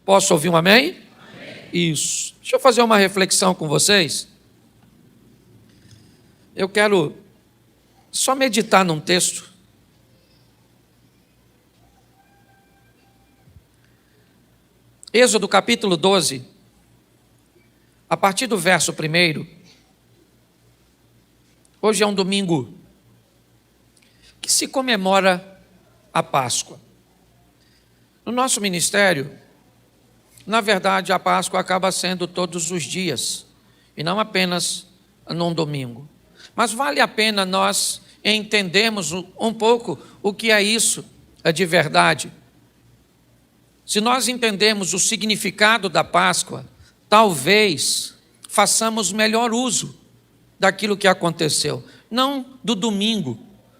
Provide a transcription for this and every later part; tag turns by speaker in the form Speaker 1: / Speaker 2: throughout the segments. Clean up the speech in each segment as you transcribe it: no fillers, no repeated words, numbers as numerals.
Speaker 1: Posso ouvir um amém? Amém. Isso. Deixa eu fazer uma reflexão com vocês. Eu quero só meditar num texto. Êxodo capítulo 12, a partir do verso 1. Hoje é um domingo que se comemora a Páscoa. No nosso ministério, na verdade, a Páscoa acaba sendo todos os dias, e não apenas num domingo. Mas vale a pena nós entendermos um pouco o que é isso de verdade. Se nós entendermos o significado da Páscoa, talvez façamos melhor uso daquilo que aconteceu. Não do domingo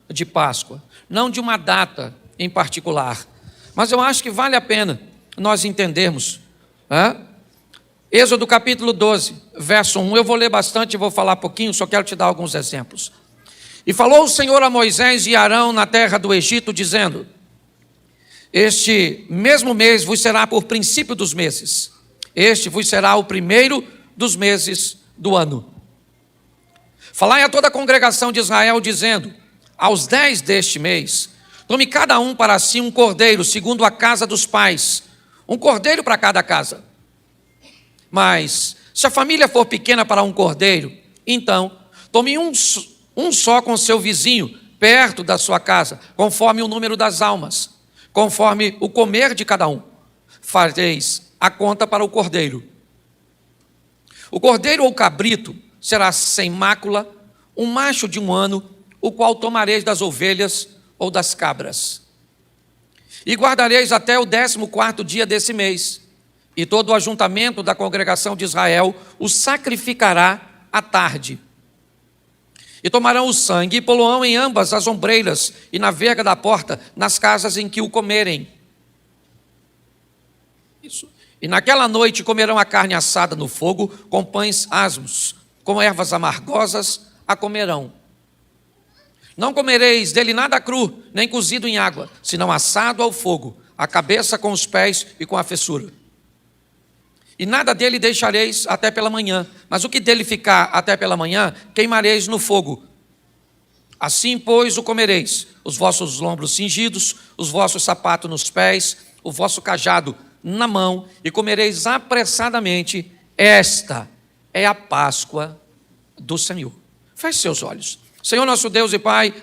Speaker 1: de Páscoa, não de uma data em particular. Mas eu acho que vale a pena nós entendermos. Êxodo capítulo 12, verso 1. Eu vou ler bastante e vou falar pouquinho, só quero te dar alguns exemplos. E falou o Senhor a Moisés e Arão na terra do Egito, dizendo: este mesmo mês vos será por princípio dos meses. Este vos será o primeiro dos meses do ano. Falai a toda a congregação de Israel, dizendo: aos 10 deste mês, tome cada um para si um cordeiro, segundo a casa dos pais, um cordeiro para cada casa. Mas, se a família for pequena para um cordeiro, então, tome um só com seu vizinho, perto da sua casa, conforme o número das almas, conforme o comer de cada um. Fareis a conta para o cordeiro. O cordeiro ou cabrito será sem mácula, um macho de 1 ano, o qual tomareis das ovelhas ou das cabras. E guardareis até o 14º dia desse mês, e todo o ajuntamento da congregação de Israel o sacrificará à tarde. E tomarão o sangue e pô-lo-ão em ambas as ombreiras e na verga da porta, nas casas em que o comerem. Isso. E naquela noite comerão a carne assada no fogo, com pães asmos, com ervas amargosas a comerão. Não comereis dele nada cru, nem cozido em água, senão assado ao fogo, a cabeça com os pés e com a fessura. E nada dele deixareis até pela manhã, mas o que dele ficar até pela manhã, queimareis no fogo. Assim, pois, o comereis, os vossos lombos cingidos, os vossos sapatos nos pés, o vosso cajado na mão, e comereis apressadamente. Esta é a Páscoa do Senhor. Feche seus olhos. Senhor nosso Deus e Pai,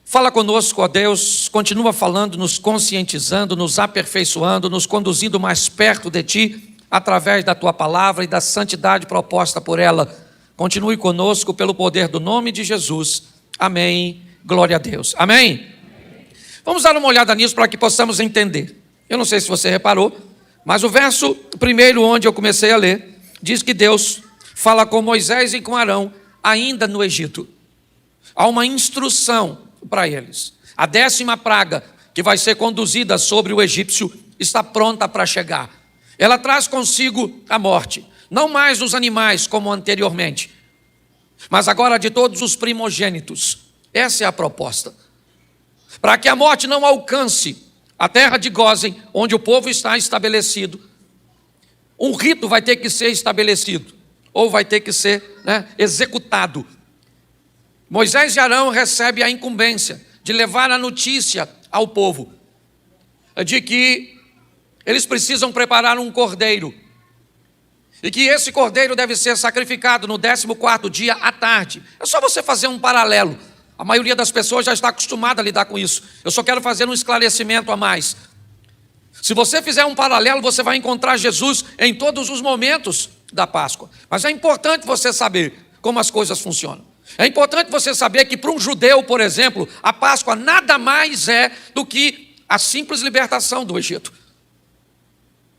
Speaker 1: fala conosco, ó Deus, continua falando, nos conscientizando, nos aperfeiçoando, nos conduzindo mais perto de Ti, através da Tua palavra e da santidade proposta por ela. Continue conosco pelo poder do nome de Jesus. Amém. Glória a Deus. Amém? Vamos dar uma olhada nisso para que possamos entender. Eu não sei se você reparou, mas o verso 1, onde eu comecei a ler, diz que Deus fala com Moisés e com Arão, ainda no Egito. Há uma instrução para eles. A 10ª praga que vai ser conduzida sobre o egípcio está pronta para chegar. Ela traz consigo a morte, não mais dos animais como anteriormente, mas agora de todos os primogênitos. Essa é a proposta. Para que a morte não alcance a terra de Gósen, onde o povo está estabelecido, um rito vai ter que ser estabelecido, ou vai ter que ser executado. Moisés e Arão recebem a incumbência de levar a notícia ao povo de que eles precisam preparar um cordeiro e que esse cordeiro deve ser sacrificado no 14º dia à tarde. É só você fazer um paralelo. A maioria das pessoas já está acostumada a lidar com isso. Eu só quero fazer um esclarecimento a mais. Se você fizer um paralelo, você vai encontrar Jesus em todos os momentos da Páscoa. Mas é importante você saber como as coisas funcionam. É importante você saber que para um judeu, por exemplo, a Páscoa nada mais é do que a simples libertação do Egito.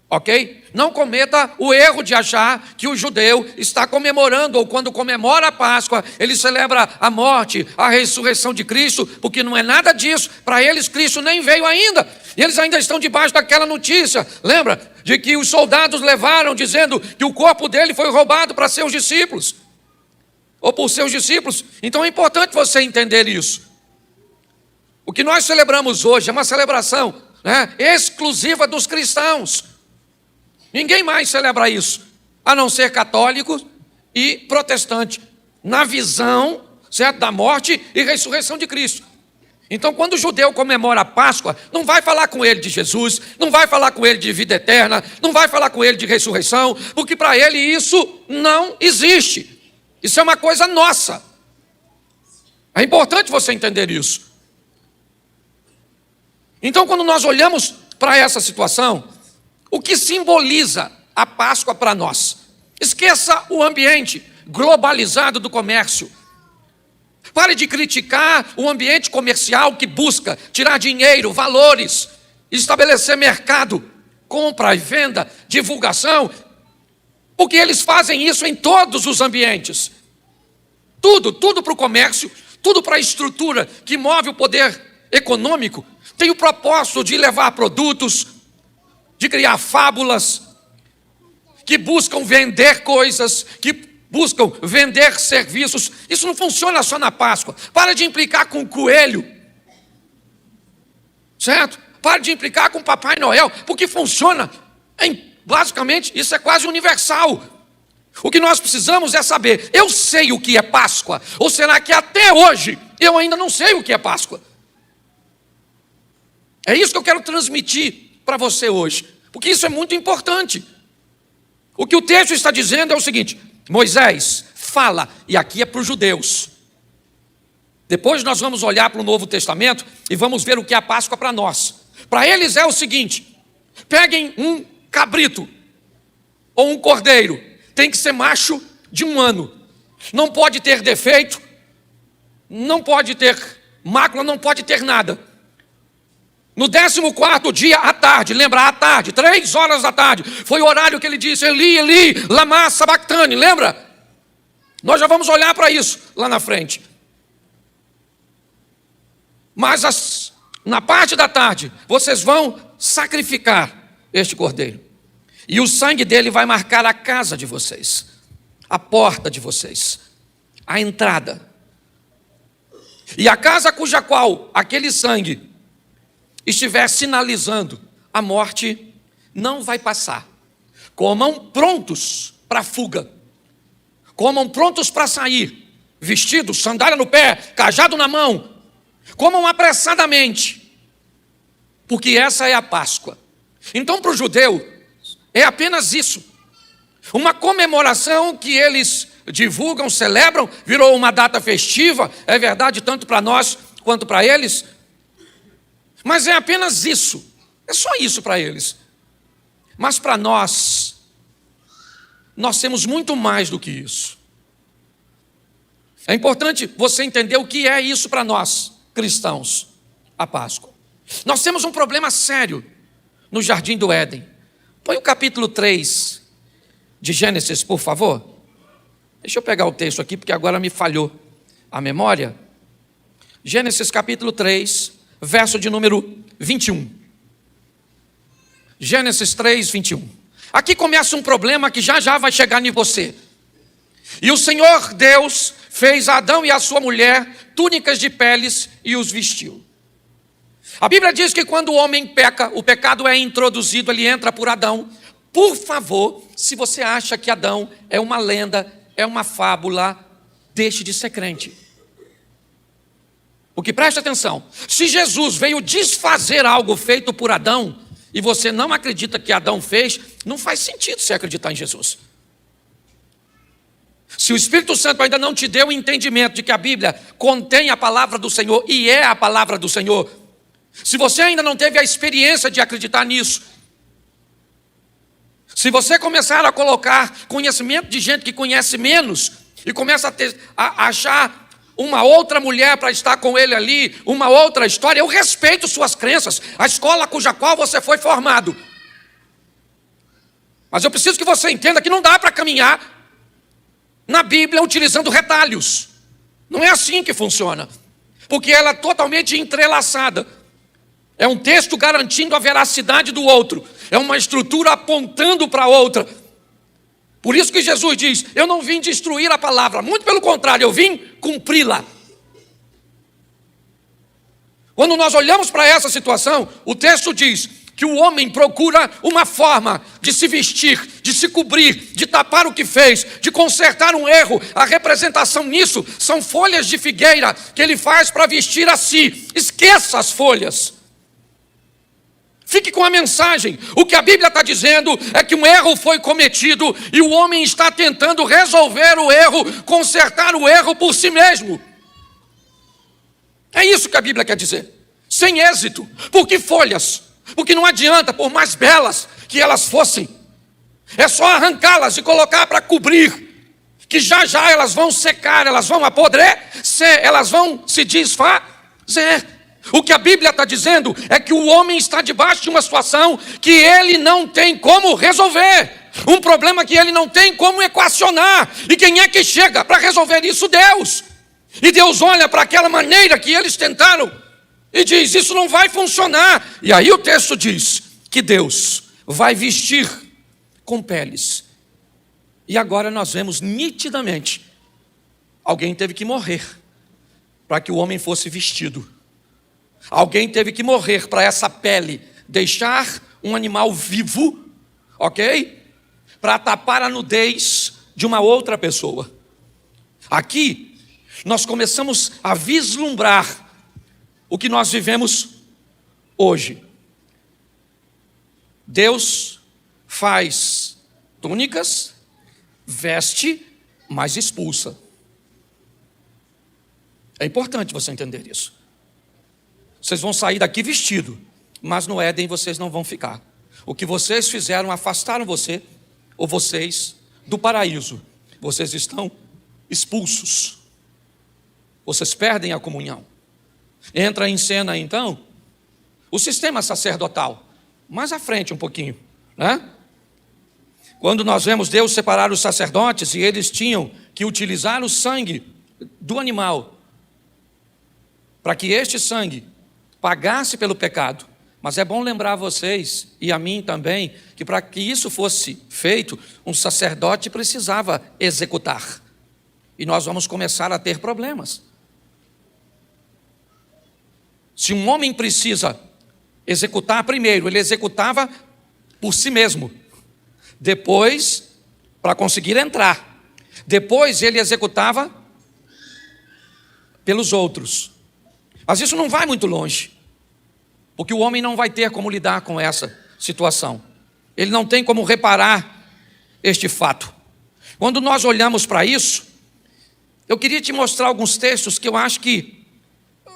Speaker 1: Ok? Não cometa o erro de achar que o judeu está comemorando, ou quando comemora a Páscoa, ele celebra a morte, a ressurreição de Cristo, porque não é nada disso. Para eles, Cristo nem veio ainda. E eles ainda estão debaixo daquela notícia, lembra? De que os soldados levaram, dizendo que o corpo dele foi roubado para seus discípulos, ou por seus discípulos. Então é importante você entender isso. O que nós celebramos hoje é uma celebração né, exclusiva dos cristãos. Ninguém mais celebra isso, a não ser católico e protestante, na visão, certo, da morte e ressurreição de Cristo. Então, quando o judeu comemora a Páscoa, não vai falar com ele de Jesus, não vai falar com ele de vida eterna, não vai falar com ele de ressurreição, porque para ele isso não existe. Isso é uma coisa nossa. É importante você entender isso. Então, quando nós olhamos para essa situação, o que simboliza a Páscoa para nós? Esqueça o ambiente globalizado do comércio. Pare de criticar o ambiente comercial que busca tirar dinheiro, valores, estabelecer mercado, compra e venda, divulgação, porque eles fazem isso em todos os ambientes. Tudo para o comércio, tudo para a estrutura que move o poder econômico, tem o propósito de levar produtos, de criar fábulas, que buscam vender coisas, que buscam vender serviços. Isso não funciona só na Páscoa. Para de implicar com o coelho, certo? Para de implicar com o Papai Noel, porque funciona basicamente, isso é quase universal. O que nós precisamos é saber, eu sei o que é Páscoa, ou será que até hoje eu ainda não sei o que é Páscoa? É isso que eu quero transmitir para você hoje, porque isso é muito importante. O que o texto está dizendo é o seguinte: Moisés fala, e aqui é para os judeus. Depois nós vamos olhar para o Novo Testamento e vamos ver o que é a Páscoa para nós. Para eles é o seguinte: peguem um cabrito ou um cordeiro, tem que ser macho de 1 ano, não pode ter defeito, não pode ter mácula, não pode ter nada. No 14º dia à tarde, lembra? À tarde, 3 horas da tarde, foi o horário que ele disse: Eli, Eli, lama sabachthani, lembra? Nós já vamos olhar para isso lá na frente. Mas na parte da tarde, vocês vão sacrificar este cordeiro. E o sangue dele vai marcar a casa de vocês, a porta de vocês, a entrada. E a casa cuja qual aquele sangue estiver sinalizando a morte, não vai passar. Comam prontos para a fuga. Comam prontos para sair. Vestidos, sandália no pé, cajado na mão. Comam apressadamente. Porque essa é a Páscoa. Então, para o judeu, é apenas isso. Uma comemoração que eles divulgam, celebram, virou uma data festiva, é verdade, tanto para nós quanto para eles. Mas é apenas isso, é só isso para eles. Mas para nós temos muito mais do que isso. É importante você entender o que é isso para nós, cristãos, a Páscoa. Nós temos um problema sério no Jardim do Éden. Põe o capítulo 3 de Gênesis, por favor. Deixa eu pegar o texto aqui, porque agora me falhou a memória. Gênesis capítulo 3, verso de número 21. Gênesis 3, 21. Aqui começa um problema que já vai chegar em você. E o Senhor Deus fez a Adão e a sua mulher túnicas de peles e os vestiu. A Bíblia diz que quando o homem peca, o pecado é introduzido, ele entra por Adão. Por favor, se você acha que Adão é uma lenda, é uma fábula, deixe de ser crente. Porque preste atenção, se Jesus veio desfazer algo feito por Adão, e você não acredita que Adão fez, não faz sentido você acreditar em Jesus. Se o Espírito Santo ainda não te deu o entendimento de que a Bíblia contém a palavra do Senhor e é a palavra do Senhor, se você ainda não teve a experiência de acreditar nisso, se você começar a colocar conhecimento de gente que conhece menos, e começa a achar uma outra mulher para estar com ele ali, uma outra história, eu respeito suas crenças, a escola cuja qual você foi formado. Mas eu preciso que você entenda que não dá para caminhar na Bíblia utilizando retalhos. Não é assim que funciona, porque ela é totalmente entrelaçada. É um texto garantindo a veracidade do outro, é uma estrutura apontando para outra. Por isso que Jesus diz, eu não vim destruir a palavra, muito pelo contrário, eu vim cumpri-la. Quando nós olhamos para essa situação, o texto diz que o homem procura uma forma de se vestir, de se cobrir, de tapar o que fez, de consertar um erro. A representação nisso são folhas de figueira que ele faz para vestir a si. Esqueça as folhas. Fique com a mensagem. O que a Bíblia está dizendo é que um erro foi cometido e o homem está tentando resolver o erro, consertar o erro por si mesmo. É isso que a Bíblia quer dizer. Sem êxito. Por que folhas? Porque não adianta, por mais belas que elas fossem, é só arrancá-las e colocar para cobrir, que já já elas vão secar, elas vão apodrecer, elas vão se desfazer. O que a Bíblia está dizendo é que o homem está debaixo de uma situação que ele não tem como resolver, um problema que ele não tem como equacionar. E quem é que chega para resolver isso? Deus. E Deus olha para aquela maneira que eles tentaram e diz: isso não vai funcionar. E aí o texto diz que Deus vai vestir com peles. E agora nós vemos nitidamente, alguém teve que morrer para que o homem fosse vestido. Alguém teve que morrer para essa pele deixar um animal vivo, ok? Para tapar a nudez de uma outra pessoa. Aqui nós começamos a vislumbrar o que nós vivemos hoje. Deus faz túnicas, veste, mas expulsa. É importante você entender isso. Vocês vão sair daqui vestido, mas no Éden vocês não vão ficar. O que vocês fizeram afastaram você, ou vocês, do paraíso. Vocês estão expulsos. Vocês perdem a comunhão. Entra em cena então o sistema sacerdotal, mais à frente um pouquinho, né? Quando nós vemos Deus separar os sacerdotes e eles tinham que utilizar o sangue do animal para que este sangue pagasse pelo pecado. Mas é bom lembrar a vocês e a mim também que para que isso fosse feito, um sacerdote precisava executar. E nós vamos começar a ter problemas. Se um homem precisa executar primeiro, ele executava por si mesmo. Depois, para conseguir entrar. Depois ele executava pelos outros. Mas isso não vai muito longe. Porque o homem não vai ter como lidar com essa situação. Ele não tem como reparar este fato. Quando nós olhamos para isso, eu queria te mostrar alguns textos que eu acho que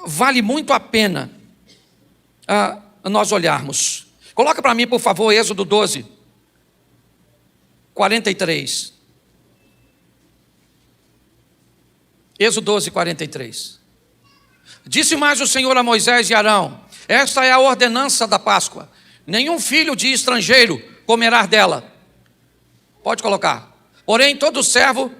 Speaker 1: vale muito a pena nós olharmos. Coloca para mim, por favor, Êxodo 12, 43. Êxodo 12, 43. Disse mais o Senhor a Moisés e Arão: esta é a ordenança da Páscoa. Nenhum filho de estrangeiro comerá dela. Pode colocar. Porém, todo servo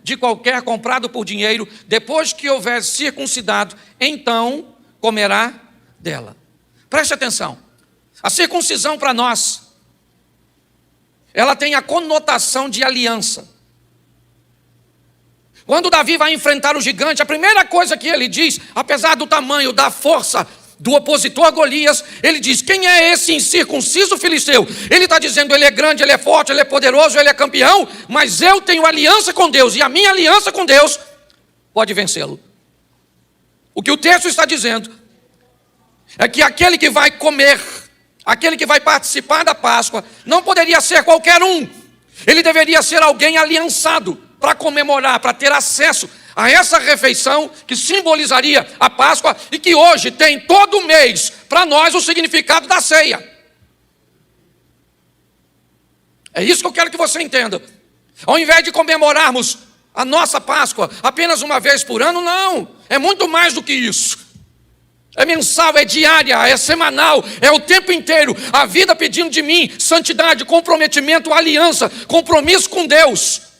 Speaker 1: de qualquer comprado por dinheiro, depois que houver circuncidado, então comerá dela. Preste atenção. A circuncisão para nós, ela tem a conotação de aliança. Quando Davi vai enfrentar o gigante, a primeira coisa que ele diz, apesar do tamanho, da força do opositor Golias, ele diz: quem é esse incircunciso filisteu? Ele está dizendo: ele é grande, ele é forte, ele é poderoso, ele é campeão, mas eu tenho aliança com Deus, e a minha aliança com Deus pode vencê-lo. O que o texto está dizendo é que aquele que vai comer, aquele que vai participar da Páscoa, não poderia ser qualquer um. Ele deveria ser alguém aliançado para comemorar, para ter acesso a essa refeição que simbolizaria a Páscoa e que hoje tem todo mês para nós o significado da ceia. É isso que eu quero que você entenda. Ao invés de comemorarmos a nossa Páscoa apenas uma vez por ano, não, é muito mais do que isso. É mensal, é diária, é semanal, é o tempo inteiro. A vida pedindo de mim santidade, comprometimento, aliança, compromisso com Deus.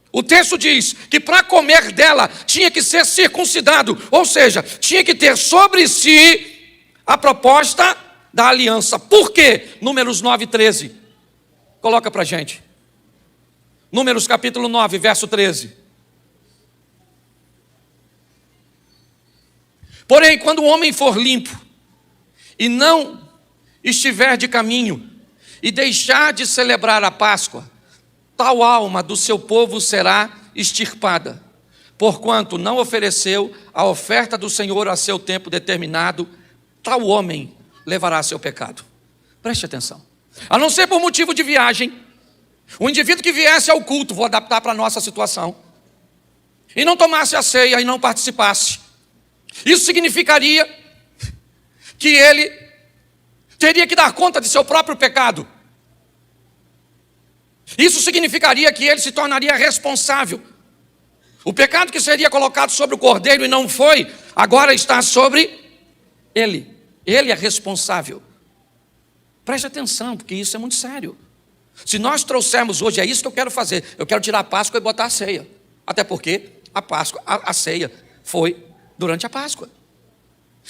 Speaker 1: O texto diz que para comer dela tinha que ser circuncidado, ou seja, tinha que ter sobre si a proposta da aliança. Por quê? Números 9, 13. Coloca para a gente. Números capítulo 9, verso 13. Porém, quando o homem for limpo e não estiver de caminho e deixar de celebrar a Páscoa, tal alma do seu povo será extirpada, porquanto não ofereceu a oferta do Senhor a seu tempo determinado, tal homem levará seu pecado. Preste atenção. A não ser por motivo de viagem, o indivíduo que viesse ao culto, vou adaptar para a nossa situação, e não tomasse a ceia e não participasse, isso significaria que ele teria que dar conta de seu próprio pecado. Isso significaria que ele se tornaria responsável. O pecado que seria colocado sobre o cordeiro e não foi, agora está sobre ele. Ele é responsável. Preste atenção, porque isso é muito sério. Se nós trouxermos hoje, é isso que eu quero fazer. Eu quero tirar a Páscoa e botar a ceia. Até porque a Páscoa, a ceia foi durante a Páscoa.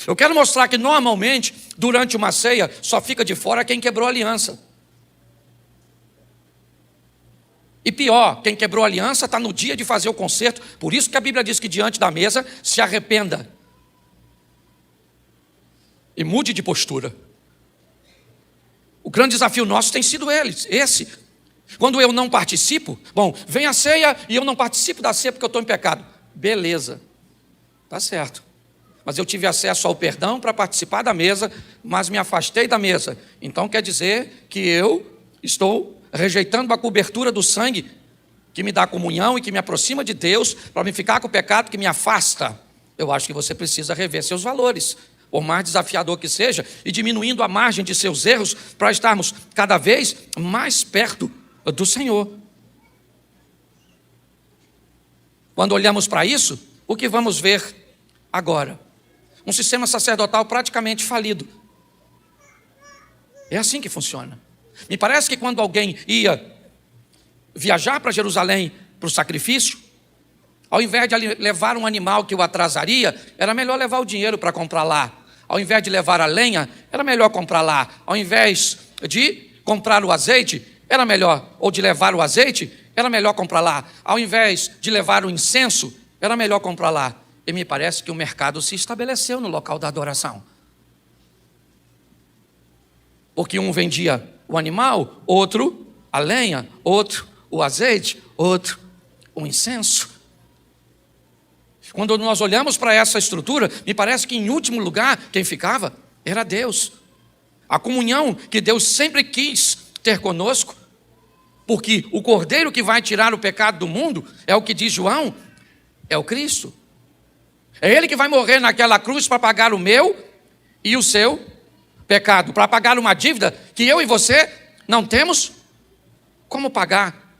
Speaker 1: Eu quero mostrar que normalmente, durante uma ceia, só fica de fora quem quebrou a aliança. E pior, quem quebrou a aliança está no dia de fazer o concerto. Por isso que a Bíblia diz que diante da mesa se arrependa e mude de postura. O grande desafio nosso tem sido esse. Quando eu não participo, vem a ceia e eu não participo da ceia porque eu estou em pecado. Beleza, está certo. Mas eu tive acesso ao perdão para participar da mesa, mas me afastei da mesa. Então quer dizer que eu estou rejeitando a cobertura do sangue que me dá comunhão e que me aproxima de Deus, para me ficar com o pecado que me afasta. Eu acho que você precisa rever seus valores, por mais desafiador que seja, e diminuindo a margem de seus erros, para estarmos cada vez mais perto do Senhor. Quando olhamos para isso, o que vamos ver agora? Um sistema sacerdotal praticamente falido. É assim que funciona. Me parece que quando alguém ia viajar para Jerusalém para o sacrifício, ao invés de levar um animal que o atrasaria, era melhor levar o dinheiro para comprar lá. Ao invés de levar a lenha, era melhor comprar lá. Ao invés de comprar o azeite, era melhor, ou de levar o azeite, era melhor comprar lá. Ao invés de levar o incenso, era melhor comprar lá. E me parece que o mercado se estabeleceu no local da adoração. Porque um vendia o animal, outro a lenha, outro o azeite, outro o incenso. Quando nós olhamos para essa estrutura, me parece que em último lugar, quem ficava era Deus. A comunhão que Deus sempre quis ter conosco, porque o cordeiro que vai tirar o pecado do mundo, é o que diz João, é o Cristo. É Ele que vai morrer naquela cruz para pagar o meu e o seu pecado, para pagar uma dívida que eu e você não temos como pagar,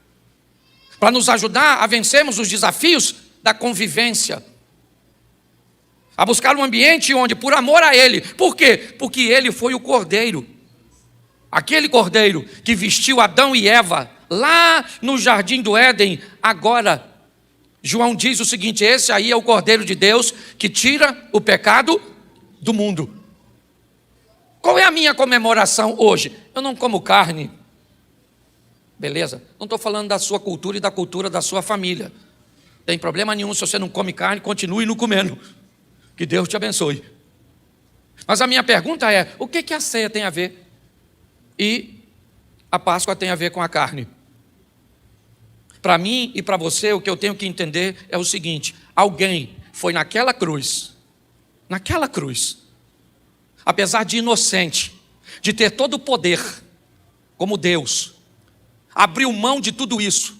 Speaker 1: para nos ajudar a vencermos os desafios da convivência, a buscar um ambiente onde, por amor a Ele, por quê? Porque Ele foi o cordeiro, aquele cordeiro que vestiu Adão e Eva lá no jardim do Éden. Agora João diz o seguinte: esse aí é o cordeiro de Deus que tira o pecado do mundo. Qual é a minha comemoração hoje? Eu não como carne, beleza? Não estou falando da sua cultura e da cultura da sua família. Tem problema nenhum se você não come carne, continue não comendo. Que Deus te abençoe. Mas a minha pergunta é: o que a ceia tem a ver? E a Páscoa tem a ver com a carne? Para mim e para você, o que eu tenho que entender é o seguinte: alguém foi naquela cruz, apesar de inocente, de ter todo o poder, como Deus, abriu mão de tudo isso,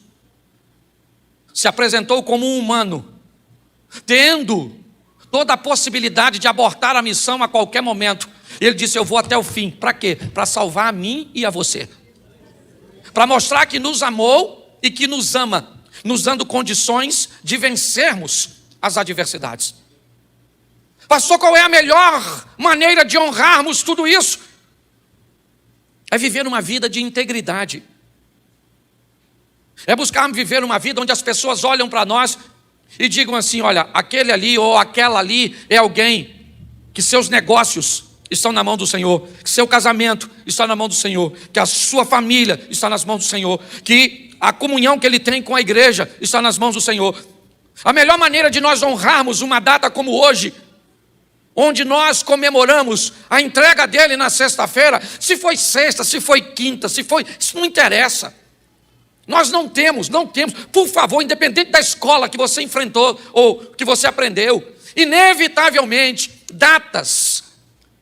Speaker 1: se apresentou como um humano, tendo toda a possibilidade de abortar a missão a qualquer momento. Ele disse: eu vou até o fim. Para quê? Para salvar a mim e a você, para mostrar que nos amou e que nos ama, nos dando condições de vencermos as adversidades. Pastor, qual é a melhor maneira de honrarmos tudo isso? É viver uma vida de integridade. É buscar viver uma vida onde as pessoas olham para nós e digam assim: olha, aquele ali ou aquela ali é alguém que seus negócios estão na mão do Senhor, que seu casamento está na mão do Senhor, que a sua família está nas mãos do Senhor, que a comunhão que ele tem com a igreja está nas mãos do Senhor. A melhor maneira de nós honrarmos uma data como hoje, onde nós comemoramos a entrega dele na sexta-feira, se foi sexta, se foi quinta, isso não interessa. Nós não temos, por favor, independente da escola que você enfrentou ou que você aprendeu, inevitavelmente, datas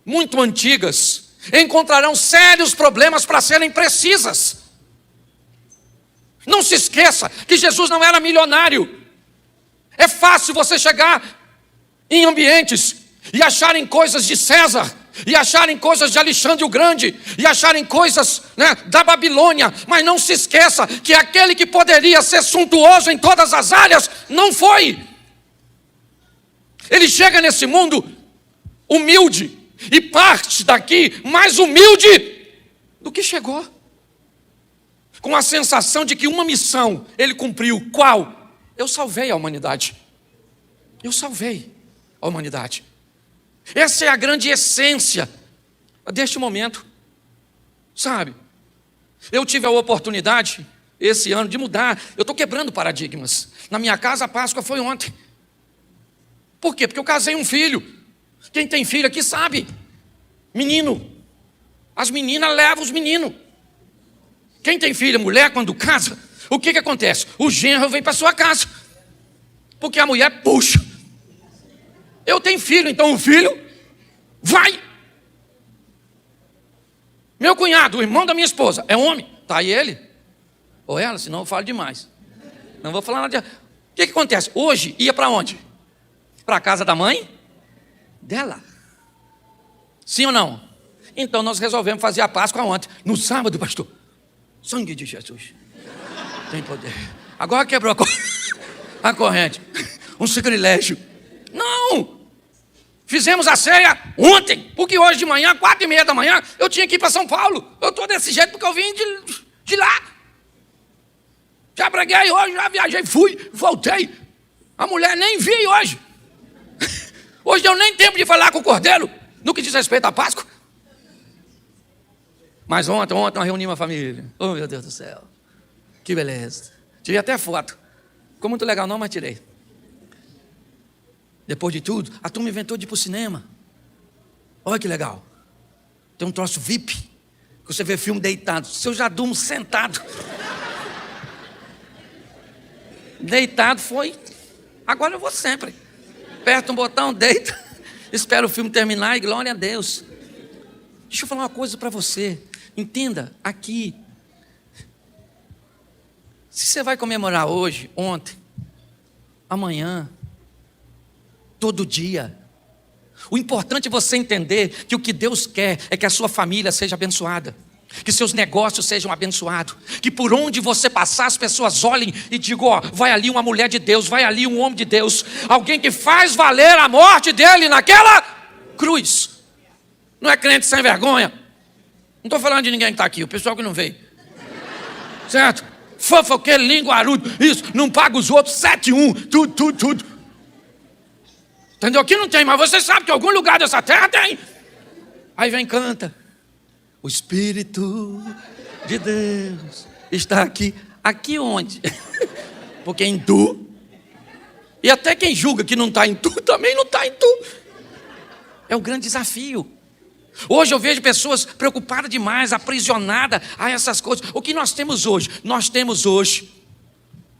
Speaker 1: muito antigas encontrarão sérios problemas para serem precisas. Não se esqueça que Jesus não era milionário. É fácil você chegar em ambientes e acharem coisas de César, e acharem coisas de Alexandre o Grande, e acharem coisas, da Babilônia, mas não se esqueça que aquele que poderia ser suntuoso em todas as áreas, não foi. Ele chega nesse mundo humilde, e parte daqui mais humilde do que chegou, com a sensação de que uma missão ele cumpriu. Qual? Eu salvei a humanidade. Eu salvei a humanidade. Essa é a grande essência deste momento, sabe? Eu tive a oportunidade, esse ano, de mudar. Eu estou quebrando paradigmas. Na minha casa, a Páscoa foi ontem. Por quê? Porque eu casei um filho. Quem tem filho aqui sabe. Menino. As meninas levam os meninos. Quem tem filha, mulher, quando casa, o que acontece? O genro vem para sua casa. Porque a mulher puxa. Eu tenho filho, então o filho vai. Meu cunhado, o irmão da minha esposa, é homem. Está aí ele? Ou ela, senão eu falo demais. Não vou falar nada. O que acontece? Hoje ia para onde? Para a casa da mãe dela. Sim ou não? Então nós resolvemos fazer a Páscoa ontem. No sábado, pastor. Sangue de Jesus. Tem poder. Agora quebrou a corrente. Um sacrilégio. Não! Fizemos a ceia ontem, porque hoje de manhã, 4h30 da manhã, eu tinha que ir para São Paulo. Eu estou desse jeito porque eu vim de lá. Já preguei hoje, já viajei, fui, voltei. A mulher nem vi hoje. Hoje deu nem tempo de falar com o cordeiro, no que diz respeito à Páscoa. Mas ontem nós reunimos a família. Oh, meu Deus do céu. Que beleza. Tirei até foto. Ficou muito legal não, mas tirei. Depois de tudo, a turma inventou de ir para o cinema. Olha que legal. Tem um troço VIP, que você vê filme deitado. Se eu já durmo sentado. Deitado foi. Agora eu vou sempre. Aperta um botão, deita. Espera o filme terminar e glória a Deus. Deixa eu falar uma coisa para você. Entenda, aqui. Se você vai comemorar hoje, ontem, amanhã, todo dia, o importante é você entender que o que Deus quer é que a sua família seja abençoada, que seus negócios sejam abençoados, que por onde você passar as pessoas olhem e digam, ó, vai ali uma mulher de Deus, vai ali um homem de Deus, alguém que faz valer a morte dele naquela cruz. Não é crente sem vergonha. Não estou falando de ninguém que está aqui, o pessoal que não veio, certo? Fofoqueiro, linguarudo, isso, não paga os outros, 7-1, tudo. Entendeu? Aqui não tem, mas você sabe que em algum lugar dessa terra tem. Aí vem, canta. O Espírito de Deus está aqui. Aqui onde? Porque em tu. E até quem julga que não está em tu, também não está em tu. É o grande desafio. Hoje eu vejo pessoas preocupadas demais, aprisionadas a essas coisas. O que nós temos hoje? Nós temos hoje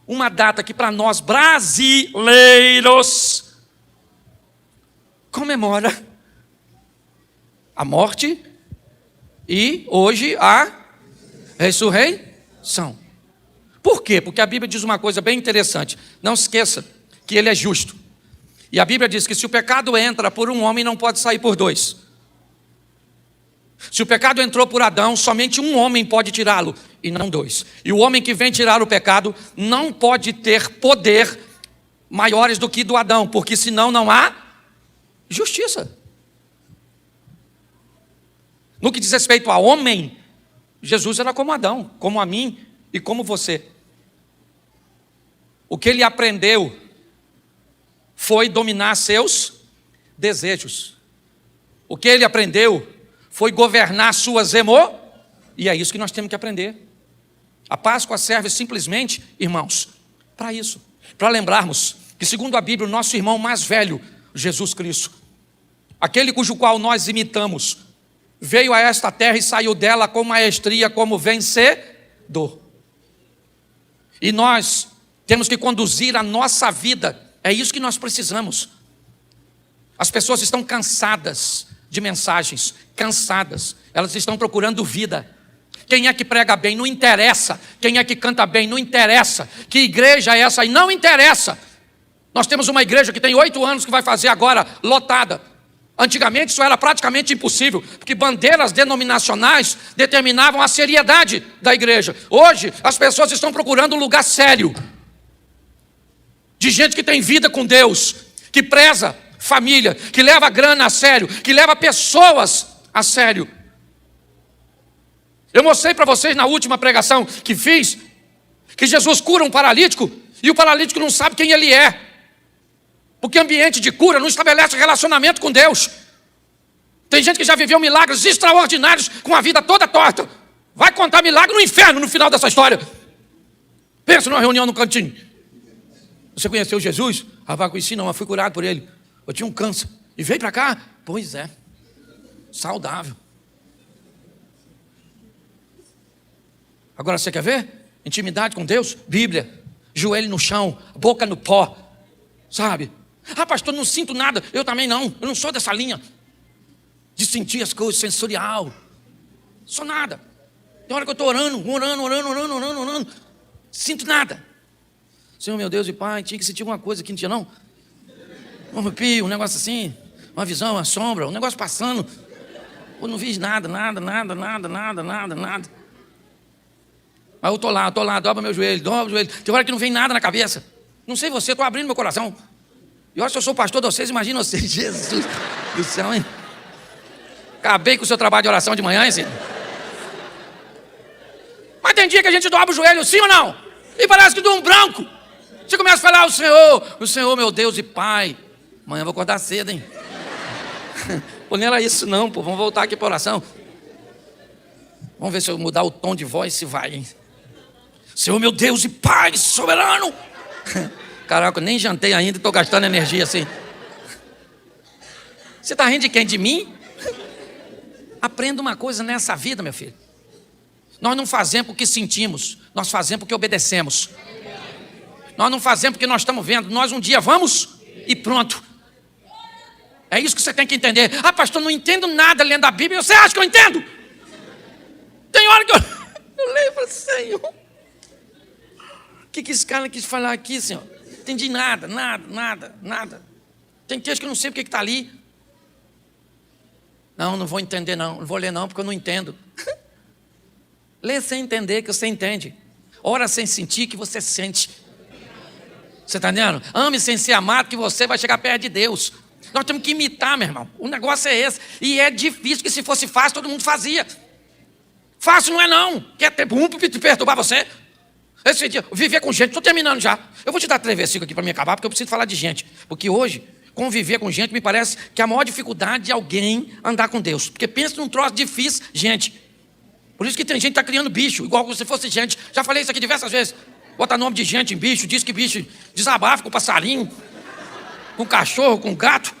Speaker 1: uma data que para nós brasileiros comemora a morte e hoje a ressurreição. Por quê? Porque a Bíblia diz uma coisa bem interessante. Não se esqueça que ele é justo. E a Bíblia diz que se o pecado entra por um homem, não pode sair por dois. Se o pecado entrou por Adão, somente um homem pode tirá-lo, e não dois. E o homem que vem tirar o pecado não pode ter poder maiores do que do Adão, porque senão não há justiça. No que diz respeito a homem, Jesus era como Adão, como a mim e como você. O que ele aprendeu foi dominar seus desejos. O que ele aprendeu foi governar suas emoções, e é isso que nós temos que aprender. A Páscoa serve simplesmente, irmãos, para isso, para lembrarmos que segundo a Bíblia, o nosso irmão mais velho, Jesus Cristo, aquele cujo qual nós imitamos, veio a esta terra e saiu dela com maestria como vencedor. E nós temos que conduzir a nossa vida, é isso que nós precisamos. As pessoas estão cansadas de mensagens, cansadas, elas estão procurando vida. Quem é que prega bem? Não interessa. Quem é que canta bem? Não interessa. Que igreja é essa aí? Não interessa. Nós temos uma igreja que tem 8 anos que vai fazer agora lotada. Antigamente isso era praticamente impossível, porque bandeiras denominacionais determinavam a seriedade da igreja. Hoje as pessoas estão procurando um lugar sério, de gente que tem vida com Deus, que preza família, que leva grana a sério, que leva pessoas a sério. Eu mostrei para vocês na última pregação que fiz, que Jesus cura um paralítico, e o paralítico não sabe quem ele é. Porque ambiente de cura não estabelece relacionamento com Deus. Tem gente que já viveu milagres extraordinários com a vida toda torta. Vai contar milagre no inferno no final dessa história. Pensa numa reunião no cantinho. Você conheceu Jesus? Rapaz, conheci não, mas fui curado por ele. Eu tinha um câncer. E veio para cá? Pois é. Saudável. Agora você quer ver? Intimidade com Deus? Bíblia. Joelho no chão, boca no pó. Sabe? Ah, pastor, não sinto nada. Eu também não. Eu não sou dessa linha de sentir as coisas sensorial. Sou nada. Tem hora que eu estou orando. Sinto nada. Senhor, meu Deus e Pai, tinha que sentir alguma coisa aqui, não tinha não? Um arrepio, um negócio assim, uma visão, uma sombra, um negócio passando. Eu não vi nada. Aí eu estou lá, dobra meu joelho, Tem hora que não vem nada na cabeça. Não sei você, estou abrindo meu coração. E olha, se eu sou pastor de vocês, imagina vocês, Jesus do céu, hein? Acabei com o seu trabalho de oração de manhã, hein, senhor? Mas tem dia que a gente dobra o joelho, sim ou não? E parece que dá um branco. Você começa a falar, o Senhor, meu Deus e Pai. Amanhã eu vou acordar cedo, hein? Pô, não era isso não, pô. Vamos voltar aqui para a oração. Vamos ver se eu mudar o tom de voz, se vai, hein? Senhor, meu Deus e Pai, soberano. Caraca, eu nem jantei ainda e estou gastando energia assim. Você está rindo de quem? De mim? Aprenda uma coisa nessa vida, meu filho. Nós não fazemos porque sentimos, nós fazemos porque obedecemos. Nós não fazemos porque nós estamos vendo, nós um dia vamos e pronto. É isso que você tem que entender. Ah, pastor, não entendo nada lendo a Bíblia. Você acha que eu entendo? Tem hora que eu leio e falo, Senhor, o que esse cara quis falar aqui, Senhor? Entendi nada. Tem texto que eu não sei porque está ali. Não vou entender não vou ler não, porque eu não entendo. Lê sem entender que você entende. Ora sem sentir que você sente. Você está entendendo? Ame sem ser amado que você vai chegar perto de Deus. Nós temos que imitar, meu irmão. O negócio é esse. E é difícil, que se fosse fácil todo mundo fazia. Fácil não é não. Quer ter bom para te perturbar você? Esse dia, viver com gente, estou terminando já. Eu vou te dar 3 versículos aqui para me acabar, porque eu preciso falar de gente. Porque hoje, conviver com gente me parece que a maior dificuldade de alguém andar com Deus. Porque pensa num troço difícil, gente. Por isso que tem gente que está criando bicho, igual se fosse gente. Já falei isso aqui diversas vezes. Bota nome de gente em bicho, diz que bicho desabafa com passarinho, com cachorro, com gato.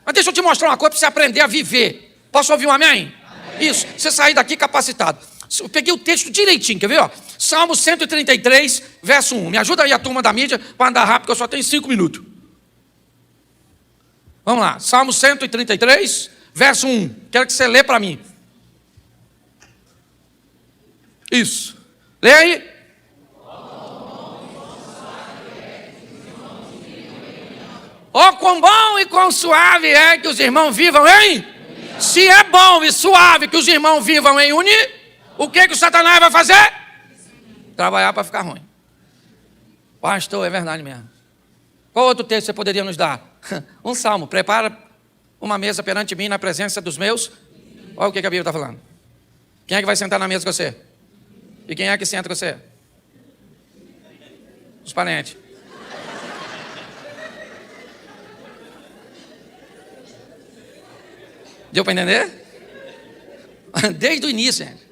Speaker 1: Mas deixa eu te mostrar uma coisa para você aprender a viver. Posso ouvir um amém? Isso, você sair daqui capacitado. Eu peguei o texto direitinho, quer ver? Ó? Salmo 133, verso 1. Me ajuda aí a turma da mídia para andar rápido, que eu só tenho 5 minutos. Vamos lá, Salmo 133, verso 1. Quero que você lê para mim. Isso. Lê aí. Oh, quão bom e quão suave é que os irmãos vivam em... Se é bom e suave que os irmãos vivam em união, o que o Satanás vai fazer? Trabalhar para ficar ruim. Pastor, é verdade mesmo. Qual outro texto você poderia nos dar? Um salmo. Prepara uma mesa perante mim na presença dos meus. Olha o que a Bíblia está falando. Quem é que vai sentar na mesa com você? E quem é que senta com você? Os parentes. Deu para entender? Desde o início, gente.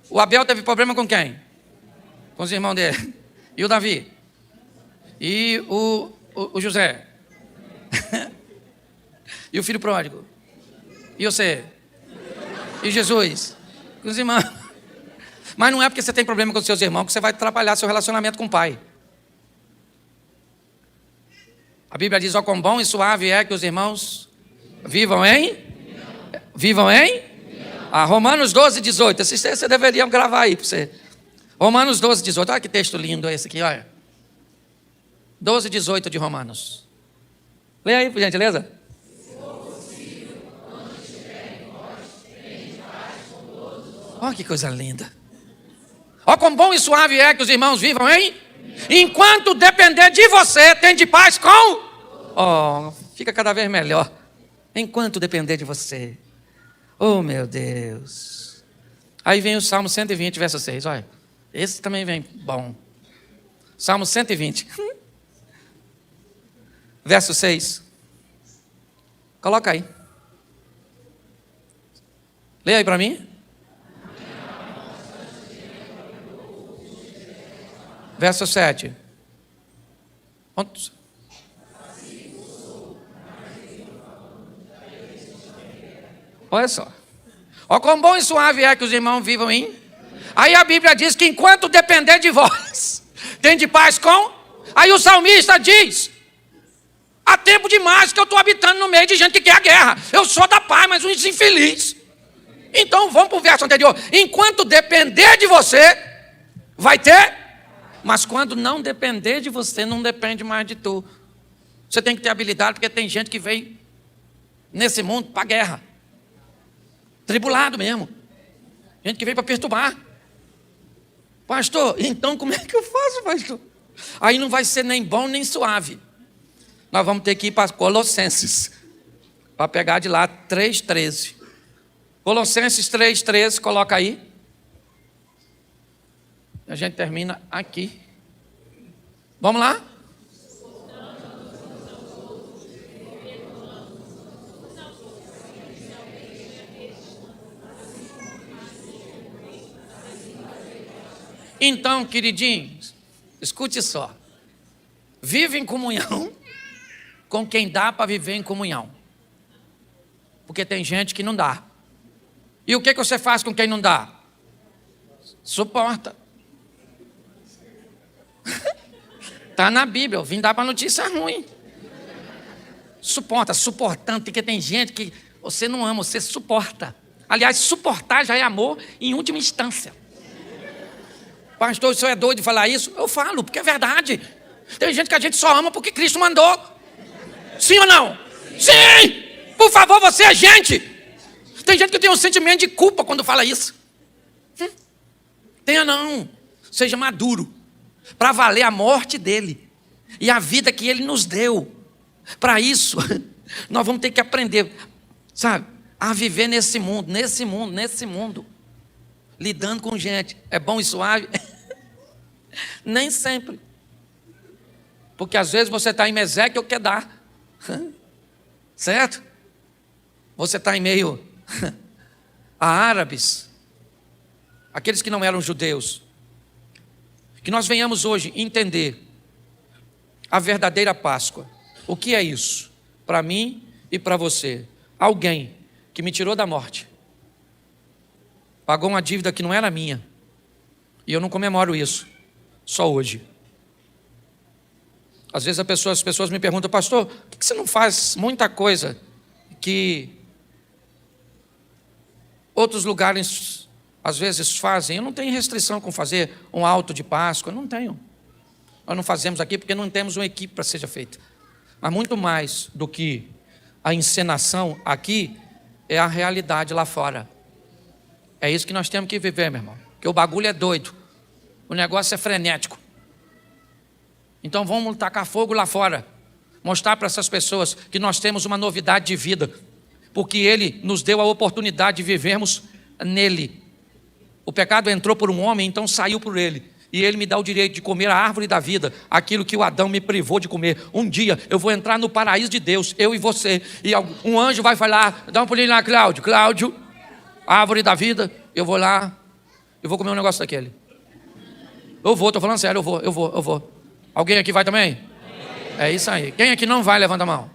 Speaker 1: O Abel teve problema com quem? Com os irmãos dele. E o Davi? E o José? E o filho pródigo? E você? E Jesus? E os irmãos? Mas não é porque você tem problema com os seus irmãos que você vai atrapalhar seu relacionamento com o pai. A Bíblia diz, ó, quão bom e suave é que os irmãos vivam em? Vivam em? Romanos 12, 18. Você deveria gravar aí para você. Romanos 12, 18. Olha que texto lindo esse aqui, olha. 12, 18 de Romanos. Leia aí, por gentileza. Olha que coisa linda. Ó, quão bom e suave é que os irmãos vivam, hein? Enquanto depender de você, tem de paz com? Oh, fica cada vez melhor. Enquanto depender de você. Oh, meu Deus. Aí vem o Salmo 120, verso 6. Olha, esse também vem bom. Salmo 120. Verso 6. Coloca aí. Leia aí para mim. Verso 7. Olha só. Ó, quão bom e suave é que os irmãos vivam em. Aí a Bíblia diz que enquanto depender de vós, tem de paz com. Aí o salmista diz: há tempo demais que eu estou habitando no meio de gente que quer a guerra. Eu sou da paz, mas uns infeliz. Então vamos para o verso anterior. Enquanto depender de você, vai ter. Mas quando não depender de você, não depende mais de tu. Você tem que ter habilidade, porque tem gente que vem nesse mundo para a guerra. Tribulado mesmo. Gente que veio para perturbar. Pastor, então como é que eu faço, pastor? Aí não vai ser nem bom nem suave. Nós vamos ter que ir para Colossenses. Para pegar de lá 3,13. Colossenses 3,13, coloca aí. A gente termina aqui. Vamos lá? Então, queridinhos, escute só. Vive em comunhão com quem dá para viver em comunhão. Porque tem gente que não dá. E o que você faz com quem não dá? Suporta. Está na Bíblia, eu vim dar para notícia ruim. Suporta, suportando, porque tem gente que você não ama, você suporta. Aliás, suportar já é amor em última instância. Pastor, o senhor é doido de falar isso? Eu falo, porque é verdade. Tem gente que a gente só ama porque Cristo mandou. Sim ou não? Sim! Por favor, você é gente. Tem gente que tem um sentimento de culpa quando fala isso. Tenha não. Seja maduro. Para valer a morte dele. E a vida que ele nos deu. Para isso, nós vamos ter que aprender, sabe? A viver nesse mundo. Lidando com gente. É bom e suave? Nem sempre. Porque às vezes você está em Meseque ou quer dar. Certo? Você está em meio a árabes. Aqueles que não eram judeus. Que nós venhamos hoje entender a verdadeira Páscoa. O que é isso? Para mim e para você. Alguém que me tirou da morte. Pagou uma dívida que não era minha. E eu não comemoro isso. Só hoje. Às vezes as pessoas me perguntam: pastor, por que você não faz muita coisa que outros lugares às vezes fazem? Eu não tenho restrição com fazer um alto de Páscoa. Eu não tenho. Nós não fazemos aqui porque não temos uma equipe para seja feita. Mas muito mais do que a encenação aqui é a realidade lá fora. É isso que nós temos que viver, meu irmão. Porque o bagulho é doido. O negócio é frenético. Então vamos tacar fogo lá fora. Mostrar para essas pessoas que nós temos uma novidade de vida. Porque Ele nos deu a oportunidade de vivermos nele. O pecado entrou por um homem, então saiu por ele. E Ele me dá o direito de comer a árvore da vida. Aquilo que o Adão me privou de comer. Um dia eu vou entrar no paraíso de Deus. Eu e você. E um anjo vai falar: dá um pulinho lá, Cláudio. Cláudio, árvore da vida. Eu vou lá. Eu vou comer um negócio daquele. Eu vou, estou falando sério. Eu vou. Alguém aqui vai também? É isso aí. Quem aqui não vai, levanta a mão.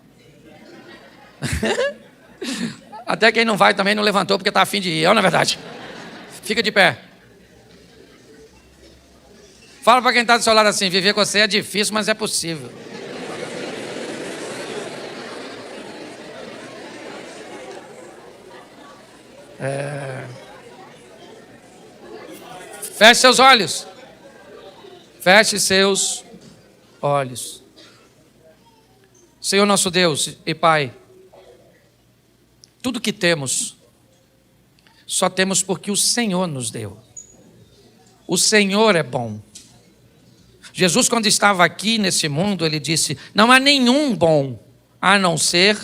Speaker 1: Até quem não vai também não levantou porque está a fim de ir, não é verdade? Fica de pé. Fala para quem está do seu lado assim: viver com você é difícil, mas é possível. Feche seus olhos. Feche seus olhos. Senhor nosso Deus e Pai, tudo que temos, só temos porque o Senhor nos deu. O Senhor é bom. Jesus, quando estava aqui nesse mundo, ele disse: não há nenhum bom a não ser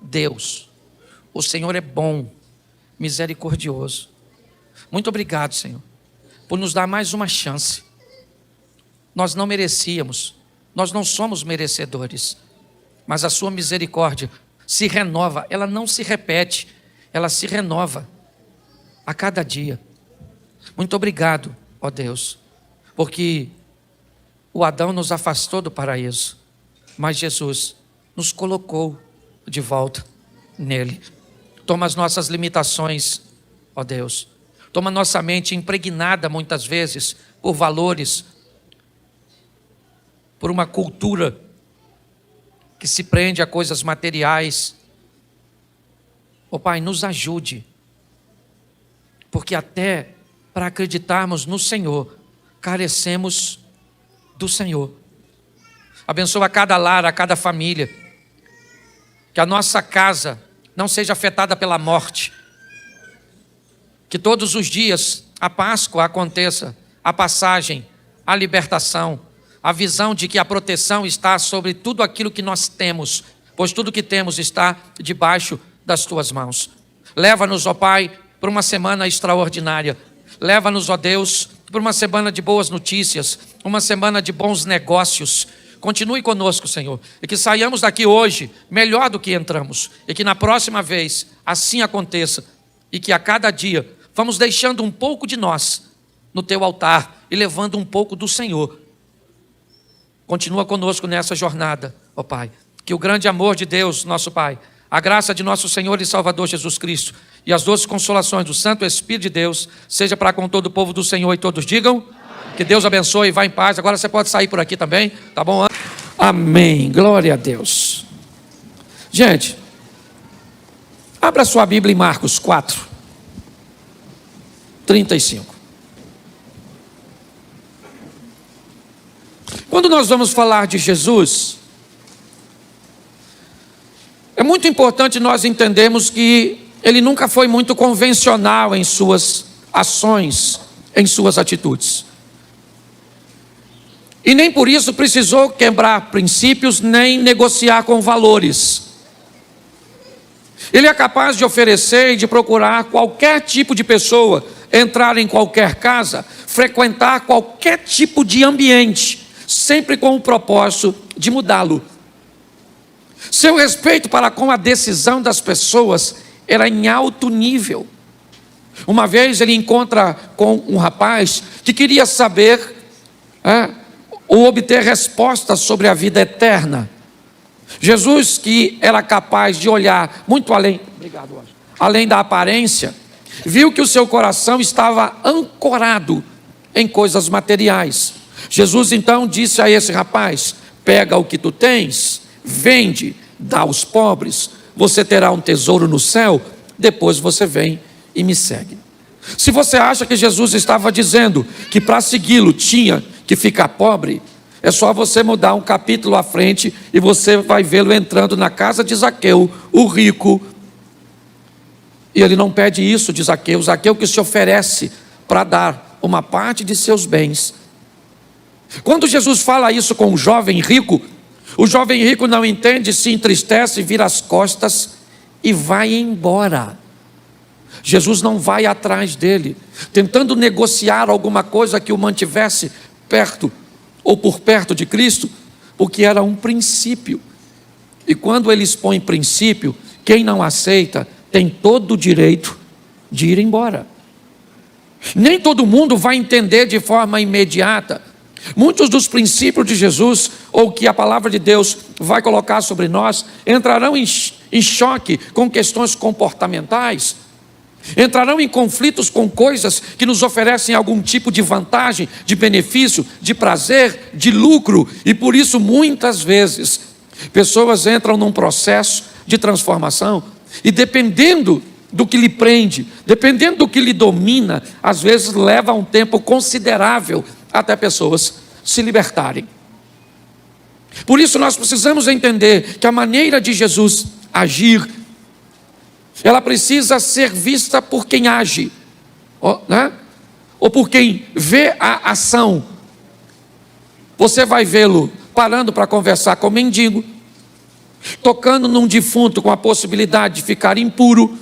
Speaker 1: Deus. O Senhor é bom, misericordioso. Muito obrigado, Senhor, por nos dar mais uma chance. Nós não merecíamos, nós não somos merecedores, mas a sua misericórdia se renova, ela não se repete, ela se renova a cada dia. Muito obrigado, ó Deus, porque o Adão nos afastou do paraíso, mas Jesus nos colocou de volta nele. Toma as nossas limitações, ó Deus. Toma nossa mente impregnada muitas vezes por valores, por uma cultura que se prende a coisas materiais. Ó Pai, nos ajude, porque até para acreditarmos no Senhor, carecemos do Senhor. Abençoa cada lar, a cada família, que a nossa casa não seja afetada pela morte, que todos os dias a Páscoa aconteça, a passagem, a libertação, a visão de que a proteção está sobre tudo aquilo que nós temos, pois tudo que temos está debaixo das tuas mãos. Leva-nos, ó Pai, por uma semana extraordinária. Leva-nos, ó Deus, por uma semana de boas notícias, uma semana de bons negócios. Continue conosco, Senhor, e que saiamos daqui hoje melhor do que entramos, e que na próxima vez assim aconteça, e que a cada dia vamos deixando um pouco de nós no teu altar e levando um pouco do Senhor. Continua conosco nessa jornada, ó Pai, que o grande amor de Deus, nosso Pai, a graça de nosso Senhor e Salvador Jesus Cristo e as doces consolações do Santo Espírito de Deus seja para com todo o povo do Senhor, e todos digam: amém. Que Deus abençoe e vá em paz. Agora você pode sair por aqui também, tá bom? Amém, glória a Deus. Gente, abra sua Bíblia em Marcos 4, 35. Quando nós vamos falar de Jesus, é muito importante nós entendermos que ele nunca foi muito convencional em suas ações, em suas atitudes. E nem por isso precisou quebrar princípios, nem negociar com valores. Ele é capaz de oferecer e de procurar qualquer tipo de pessoa, entrar em qualquer casa, frequentar qualquer tipo de ambiente, sempre com o propósito de mudá-lo. Seu respeito para com a decisão das pessoas era em alto nível. Uma vez ele encontra com um rapaz que queria saber ou obter respostas sobre a vida eterna. Jesus, que era capaz de olhar muito além da aparência, viu que o seu coração estava ancorado em coisas materiais. Jesus então disse a esse rapaz: pega o que tu tens, vende, dá aos pobres, você terá um tesouro no céu, depois você vem e me segue. Se você acha que Jesus estava dizendo que para segui-lo tinha que ficar pobre, é só você mudar um capítulo à frente e você vai vê-lo entrando na casa de Zaqueu, o rico. E ele não pede isso de Zaqueu. Zaqueu que se oferece para dar uma parte de seus bens. Quando Jesus fala isso com o jovem rico não entende, se entristece, vira as costas e vai embora. Jesus não vai atrás dele, tentando negociar alguma coisa que o mantivesse perto ou por perto de Cristo, porque era um princípio. E quando ele expõe princípio, quem não aceita tem todo o direito de ir embora. Nem todo mundo vai entender de forma imediata. Muitos dos princípios de Jesus, ou que a palavra de Deus vai colocar sobre nós, entrarão em em choque com questões comportamentais, entrarão em conflitos com coisas que nos oferecem algum tipo de vantagem, de benefício, de prazer, de lucro, e por isso muitas vezes pessoas entram num processo de transformação e dependendo do que lhe prende, dependendo do que lhe domina, às vezes leva um tempo considerável até pessoas se libertarem. Por isso nós precisamos entender que a maneira de Jesus agir, ela precisa ser vista por quem age, né? Ou por quem vê a ação. Você vai vê-lo parando para conversar com o mendigo, tocando num defunto com a possibilidade de ficar impuro,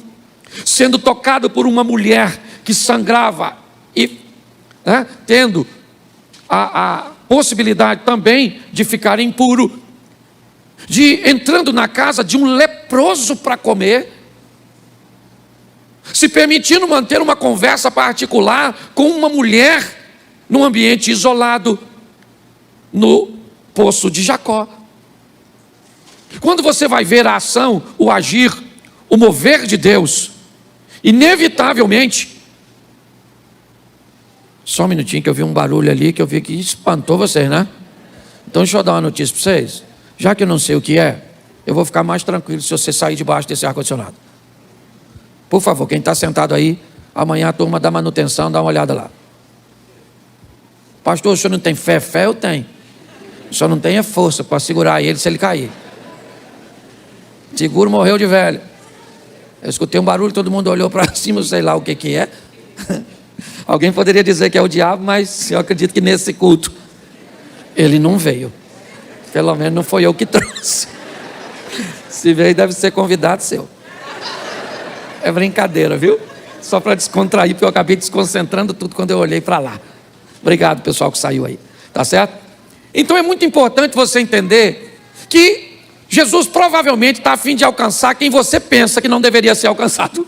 Speaker 1: sendo tocado por uma mulher que sangrava e tendo a possibilidade também de ficar impuro, de entrando na casa de um leproso para comer, se permitindo manter uma conversa particular com uma mulher num ambiente isolado no poço de Jacó. Quando você vai ver a ação, o agir, o mover de Deus, inevitavelmente, só um minutinho que eu vi um barulho ali que eu vi que espantou vocês, né? Então deixa eu dar uma notícia para vocês. Já que eu não sei o que é, eu vou ficar mais tranquilo se você sair debaixo desse ar-condicionado. Por favor, quem está sentado aí, amanhã a turma da manutenção, dá uma olhada lá. Pastor, o senhor não tem fé? Fé eu tenho. Só não tem força para segurar ele se ele cair. Seguro morreu de velho. Eu escutei um barulho, todo mundo olhou para cima, sei lá o que é. Alguém poderia dizer que é o diabo, mas eu acredito que nesse culto ele não veio. Pelo menos não foi eu que trouxe. Se veio, deve ser convidado seu. É brincadeira, viu? Só para descontrair, porque eu acabei desconcentrando tudo quando eu olhei para lá. Obrigado, pessoal que saiu aí. Tá certo? Então é muito importante você entender que Jesus provavelmente está a fim de alcançar quem você pensa que não deveria ser alcançado.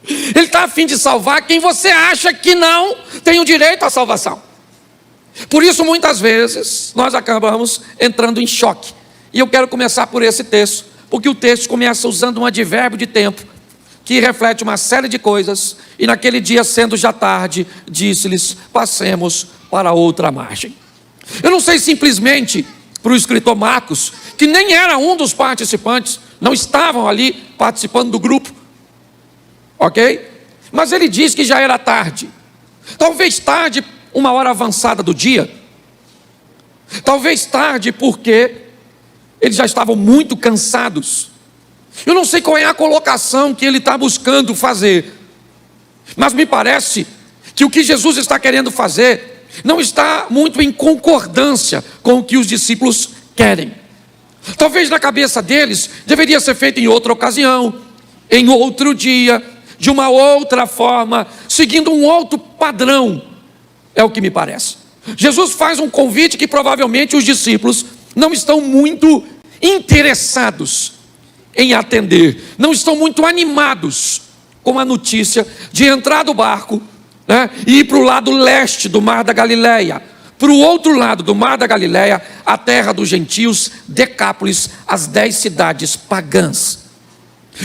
Speaker 1: Ele está a fim de salvar quem você acha que não tem o direito à salvação. Por isso, muitas vezes, nós acabamos entrando em choque. E eu quero começar por esse texto, porque o texto começa usando um advérbio de tempo, que reflete uma série de coisas, e naquele dia, sendo já tarde, disse-lhes, passemos para outra margem. Eu não sei simplesmente para o escritor Marcos, que nem era um dos participantes, não estavam ali participando do grupo, ok? Mas ele diz que já era tarde, talvez tarde, uma hora avançada do dia, talvez tarde porque eles já estavam muito cansados. Eu não sei qual é a colocação que ele está buscando fazer, mas me parece que o que Jesus está querendo fazer não está muito em concordância com o que os discípulos querem. Talvez na cabeça deles deveria ser feito em outra ocasião, em outro dia, de uma outra forma, seguindo um outro padrão, é o que me parece. Jesus faz um convite que provavelmente os discípulos não estão muito interessados em atender, não estão muito animados com a notícia de entrar do barco, e ir para o lado leste do Mar da Galileia, para o outro lado do Mar da Galileia, a terra dos gentios, Decápolis, as 10 cidades pagãs.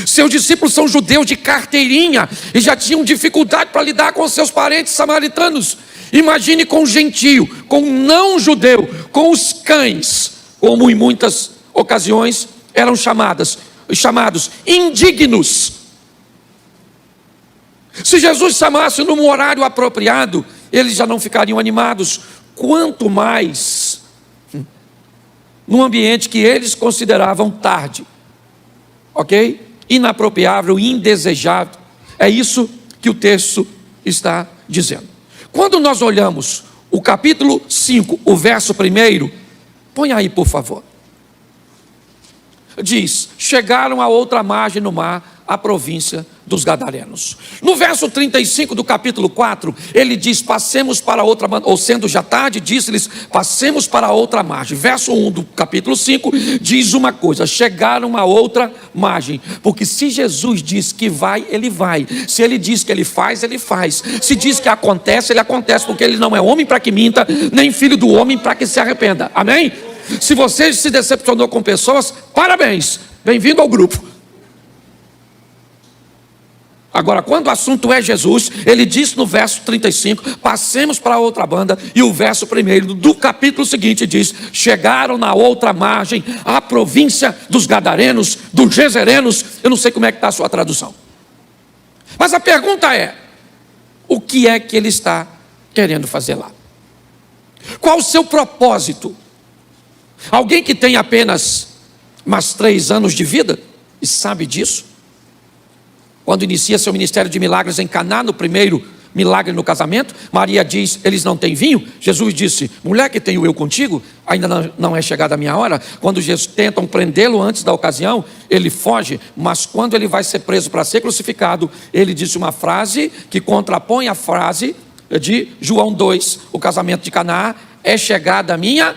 Speaker 1: Seus discípulos são judeus de carteirinha e já tinham dificuldade para lidar com seus parentes samaritanos. Imagine com o gentio, com o não judeu, com os cães, como em muitas ocasiões eram chamados indignos. Se Jesus chamasse num horário apropriado, eles já não ficariam animados, quanto mais num ambiente que eles consideravam tarde, ok? Inapropriável, indesejável. É isso que o texto está dizendo. Quando nós olhamos o capítulo 5, o verso 1, põe aí por favor. Diz, chegaram a outra margem no mar, a província dos Gadarenos. No verso 35 do capítulo 4, ele diz, passemos para outra, ou sendo já tarde, disse-lhes, passemos para outra margem. Verso 1 do capítulo 5, diz uma coisa, chegaram a outra margem, porque se Jesus diz que vai, ele vai. Se ele diz que ele faz, ele faz. Se diz que acontece, ele acontece, porque ele não é homem para que minta, nem filho do homem para que se arrependa. Amém? Se você se decepcionou com pessoas, parabéns, bem-vindo ao grupo. Agora, quando o assunto é Jesus, ele diz no verso 35, passemos para a outra banda, e o verso 1 do capítulo seguinte diz: chegaram na outra margem, a província dos Gadarenos, dos Gezerenos. Eu não sei como é que está a sua tradução. Mas a pergunta é: o que é que ele está querendo fazer lá? Qual o seu propósito? Alguém que tem apenas mais 3 anos de vida e sabe disso, quando inicia seu ministério de milagres em Caná, no primeiro milagre no casamento, Maria diz: eles não têm vinho. Jesus disse: mulher, que tenho eu contigo? Ainda não é chegada a minha hora. Quando tentam prendê-lo antes da ocasião, ele foge, mas quando ele vai ser preso para ser crucificado, ele disse uma frase que contrapõe a frase de João 2, o casamento de Caná: é chegada a minha.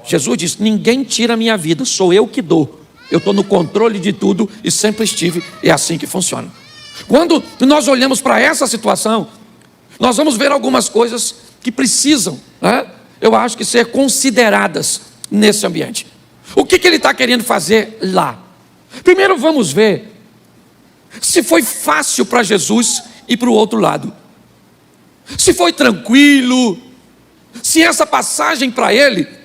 Speaker 1: Jesus disse: ninguém tira a minha vida, sou eu que dou. Eu estou no controle de tudo e sempre estive, é assim que funciona. Quando nós olhamos para essa situação, nós vamos ver algumas coisas que precisam, eu acho que ser consideradas nesse ambiente. O que ele está querendo fazer lá? Primeiro vamos ver se foi fácil para Jesus ir para o outro lado. Se foi tranquilo, se essa passagem para ele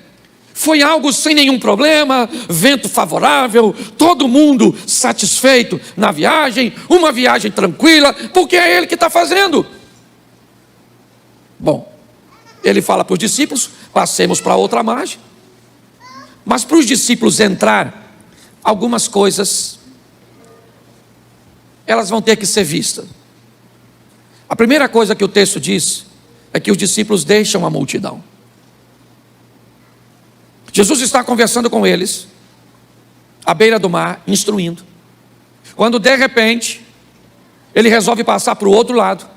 Speaker 1: foi algo sem nenhum problema, vento favorável, todo mundo satisfeito na viagem, uma viagem tranquila, porque é ele que está fazendo. Bom, ele fala para os discípulos: passemos para outra margem. Mas para os discípulos entrar, algumas coisas, elas vão ter que ser vistas. A primeira coisa que o texto diz é que os discípulos deixam a multidão. Jesus está conversando com eles, à beira do mar, instruindo. Quando de repente, ele resolve passar para o outro lado.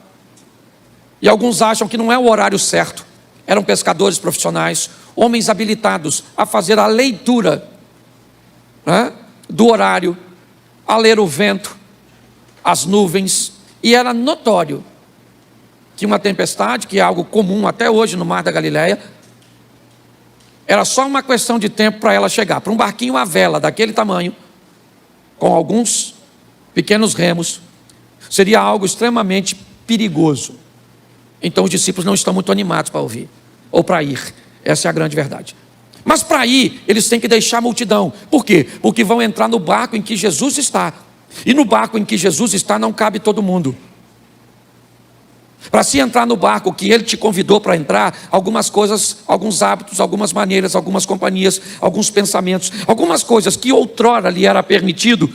Speaker 1: E alguns acham que não é o horário certo. Eram pescadores profissionais, homens habilitados a fazer a leitura do horário, a ler o vento, as nuvens. E era notório que uma tempestade, que é algo comum até hoje no Mar da Galileia, era só uma questão de tempo para ela chegar. Para um barquinho à vela daquele tamanho, com alguns pequenos remos, seria algo extremamente perigoso. Então os discípulos não estão muito animados para ouvir, ou para ir. Essa é a grande verdade. Mas para ir, eles têm que deixar a multidão. Por quê? Porque vão entrar no barco em que Jesus está. E no barco em que Jesus está não cabe todo mundo. Para se entrar no barco que ele te convidou para entrar, algumas coisas, alguns hábitos, algumas maneiras, algumas companhias, alguns pensamentos, algumas coisas que outrora lhe era permitido,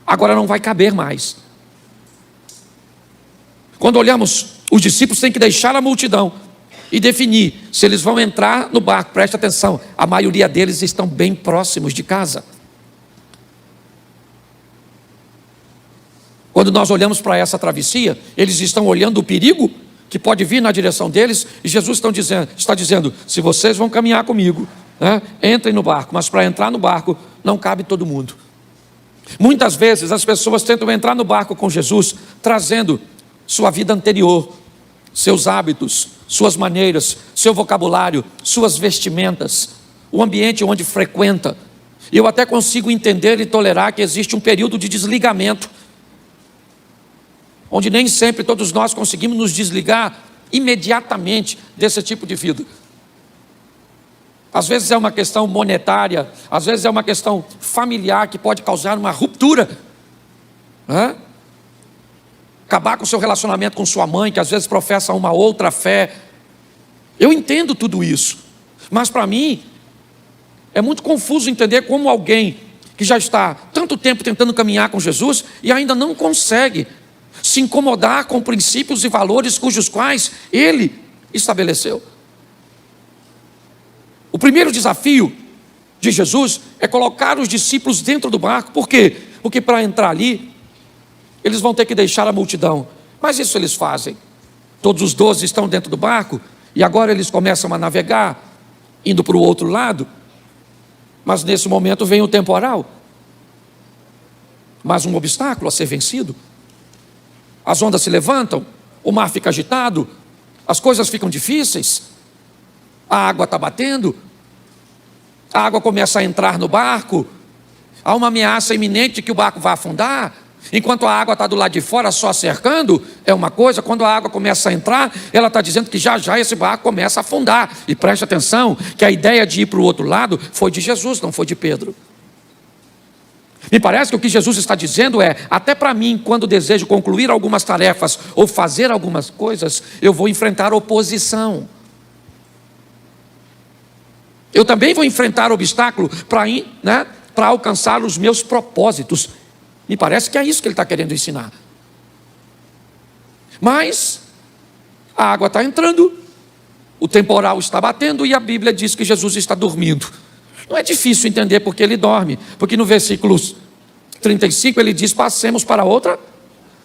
Speaker 1: agora não vai caber mais. Quando olhamos, os discípulos têm que deixar a multidão e definir se eles vão entrar no barco. Preste atenção, a maioria deles estão bem próximos de casa. Quando nós olhamos para essa travessia, eles estão olhando o perigo que pode vir na direção deles, e Jesus está dizendo: se vocês vão caminhar comigo, entrem no barco, mas para entrar no barco não cabe todo mundo. Muitas vezes as pessoas tentam entrar no barco com Jesus, trazendo sua vida anterior, seus hábitos, suas maneiras, seu vocabulário, suas vestimentas, o ambiente onde frequenta. Eu até consigo entender e tolerar que existe um período de desligamento, onde nem sempre todos nós conseguimos nos desligar imediatamente desse tipo de vida. Às vezes é uma questão monetária, às vezes é uma questão familiar que pode causar uma ruptura. Acabar com o seu relacionamento com sua mãe, que às vezes professa uma outra fé. Eu entendo tudo isso, mas para mim é muito confuso entender como alguém que já está tanto tempo tentando caminhar com Jesus e ainda não consegue se incomodar com princípios e valores cujos quais ele estabeleceu. O primeiro desafio de Jesus é colocar os discípulos dentro do barco. Por quê? Porque para entrar ali, eles vão ter que deixar a multidão. Mas isso eles fazem. Todos os 12 estão dentro do barco e agora eles começam a navegar, indo para o outro lado. Mas nesse momento vem o temporal. Mais um obstáculo a ser vencido. As ondas se levantam, o mar fica agitado, as coisas ficam difíceis, a água está batendo, a água começa a entrar no barco, há uma ameaça iminente de que o barco vai afundar, Enquanto a água está do lado de fora só cercando, é uma coisa. Quando a água começa a entrar, ela está dizendo que já já esse barco começa a afundar. E preste atenção que a ideia de ir para o outro lado foi de Jesus, não foi de Pedro. Me parece que o que Jesus está dizendo é: até para mim, quando desejo concluir algumas tarefas ou fazer algumas coisas, eu vou enfrentar oposição. Eu também vou enfrentar obstáculo para alcançar os meus propósitos. Me parece que é isso que ele está querendo ensinar. Mas a água está entrando, o temporal está batendo e a Bíblia diz que Jesus está dormindo. Não é difícil entender porque ele dorme, porque no versículo 35 ele diz: passemos para outra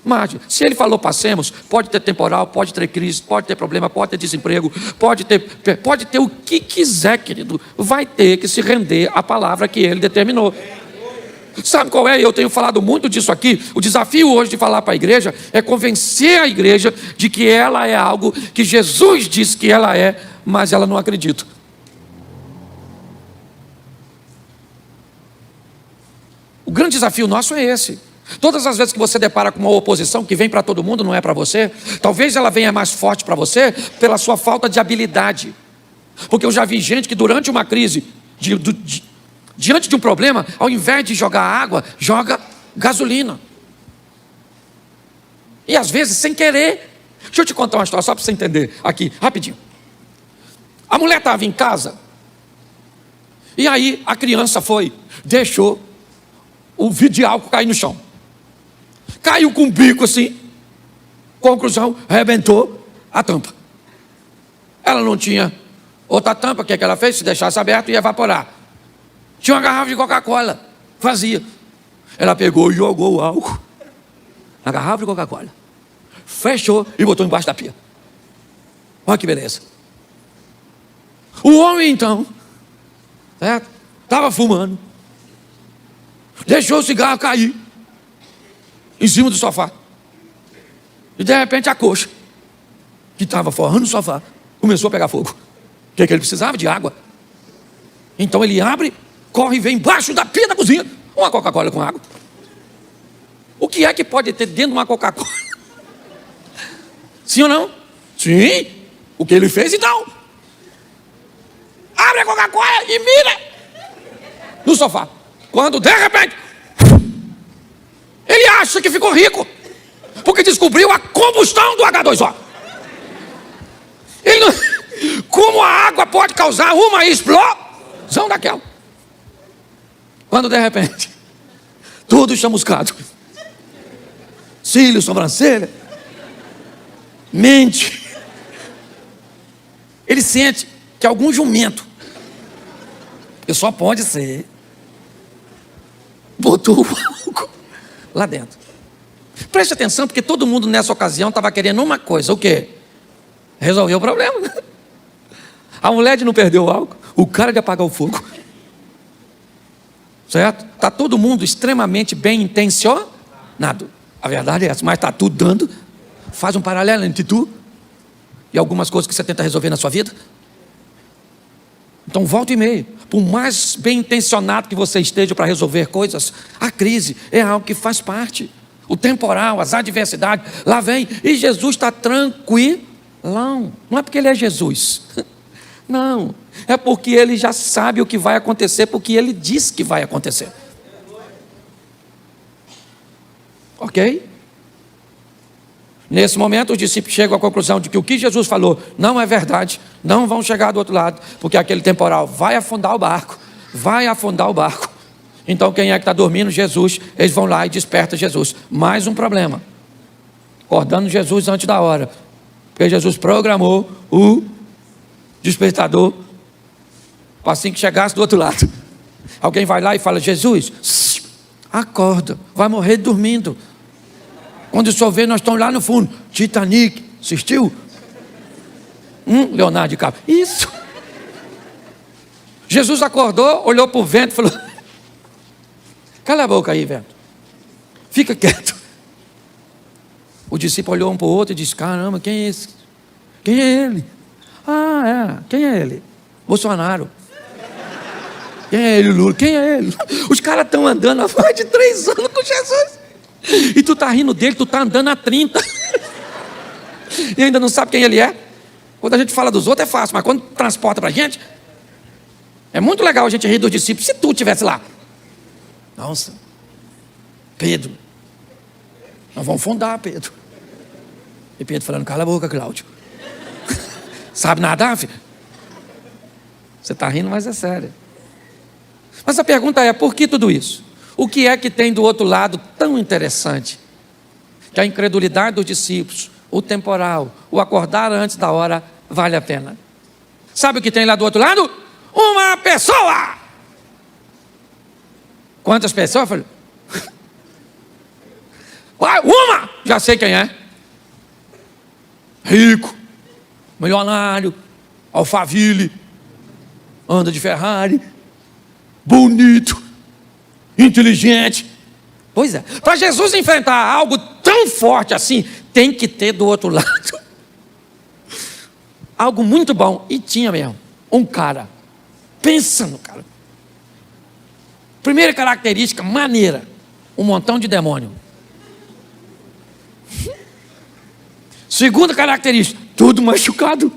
Speaker 1: margem. Se ele falou passemos, pode ter temporal, pode ter crise, pode ter problema, pode ter desemprego, pode ter o que quiser, querido. Vai ter que se render à palavra que ele determinou. Sabe qual é? Eu tenho falado muito disso aqui. O desafio hoje de falar para a igreja é convencer a igreja de que ela é algo que Jesus disse que ela é, mas ela não acredita. O grande desafio nosso é esse. Todas as vezes que você depara com uma oposição que vem para todo mundo, não é para você, talvez ela venha mais forte para você pela sua falta de habilidade. Porque eu já vi gente que durante uma crise, diante de um problema, ao invés de jogar água, joga gasolina. E às vezes sem querer. Deixa eu te contar uma história só para você entender aqui, rapidinho. A mulher estava em casa, e aí a criança deixou o vidro de álcool cair no chão. Caiu com o bico assim, conclusão, arrebentou a tampa. Ela não tinha outra tampa, o que ela fez? Se deixasse aberto, ia evaporar. Tinha uma garrafa de Coca-Cola, vazia. Ela pegou e jogou o álcool na garrafa de Coca-Cola, fechou e botou embaixo da pia. Olha que beleza. O homem então, estava fumando, deixou o cigarro cair em cima do sofá. E de repente a coxa, que estava forrando o sofá, começou a pegar fogo. O que ele precisava? De água. Então ele abre, corre e vem embaixo da pia da cozinha uma Coca-Cola com água. O que é que pode ter dentro de uma Coca-Cola? Sim ou não? Sim. O que ele fez então? Abre a Coca-Cola e mira no sofá. Quando de repente ele acha que ficou rico, porque descobriu a combustão do H2O. Ele não... Como a água pode causar uma explosão daquela? Quando de repente, tudo chamuscado, cílio, sobrancelha, mente, ele sente que algum jumento, que só pode ser, botou o álcool lá dentro. Preste atenção, porque todo mundo nessa ocasião estava querendo uma coisa: o quê? Resolver o problema. A mulher de não perder o álcool, o cara de apagar o fogo. Certo? Está todo mundo extremamente bem intencionado. A verdade é essa, mas está tudo dando. Faz um paralelo entre tu e algumas coisas que você tenta resolver na sua vida. Então, volta e meia, por mais bem intencionado que você esteja para resolver coisas, a crise é algo que faz parte. O temporal, as adversidades, lá vem. E Jesus está tranquilão. Não é porque ele é Jesus. Não, é porque ele já sabe o que vai acontecer, porque ele diz que vai acontecer. Ok? Nesse momento, os discípulos chegam à conclusão de que o que Jesus falou não é verdade, não vão chegar do outro lado, porque aquele temporal vai afundar o barco, Então, quem é que está dormindo? Jesus. Eles vão lá e despertam Jesus. Mais um problema, acordando Jesus antes da hora, porque Jesus programou o despertador para assim que chegasse do outro lado. Alguém vai lá e fala: Jesus, acorda, vai morrer dormindo. Quando o senhor vê, nós estamos lá no fundo. Titanic, assistiu? Leonardo DiCaprio. Isso. Jesus acordou, olhou para o vento e falou: cala a boca aí, vento, fica quieto. O discípulo olhou um para o outro e disse: caramba, quem é esse? Quem é ele? Quem é ele? Bolsonaro. Quem é ele, Lula? Quem é ele? Os caras estão andando há mais de 3 anos com Jesus. E tu tá rindo dele, tu tá andando a 30. E ainda não sabe quem ele é. Quando a gente fala dos outros é fácil, mas quando transporta pra gente, é muito legal a gente rir dos discípulos. Se tu estivesse lá, nossa, Pedro, nós vamos fundar, Pedro. E Pedro falando, cala a boca, Cláudio. Sabe nadar, filho? Você está rindo, mas é sério. Mas a pergunta é, por que tudo isso? O que é que tem do outro lado tão interessante? Que a incredulidade dos discípulos, o temporal, o acordar antes da hora, vale a pena. Sabe o que tem lá do outro lado? Uma pessoa! Quantas pessoas? Eu falei, uma! Já sei quem é. Rico, milionário, Alphaville, anda de Ferrari, bonito, inteligente. Pois é, para Jesus enfrentar algo tão forte assim, tem que ter do outro lado algo muito bom. E tinha mesmo, um cara, pensa no cara. Primeira característica, maneira, um montão de demônio. Segunda característica, tudo machucado.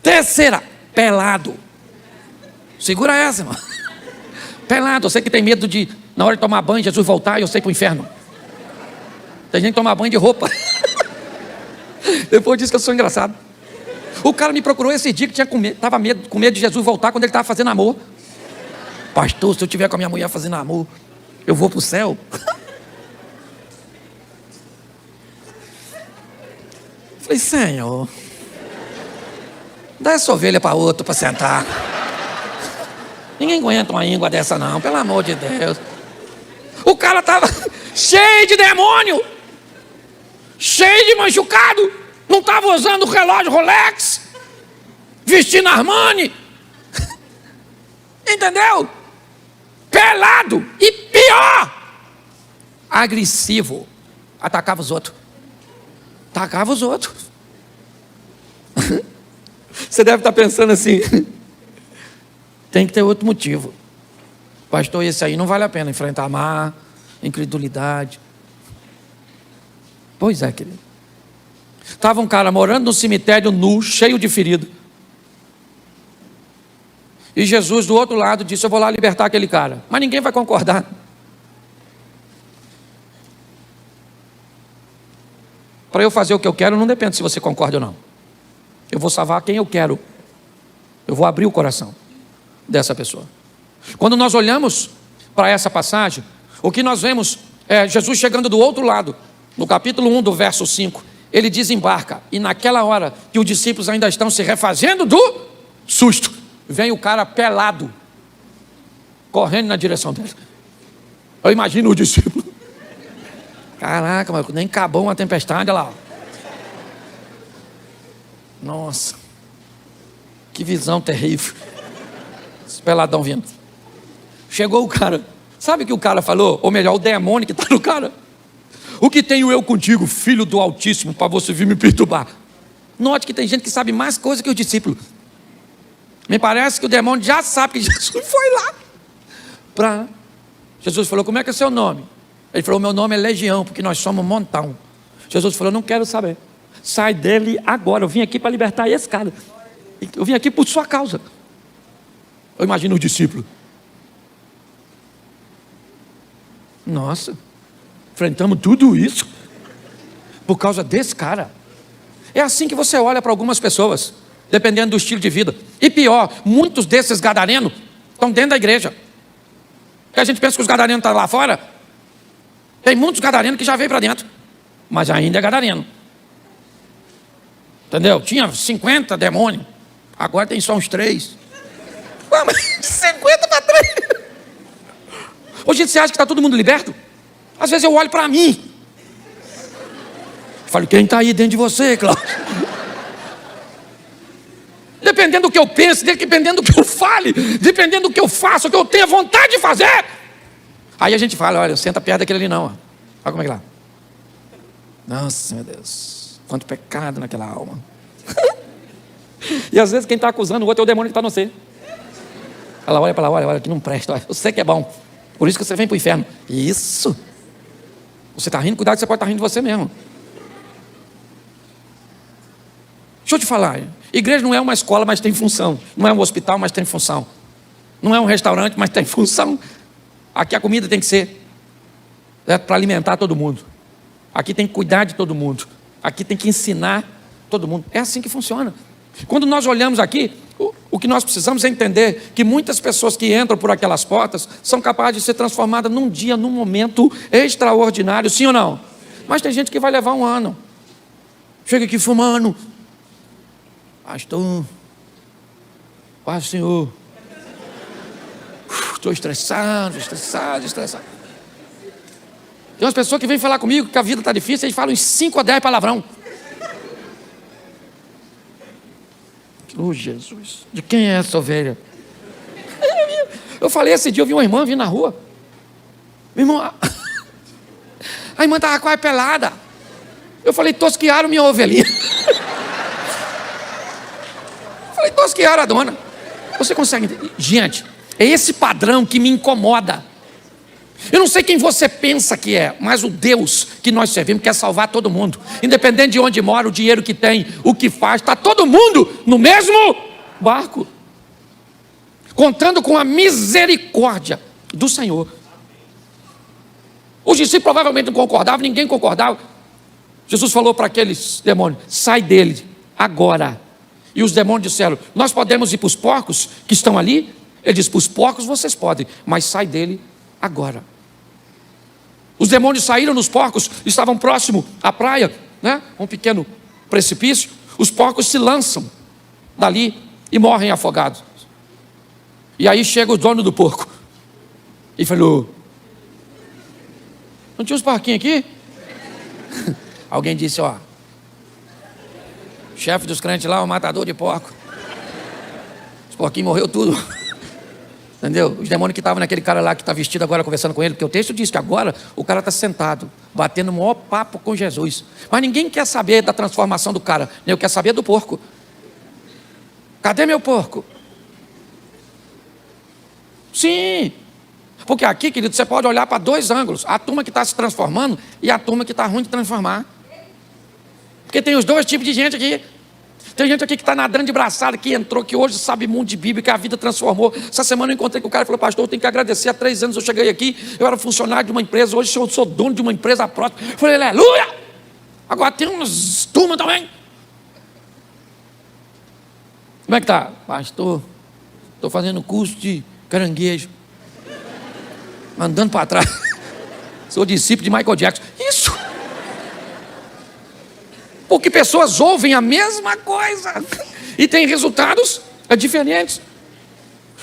Speaker 1: Terceira, pelado. Segura essa, irmão. Pelado, você que tem medo de, na hora de tomar banho, Jesus voltar e eu sei para o inferno. Tem gente que toma banho de roupa. Depois disso que eu sou engraçado. O cara me procurou esse dia que tinha estava com medo de Jesus voltar quando ele estava fazendo amor. Pastor, se eu estiver com a minha mulher fazendo amor, eu vou para o céu. Falei, Senhor, dá essa ovelha para outro para sentar. Ninguém aguenta uma íngua dessa não, pelo amor de Deus. O cara estava cheio de demônio, cheio de machucado, não estava usando o relógio Rolex, vestindo Armani, entendeu? Pelado e pior, agressivo, atacava os outros. Atacava os outros. Você deve estar pensando assim, tem que ter outro motivo. Pastor, esse aí não vale a pena enfrentar má, incredulidade. Pois é, querido. Estava um cara morando no cemitério nu, cheio de ferido. E Jesus do outro lado disse, eu vou lá libertar aquele cara. Mas ninguém vai concordar. Para eu fazer o que eu quero, não depende se você concorda ou não. Eu vou salvar quem eu quero. Eu vou abrir o coração dessa pessoa. Quando nós olhamos para essa passagem, o que nós vemos é Jesus chegando do outro lado. No capítulo 1 do verso 5, ele desembarca. E naquela hora que os discípulos ainda estão se refazendo do susto, vem o cara pelado, correndo na direção dele. Eu imagino o discípulo. Caraca, mas nem acabou uma tempestade, olha lá. Nossa, que visão terrível. Esse peladão vindo. Chegou o cara. Sabe o que o cara falou? Ou melhor, o demônio que está no cara. O que tenho eu contigo, filho do Altíssimo, para você vir me perturbar? Note que tem gente que sabe mais coisa que o discípulo. Me parece que o demônio já sabe que Jesus foi lá. Jesus falou, como é que é seu nome? Ele falou, meu nome é Legião, porque nós somos um montão. Jesus falou, não quero saber. Sai dele agora, eu vim aqui para libertar esse cara. Eu vim aqui por sua causa. Eu imagino o discípulo. Nossa, enfrentamos tudo isso por causa desse cara. É assim que você olha para algumas pessoas, dependendo do estilo de vida. E pior, muitos desses gadarenos estão dentro da igreja. Porque a gente pensa que os gadarenos estão lá fora. Tem muitos gadarenos que já veio para dentro, mas ainda é gadareno. Entendeu? Tinha 50 demônios, agora tem só uns 3. Ué, mas 50 para 3. Hoje você acha que está todo mundo liberto? Às vezes eu olho para mim. Falo, quem está aí dentro de você, Cláudio? Dependendo do que eu pense, dependendo do que eu fale, dependendo do que eu faço, o que eu tenha vontade de fazer. Aí a gente fala, olha, senta perto daquele ali não. Ó. Olha como é que lá. Nossa, meu Deus. Quanto pecado naquela alma. E às vezes quem está acusando o outro é o demônio que está no você. Ela olha para lá, olha que não presta. Olha, eu sei que é bom. Por isso que você vem para o inferno. Isso. Você está rindo, cuidado que você pode estar rindo de você mesmo. Deixa eu te falar, igreja não é uma escola, mas tem função. Não é um hospital, mas tem função. Não é um restaurante, mas tem função. Aqui a comida tem que ser para alimentar todo mundo. Aqui tem que cuidar de todo mundo. Aqui tem que ensinar todo mundo. É assim que funciona. Quando nós olhamos aqui, o que nós precisamos é entender que muitas pessoas que entram por aquelas portas são capazes de ser transformadas num dia, num momento extraordinário, sim ou não? Mas tem gente que vai levar um ano. Chega aqui fumando. Pastor, paz, Senhor. Estou estressado. Tem umas pessoas que vêm falar comigo que a vida está difícil, eles falam em 5 ou 10 palavrão. Oh, Jesus, de quem é essa ovelha? Eu falei esse dia, eu vi uma irmã vir na rua. Meu irmão, a irmã estava quase pelada. Eu falei, tosquiaram minha ovelhinha. Eu falei, tosquiaram a dona. Você consegue entender? Gente, é esse padrão que me incomoda. Eu não sei quem você pensa que é, mas o Deus que nós servimos quer salvar todo mundo. Independente de onde mora, o dinheiro que tem, o que faz, está todo mundo no mesmo barco. Contando com a misericórdia do Senhor. Os discípulos provavelmente não concordavam, ninguém concordava. Jesus falou para aqueles demônios, sai dele, agora. E os demônios disseram, nós podemos ir para os porcos que estão ali? Ele disse, para os porcos vocês podem, mas sai dele agora. Os demônios saíram nos porcos, estavam próximo à praia, né? Um pequeno precipício. Os porcos se lançam dali e morrem afogados. E aí chega o dono do porco e falou, não tinha uns porquinhos aqui? Alguém disse, ó, chefe dos crentes lá, o matador de porco. Os porquinhos morreu tudo. Entendeu? Os demônios que estavam naquele cara lá que está vestido agora conversando com ele, porque o texto diz que agora o cara está sentado, batendo o maior papo com Jesus. Mas ninguém quer saber da transformação do cara, nem eu quero saber do porco. Cadê meu porco? Sim, porque aqui, querido, você pode olhar para 2 ângulos: a turma que está se transformando e a turma que está ruim de transformar. Porque tem os 2 tipos de gente aqui. Tem gente aqui que está nadando de braçada, que entrou, que hoje sabe muito de Bíblia, que a vida transformou. Essa semana eu encontrei com o cara e falou, pastor, eu tenho que agradecer, há 3 anos eu cheguei aqui, eu era funcionário de uma empresa, hoje eu sou dono de uma empresa própria. Eu falei, aleluia! Agora tem umas turmas também. Como é que está? Pastor, estou fazendo curso de caranguejo. Andando para trás. Sou discípulo de Michael Jackson. Isso! Porque pessoas ouvem a mesma coisa e têm resultados diferentes.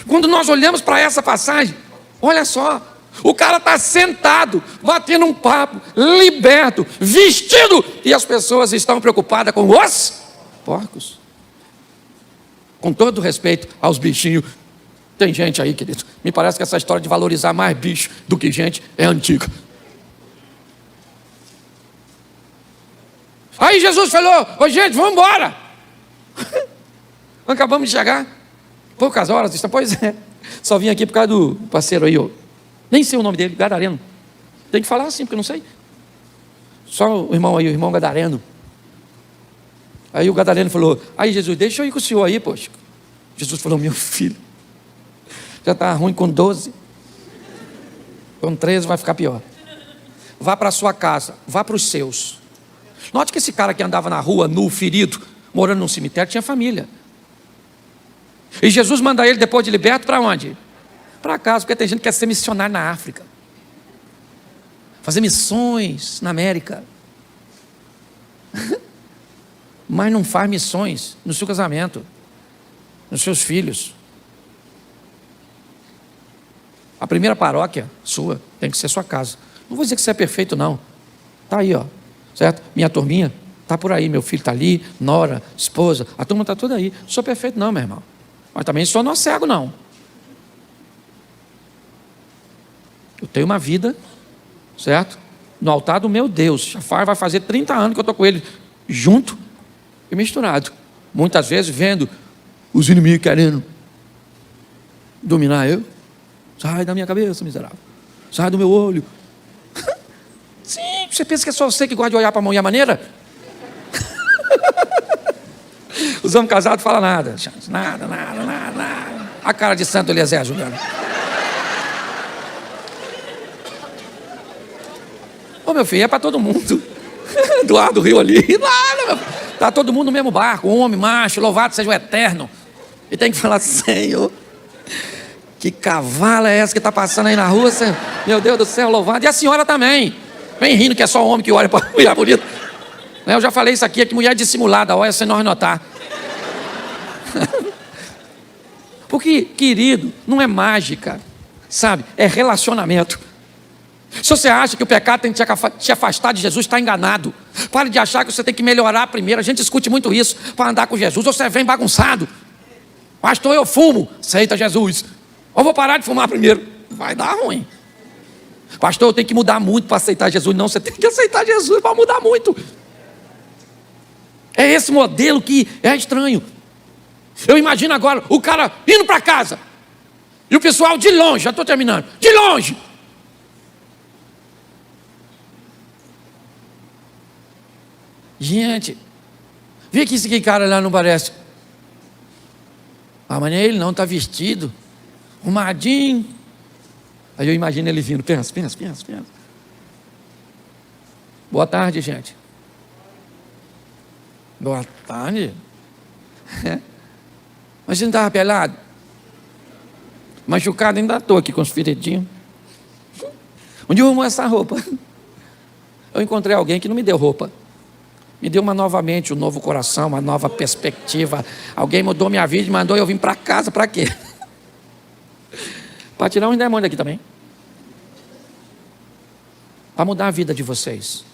Speaker 1: Quando nós olhamos para essa passagem, olha só, o cara está sentado, batendo um papo, liberto, vestido, e as pessoas estão preocupadas com os porcos. Com todo respeito aos bichinhos, tem gente aí, querido, me parece que essa história de valorizar mais bicho do que gente é antiga. Aí Jesus falou, ô gente, vamos embora. Acabamos de chegar. Poucas horas, pois é. Só vim aqui por causa do parceiro aí, ó. Nem sei o nome dele, Gadareno. Tem que falar assim, porque eu não sei. Só o irmão aí, o irmão Gadareno. Aí o Gadareno falou, aí Jesus, deixa eu ir com o senhor aí, poxa. Jesus falou, meu filho, já está ruim com 12. Com 13 vai ficar pior. Vá para a sua casa, vá para os seus. Note que esse cara que andava na rua, nu, ferido, morando num cemitério, tinha família. E Jesus manda ele, depois de liberto, para onde? Para casa, porque tem gente que quer ser missionário na África. Fazer missões na América. Mas não faz missões no seu casamento, nos seus filhos. A primeira paróquia sua tem que ser sua casa. Não vou dizer que você é perfeito, não. Está aí, ó. Certo? Minha turminha está por aí, meu filho está ali, nora, esposa, a turma está toda aí. Não sou perfeito não, meu irmão. Mas também sou não cego não. Eu tenho uma vida, certo? No altar do meu Deus. Jafar vai fazer 30 anos que eu estou com ele junto e misturado. Muitas vezes vendo os inimigos querendo dominar eu. Sai da minha cabeça, miserável. Sai do meu olho. Sim. Você pensa que é só você que gosta de olhar para a mulher maneira? Os homens casados falam nada. Nada. A cara de Santo Eliezer, Juliano. Ô, meu filho, é para todo mundo. Do lado do rio ali. Nada, tá todo mundo no mesmo barco. Homem, macho, louvado seja o eterno. E tem que falar, Senhor, que cavala é essa que está passando aí na rua? Senhor? Meu Deus do céu, louvado. E a senhora também. Vem rindo que é só homem que olha para mulher bonita. Eu já falei isso aqui, que mulher dissimulada, olha sem nós notar. Porque, querido, não é mágica, sabe? É relacionamento. Se você acha que o pecado tem que te afastar de Jesus, está enganado. Pare de achar que você tem que melhorar primeiro. A gente discute muito isso para andar com Jesus. Ou você vem bagunçado. Pastor, eu fumo. Aceita Jesus. Ou vou parar de fumar primeiro. Vai dar ruim. Pastor, eu tenho que mudar muito para aceitar Jesus. Não, você tem que aceitar Jesus para mudar muito. É esse modelo que é estranho. Eu imagino agora o cara indo para casa. E o pessoal de longe, já estou terminando. De longe. Gente, vê que esse cara lá não parece. Ah, mas nem ele não, está vestido, arrumadinho. Aí eu imagino ele vindo, pensa. Boa tarde, gente. Boa tarde. Mas você não estava pelado? Machucado, ainda estou aqui com os feridinhos. Onde eu arrumou essa roupa? Eu encontrei alguém que não me deu roupa. Me deu uma nova mente, um novo coração, uma nova perspectiva. Alguém mudou minha vida e mandou eu vir para casa, para quê? Para tirar uns demônios aqui também. Para mudar a vida de vocês.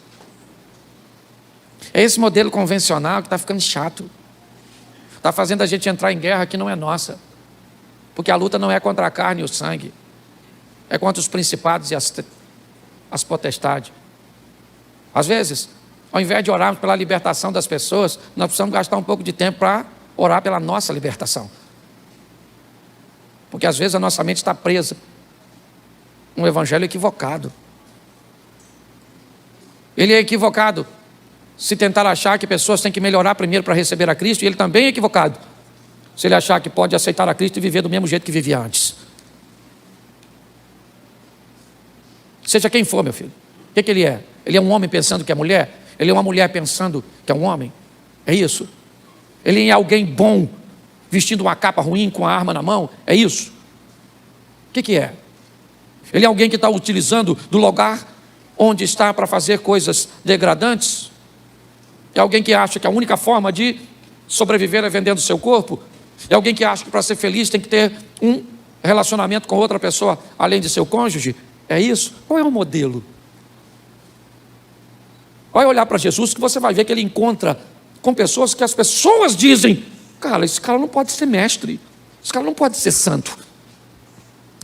Speaker 1: É esse modelo convencional que está ficando chato. Está fazendo a gente entrar em guerra que não é nossa. Porque a luta não é contra a carne e o sangue. É contra os principados e as potestades. Às vezes, ao invés de orarmos pela libertação das pessoas, nós precisamos gastar um pouco de tempo para orar pela nossa libertação. Porque às vezes a nossa mente está presa. Um evangelho equivocado. Ele é equivocado se tentar achar que pessoas têm que melhorar primeiro para receber a Cristo, e ele também é equivocado se ele achar que pode aceitar a Cristo e viver do mesmo jeito que vivia antes. Seja quem for, meu filho. O que ele é? Ele é um homem pensando que é mulher? Ele é uma mulher pensando que é um homem? É isso? Ele é alguém bom, vestindo uma capa ruim com a arma na mão? É isso? O que é? Ele é alguém que está utilizando do lugar onde está para fazer coisas degradantes? É alguém que acha que a única forma de sobreviver é vendendo o seu corpo? É alguém que acha que para ser feliz tem que ter um relacionamento com outra pessoa além de seu cônjuge? É isso? Qual é o modelo? Vai olhar para Jesus que você vai ver que ele encontra com pessoas que as pessoas dizem: cara, esse cara não pode ser mestre, esse cara não pode ser santo,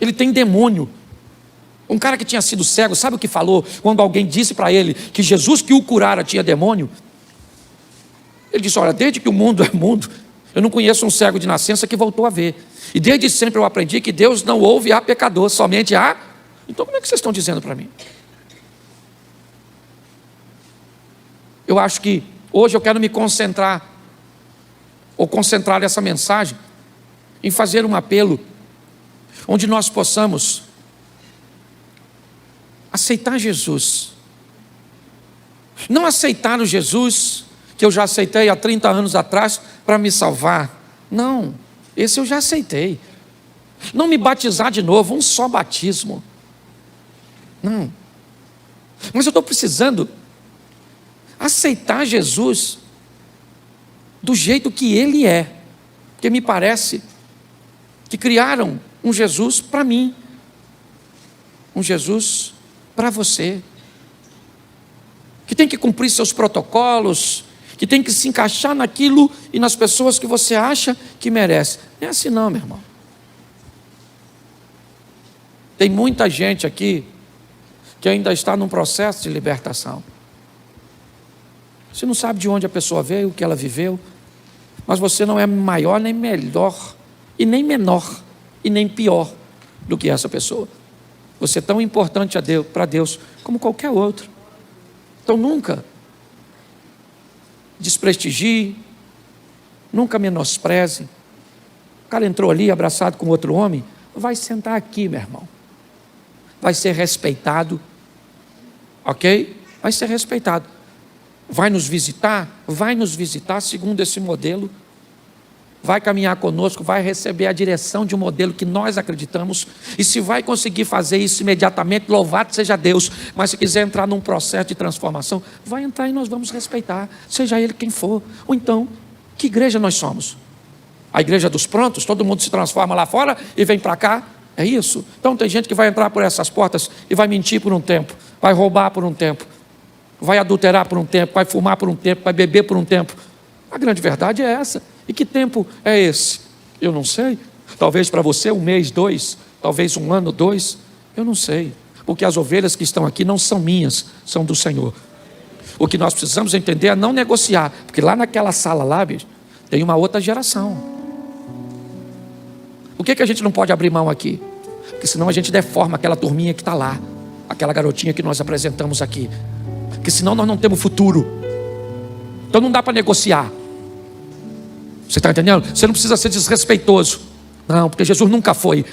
Speaker 1: ele tem demônio. Um cara que tinha sido cego, sabe o que falou quando alguém disse para ele que Jesus que o curara tinha demônio? Ele disse: olha, desde que o mundo é mundo, eu não conheço um cego de nascença que voltou a ver, e desde sempre eu aprendi que Deus não ouve a pecador, somente a... Então como é que vocês estão dizendo para mim? Eu acho que hoje eu quero me concentrar, ou concentrar essa mensagem, em fazer um apelo, onde nós possamos aceitar Jesus. Não aceitar o Jesus que eu já aceitei há 30 anos atrás para me salvar. Não, esse eu já aceitei. Não me batizar de novo, um só batismo. Não. Mas eu estou precisando aceitar Jesus do jeito que Ele é. Porque me parece que criaram um Jesus para mim, um Jesus para você, que tem que cumprir seus protocolos, que tem que se encaixar naquilo e nas pessoas que você acha que merece. Não é assim não, meu irmão. Tem muita gente aqui que ainda está num processo de libertação. Você não sabe de onde a pessoa veio, o que ela viveu, mas você não é maior, nem melhor, e nem menor, e nem pior do que essa pessoa. Você é tão importante a Deus, para Deus como qualquer outro. Então nunca desprestigie, nunca menospreze. O cara entrou ali abraçado com outro homem, vai sentar aqui, meu irmão. Vai ser respeitado, ok? Vai ser respeitado. Vai nos visitar segundo esse modelo. Vai caminhar conosco, vai receber a direção de um modelo que nós acreditamos. E se vai conseguir fazer isso imediatamente, louvado seja Deus. Mas se quiser entrar num processo de transformação, vai entrar e nós vamos respeitar, seja ele quem for. Ou então, que igreja nós somos? A igreja dos prontos? Todo mundo se transforma lá fora e vem para cá? É isso? Então tem gente que vai entrar por essas portas e vai mentir por um tempo, vai roubar por um tempo, vai adulterar por um tempo, vai fumar por um tempo, vai beber por um tempo. A grande verdade é essa. E que tempo é esse? Eu não sei. Talvez para você 1 mês, 2, talvez 1 ano, 2, eu não sei. Porque as ovelhas que estão aqui não são minhas, são do Senhor. O que nós precisamos entender é não negociar, porque lá naquela sala lá, bicho, tem uma outra geração. O que a gente não pode abrir mão aqui? Porque senão a gente deforma aquela turminha que está lá, aquela garotinha que nós apresentamos aqui. Porque senão nós não temos futuro. Então não dá para negociar. Você está entendendo? Você não precisa ser desrespeitoso. Não, porque Jesus nunca foi.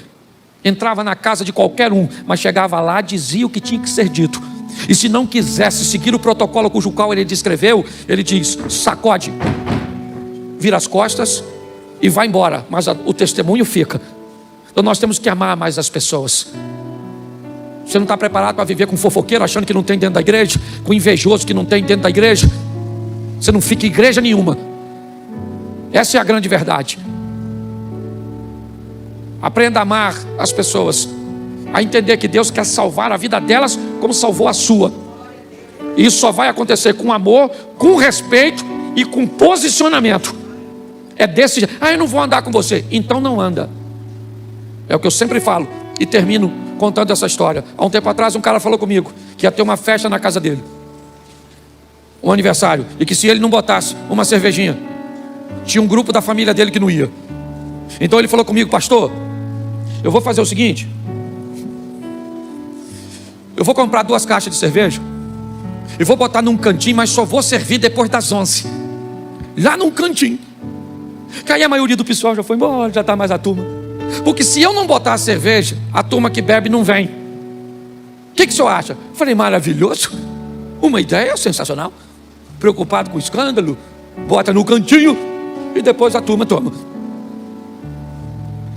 Speaker 1: Entrava na casa de qualquer um, mas chegava lá, dizia o que tinha que ser dito. E se não quisesse seguir o protocolo cujo qual ele descreveu, ele diz: sacode, vira as costas e vai embora. Mas o testemunho fica. Então nós temos que amar mais as pessoas. Você não está preparado para viver com fofoqueiro achando que não tem dentro da igreja, com invejoso que não tem dentro da igreja. Você não fica em igreja nenhuma. Essa é a grande verdade. Aprenda a amar as pessoas, a entender que Deus quer salvar a vida delas como salvou a sua. E isso só vai acontecer com amor, com respeito e com posicionamento. É desse jeito. Eu não vou andar com você. Então não anda. É o que eu sempre falo e termino contando essa história. Há um tempo atrás um cara falou comigo que ia ter uma festa na casa dele, um aniversário, e que se ele não botasse uma cervejinha, tinha um grupo da família dele que não ia. Então ele falou comigo: pastor, eu vou fazer o seguinte, eu vou comprar 2 caixas de cerveja e vou botar num cantinho, mas só vou servir depois das 11, lá num cantinho. Que aí a maioria do pessoal já foi embora, já está mais a turma. Porque se eu não botar a cerveja, a turma que bebe não vem. O que o senhor acha? Eu falei: maravilhoso, uma ideia sensacional. Preocupado com o escândalo, bota no cantinho e depois a turma toma.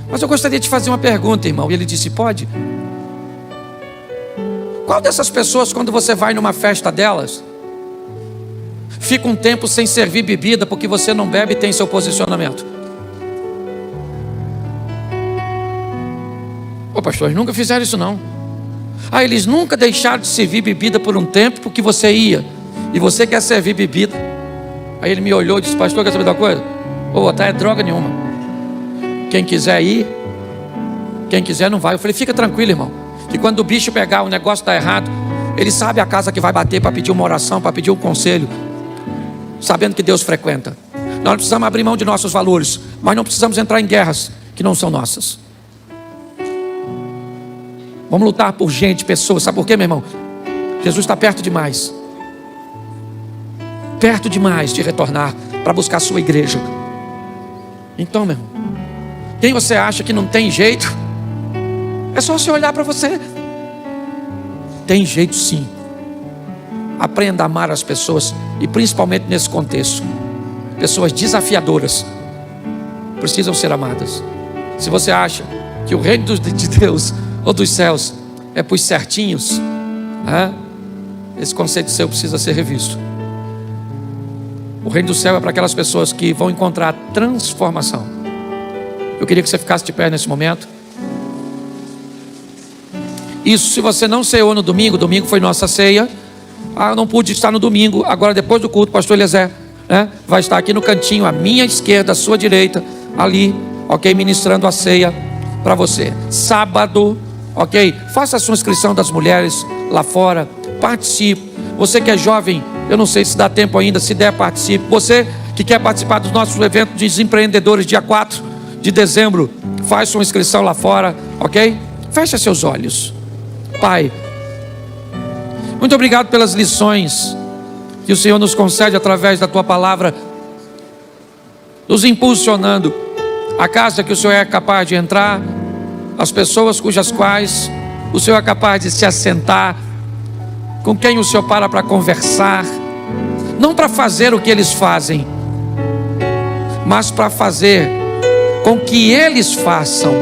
Speaker 1: Mas eu gostaria de fazer uma pergunta, irmão. E ele disse: pode? Qual dessas pessoas, quando você vai numa festa delas, fica um tempo sem servir bebida porque você não bebe e tem seu posicionamento? Ô pastor, eles nunca fizeram isso não. Eles nunca deixaram de servir bebida por um tempo porque você ia e você quer servir bebida. Aí ele me olhou e disse: pastor, quer saber da coisa? Tá, é droga nenhuma. Quem quiser ir, quem quiser não vai. Eu falei: fica tranquilo, irmão, que quando o bicho pegar, o negócio está errado, ele sabe a casa que vai bater para pedir uma oração, para pedir um conselho, sabendo que Deus frequenta. Nós não precisamos abrir mão de nossos valores, mas não precisamos entrar em guerras que não são nossas. Vamos lutar por gente, pessoas. Sabe por quê, meu irmão? Jesus está perto demais de retornar para buscar a sua igreja. Então, meu irmão, quem você acha que não tem jeito, é só você olhar para você. Tem jeito sim. Aprenda a amar as pessoas, e principalmente nesse contexto, pessoas desafiadoras precisam ser amadas. Se você acha que o reino de Deus ou dos céus é para os certinhos, esse conceito seu precisa ser revisto. O reino do céu é para aquelas pessoas que vão encontrar transformação. Eu queria que você ficasse de pé nesse momento. Isso, se você não ceou no domingo, domingo foi nossa ceia. Eu não pude estar no domingo. Agora, depois do culto, o pastor Eliezer vai estar aqui no cantinho, à minha esquerda, à sua direita, ali, ok, ministrando a ceia para você. Sábado, ok, faça a sua inscrição das mulheres lá fora, participe. Você que é jovem, eu não sei se dá tempo ainda, se der, participe. Você que quer participar dos nossos eventos de empreendedores, dia 4 de dezembro, faz sua inscrição lá fora, ok? Feche seus olhos. Pai, muito obrigado pelas lições que o Senhor nos concede através da Tua palavra, nos impulsionando a casa que o Senhor é capaz de entrar, as pessoas cujas quais o Senhor é capaz de se assentar, com quem o Senhor para conversar, não para fazer o que eles fazem, mas para fazer com que eles façam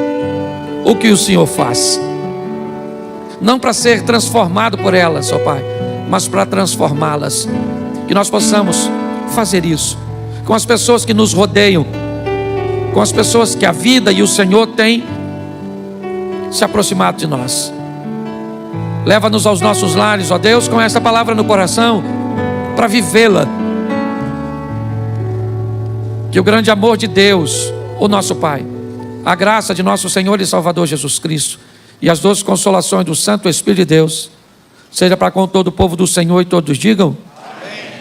Speaker 1: o que o Senhor faz. Não para ser transformado por elas, ó Pai, mas para transformá-las. Que nós possamos fazer isso com as pessoas que nos rodeiam, com as pessoas que a vida e o Senhor têm se aproximado de nós. Leva-nos aos nossos lares, ó Deus, com essa palavra no coração, para vivê-la. Que o grande amor de Deus, o nosso Pai, a graça de nosso Senhor e Salvador Jesus Cristo e as doces consolações do Santo Espírito de Deus seja para com todo o povo do Senhor, e todos digam amém.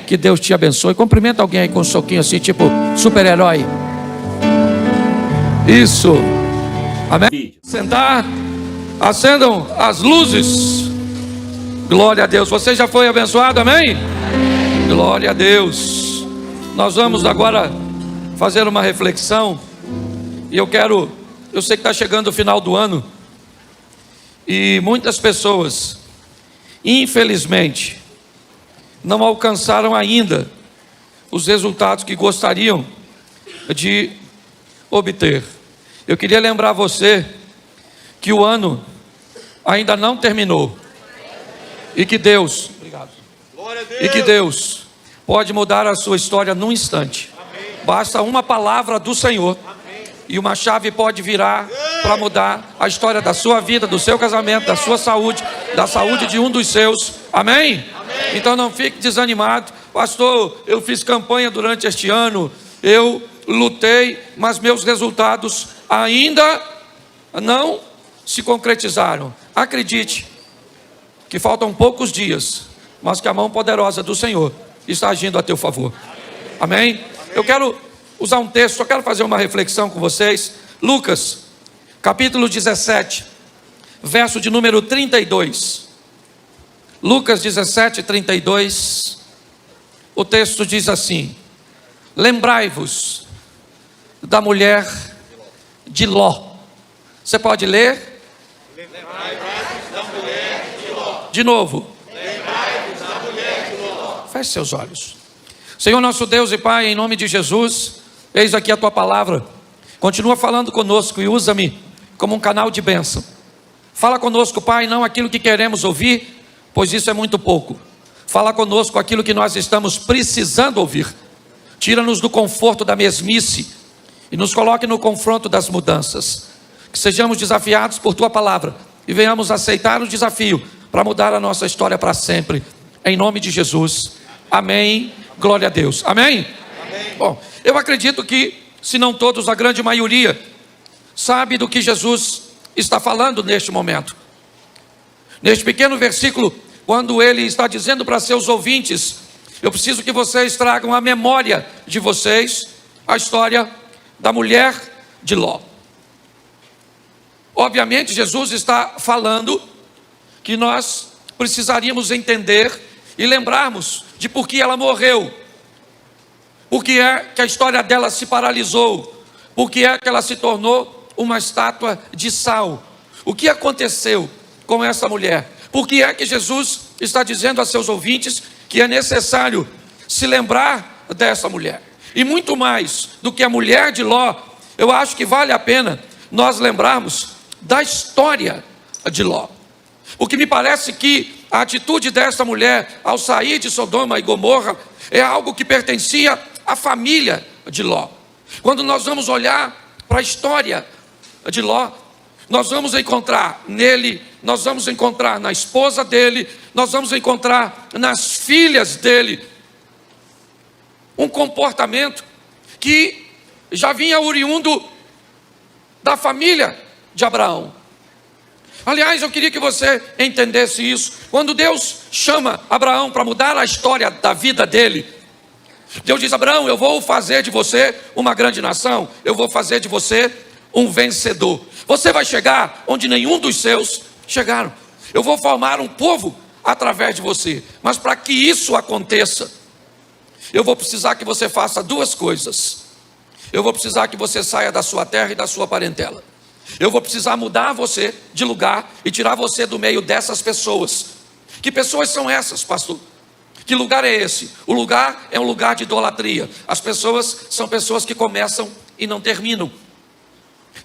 Speaker 1: Que Deus te abençoe. Cumprimenta alguém aí com um soquinho assim, tipo super-herói. Isso. Amém. Sentar. Acendam as luzes. Glória a Deus. Você já foi abençoado, amém? Glória a Deus. Nós vamos agora fazer uma reflexão. E eu sei que está chegando o final do ano, e muitas pessoas, infelizmente, não alcançaram ainda os resultados que gostariam de obter. Eu queria lembrar você que o ano ainda não terminou, e que Deus, obrigado, e que Deus pode mudar a sua história num instante. Basta uma palavra do Senhor, e uma chave pode virar para mudar a história da sua vida, do seu casamento, da sua saúde, da saúde de um dos seus. Amém? Então não fique desanimado. Pastor, eu fiz campanha durante este ano, eu lutei, mas meus resultados ainda não se concretizaram. Acredite que faltam poucos dias, mas que a mão poderosa do Senhor está agindo a teu favor. Amém? Eu quero usar um texto, só quero fazer uma reflexão com vocês. Lucas, capítulo 17, verso de número 32. Lucas 17, 32. O texto diz assim: lembrai-vos da mulher de Ló. Você pode ler? Lembrai-vos da mulher de Ló. De novo. Lembrai-vos da mulher de Ló. Feche seus olhos. Senhor nosso Deus e Pai, em nome de Jesus, eis aqui a Tua palavra. Continua falando conosco e usa-me como um canal de bênção. Fala conosco, Pai, não aquilo que queremos ouvir, pois isso é muito pouco. Fala conosco aquilo que nós estamos precisando ouvir. Tira-nos do conforto da mesmice e nos coloque no confronto das mudanças. Que sejamos desafiados por Tua palavra e venhamos aceitar o desafio para mudar a nossa história para sempre. Em nome de Jesus. Amém. Glória a Deus. Amém? Amém. Bom, eu acredito que, se não todos, a grande maioria sabe do que Jesus está falando neste momento. Neste pequeno versículo, quando ele está dizendo para seus ouvintes: eu preciso que vocês tragam à memória de vocês a história da mulher de Ló. Obviamente, Jesus está falando que nós precisaríamos entender e lembrarmos de por que ela morreu, por que é que a história dela se paralisou, por que é que ela se tornou uma estátua de sal. O que aconteceu com essa mulher? Por que é que Jesus está dizendo a seus ouvintes que é necessário se lembrar dessa mulher? E muito mais do que a mulher de Ló, eu acho que vale a pena nós lembrarmos da história de Ló. Porque me parece que a atitude dessa mulher ao sair de Sodoma e Gomorra é algo que pertencia à família de Ló. Quando nós vamos olhar para a história de Ló, nós vamos encontrar nele, nós vamos encontrar na esposa dele, nós vamos encontrar nas filhas dele um comportamento que já vinha oriundo da família de Abraão. Aliás, eu queria que você entendesse isso. Quando Deus chama Abraão para mudar a história da vida dele, Deus diz: Abraão, eu vou fazer de você uma grande nação, eu vou fazer de você um vencedor. Você vai chegar onde nenhum dos seus chegaram. Eu vou formar um povo através de você. Mas para que isso aconteça, eu vou precisar que você faça duas coisas. Eu vou precisar que você saia da sua terra e da sua parentela. Eu vou precisar mudar você de lugar e tirar você do meio dessas pessoas. Que pessoas são essas, pastor? Que lugar é esse? O lugar é um lugar de idolatria. As pessoas são pessoas que começam e não terminam.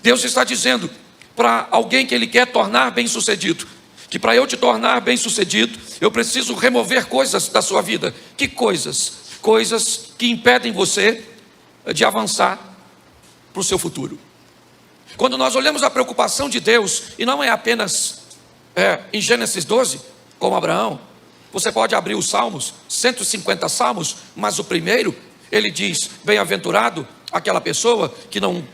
Speaker 1: Deus está dizendo para alguém que Ele quer tornar bem-sucedido, que para eu te tornar bem-sucedido, eu preciso remover coisas da sua vida. Que coisas? Coisas que impedem você de avançar para o seu futuro. Quando nós olhamos a preocupação de Deus, e não é apenas em Gênesis 12, como Abraão, você pode abrir os Salmos, 150 Salmos, mas o primeiro, ele diz: bem-aventurado aquela pessoa que não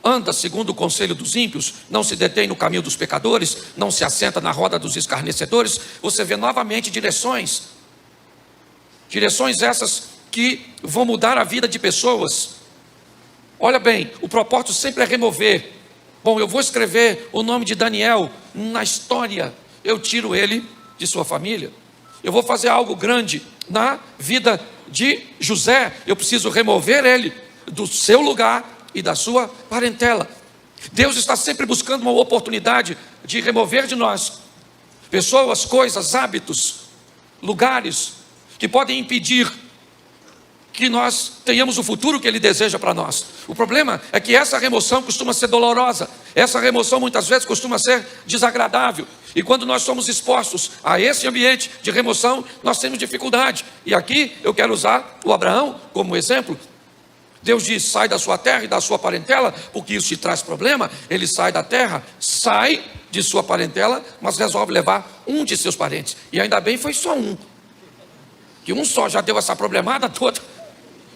Speaker 1: anda segundo o conselho dos ímpios, não se detém no caminho dos pecadores, não se assenta na roda dos escarnecedores. Você vê novamente direções essas que vão mudar a vida de pessoas. Olha bem, o propósito sempre é remover. Bom, eu vou escrever o nome de Daniel na história, eu tiro ele de sua família. Eu vou fazer algo grande na vida de José, eu preciso remover ele do seu lugar e da sua parentela. Deus está sempre buscando uma oportunidade de remover de nós pessoas, coisas, hábitos, lugares que podem impedir que nós tenhamos o futuro que Ele deseja para nós. O problema é que essa remoção costuma ser dolorosa. Essa remoção muitas vezes costuma ser desagradável. E quando nós somos expostos a esse ambiente de remoção, nós temos dificuldade. E aqui eu quero usar o Abraão como exemplo. Deus diz: sai da sua terra e da sua parentela, porque isso te traz problema. Ele sai da terra, sai de sua parentela, mas resolve levar um de seus parentes. E ainda bem foi só um. Que um só já deu essa problemada toda.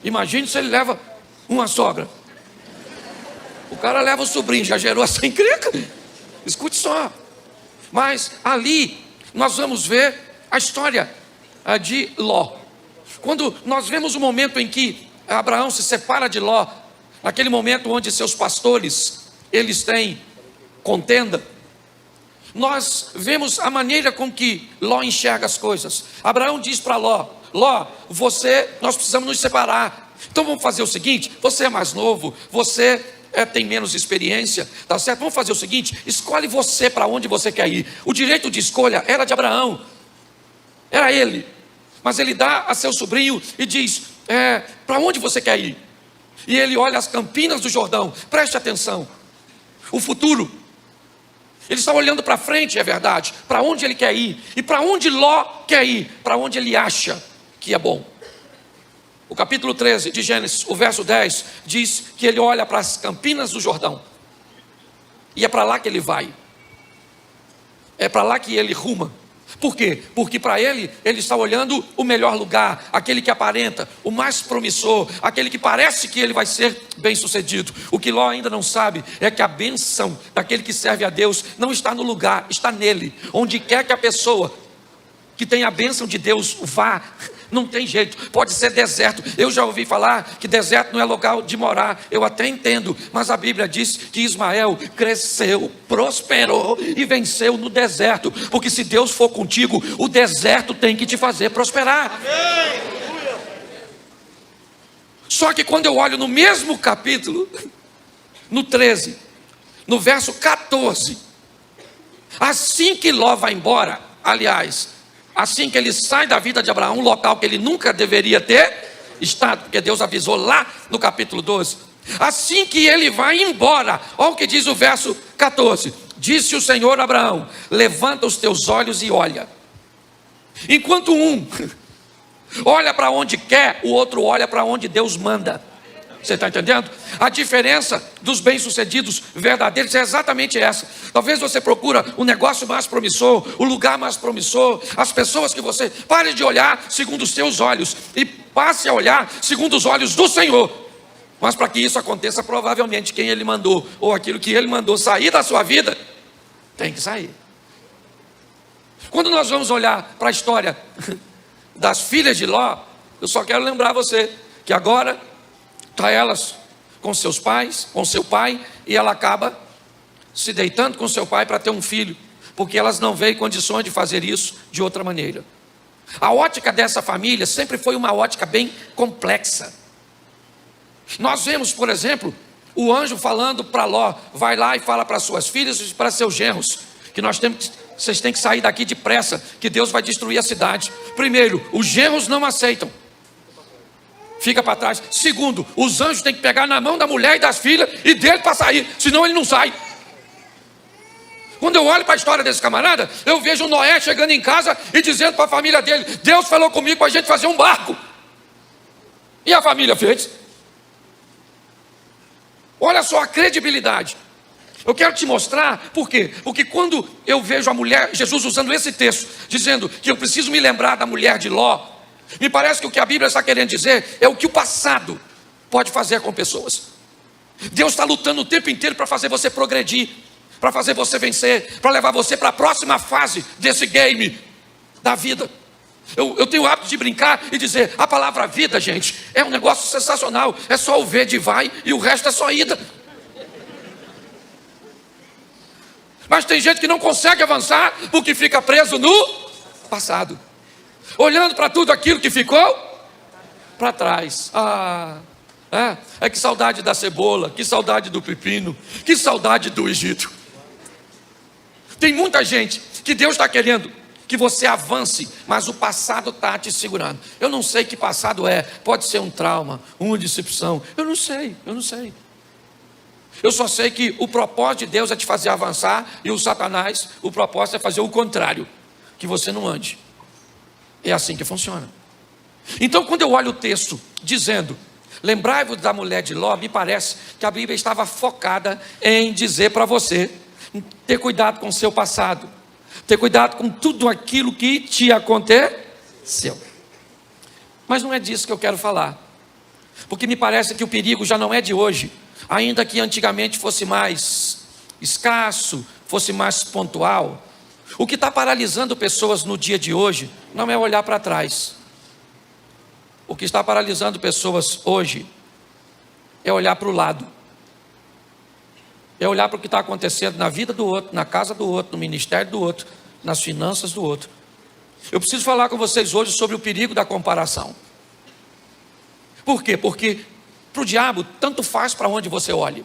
Speaker 1: Imagine se ele leva uma sogra. O cara leva o sobrinho, já gerou essa encrenca. Escute só. Mas ali nós vamos ver a história de Ló. Quando nós vemos o momento em que Abraão se separa de Ló, naquele momento onde seus pastores, eles têm contenda, nós vemos a maneira com que Ló enxerga as coisas. Abraão diz para Ló: Ló, nós precisamos nos separar. Então vamos fazer o seguinte: você é mais novo, você tem menos experiência, tá certo? Vamos fazer o seguinte: escolhe você para onde você quer ir. O direito de escolha era de Abraão, era ele, mas ele dá a seu sobrinho e diz: para onde você quer ir? E ele olha as campinas do Jordão. Preste atenção, o futuro. Ele está olhando para frente, é verdade, para onde ele quer ir. E para onde Ló quer ir? Para onde ele acha que é bom. O capítulo 13 de Gênesis, o verso 10, diz que ele olha para as campinas do Jordão. E é para lá que ele vai. É para lá que ele ruma. Por quê? Porque para ele está olhando o melhor lugar, aquele que aparenta, o mais promissor, aquele que parece que ele vai ser bem sucedido. O que Ló ainda não sabe é que a bênção daquele que serve a Deus não está no lugar, está nele. Onde quer que a pessoa que tem a bênção de Deus vá, não tem jeito, pode ser deserto. Eu já ouvi falar que deserto não é local de morar, eu até entendo, mas a Bíblia diz que Ismael cresceu, prosperou e venceu no deserto, porque se Deus for contigo, o deserto tem que te fazer prosperar. Só que quando eu olho no mesmo capítulo, no 13, no verso 14, assim que Ló vai embora, aliás, assim que ele sai da vida de Abraão, um local que ele nunca deveria ter estado, porque Deus avisou lá no capítulo 12. Assim que ele vai embora, olha o que diz o verso 14: disse o Senhor a Abraão: levanta os teus olhos e olha. Enquanto um olha para onde quer, o outro olha para onde Deus manda. Você está entendendo? A diferença dos bem-sucedidos verdadeiros é exatamente essa. Talvez você procura o negócio mais promissor, o lugar mais promissor, as pessoas que você... Pare de olhar segundo os seus olhos e passe a olhar segundo os olhos do Senhor. Mas para que isso aconteça, provavelmente quem Ele mandou, ou aquilo que Ele mandou sair da sua vida, tem que sair. Quando nós vamos olhar para a história das filhas de Ló, eu só quero lembrar você que agora está elas com seus pais, com seu pai, e ela acaba se deitando com seu pai para ter um filho, porque elas não veem condições de fazer isso de outra maneira. A ótica dessa família sempre foi uma ótica bem complexa. Nós vemos, por exemplo, o anjo falando para Ló: vai lá e fala para suas filhas e para seus genros, que vocês têm que sair daqui depressa, que Deus vai destruir a cidade. Primeiro, os genros não aceitam, fica para trás. Segundo, os anjos têm que pegar na mão da mulher e das filhas e dele para sair, senão ele não sai. Quando eu olho para a história desse camarada, eu vejo o Noé chegando em casa e dizendo para a família dele: Deus falou comigo para a gente fazer um barco. E a família fez. Olha só a credibilidade. Eu quero te mostrar, por quê? Porque quando eu vejo a mulher, Jesus usando esse texto, dizendo que eu preciso me lembrar da mulher de Ló, me parece que o que a Bíblia está querendo dizer é o que o passado pode fazer com pessoas. Deus está lutando o tempo inteiro para fazer você progredir, para fazer você vencer, para levar você para a próxima fase desse game da vida. Eu tenho o hábito de brincar e dizer: a palavra vida, gente, é um negócio sensacional. É só o V de vai e o resto é só ida. Mas tem gente que não consegue avançar porque fica preso no passado, olhando para tudo aquilo que ficou para trás. Que saudade da cebola, que saudade do pepino, que saudade do Egito. Tem muita gente que Deus está querendo que você avance, mas o passado está te segurando. Eu não sei que passado é. Pode ser um trauma, uma decepção. Eu não sei. Eu só sei que o propósito de Deus é te fazer avançar, e o Satanás, o propósito é fazer o contrário, que você não ande. É assim que funciona. Então, quando eu olho o texto dizendo: lembrai-vos da mulher de Ló, me parece que a Bíblia estava focada em dizer para você ter cuidado com o seu passado, ter cuidado com tudo aquilo que te aconteceu. Mas não é disso que eu quero falar, porque me parece que o perigo já não é de hoje, ainda que antigamente fosse mais escasso, fosse mais pontual. O que está paralisando pessoas no dia de hoje não é olhar para trás. O que está paralisando pessoas hoje é olhar para o lado, é olhar para o que está acontecendo na vida do outro, na casa do outro, no ministério do outro, nas finanças do outro. Eu preciso falar com vocês hoje sobre o perigo da comparação. Por quê? Porque para o diabo tanto faz para onde você olhe.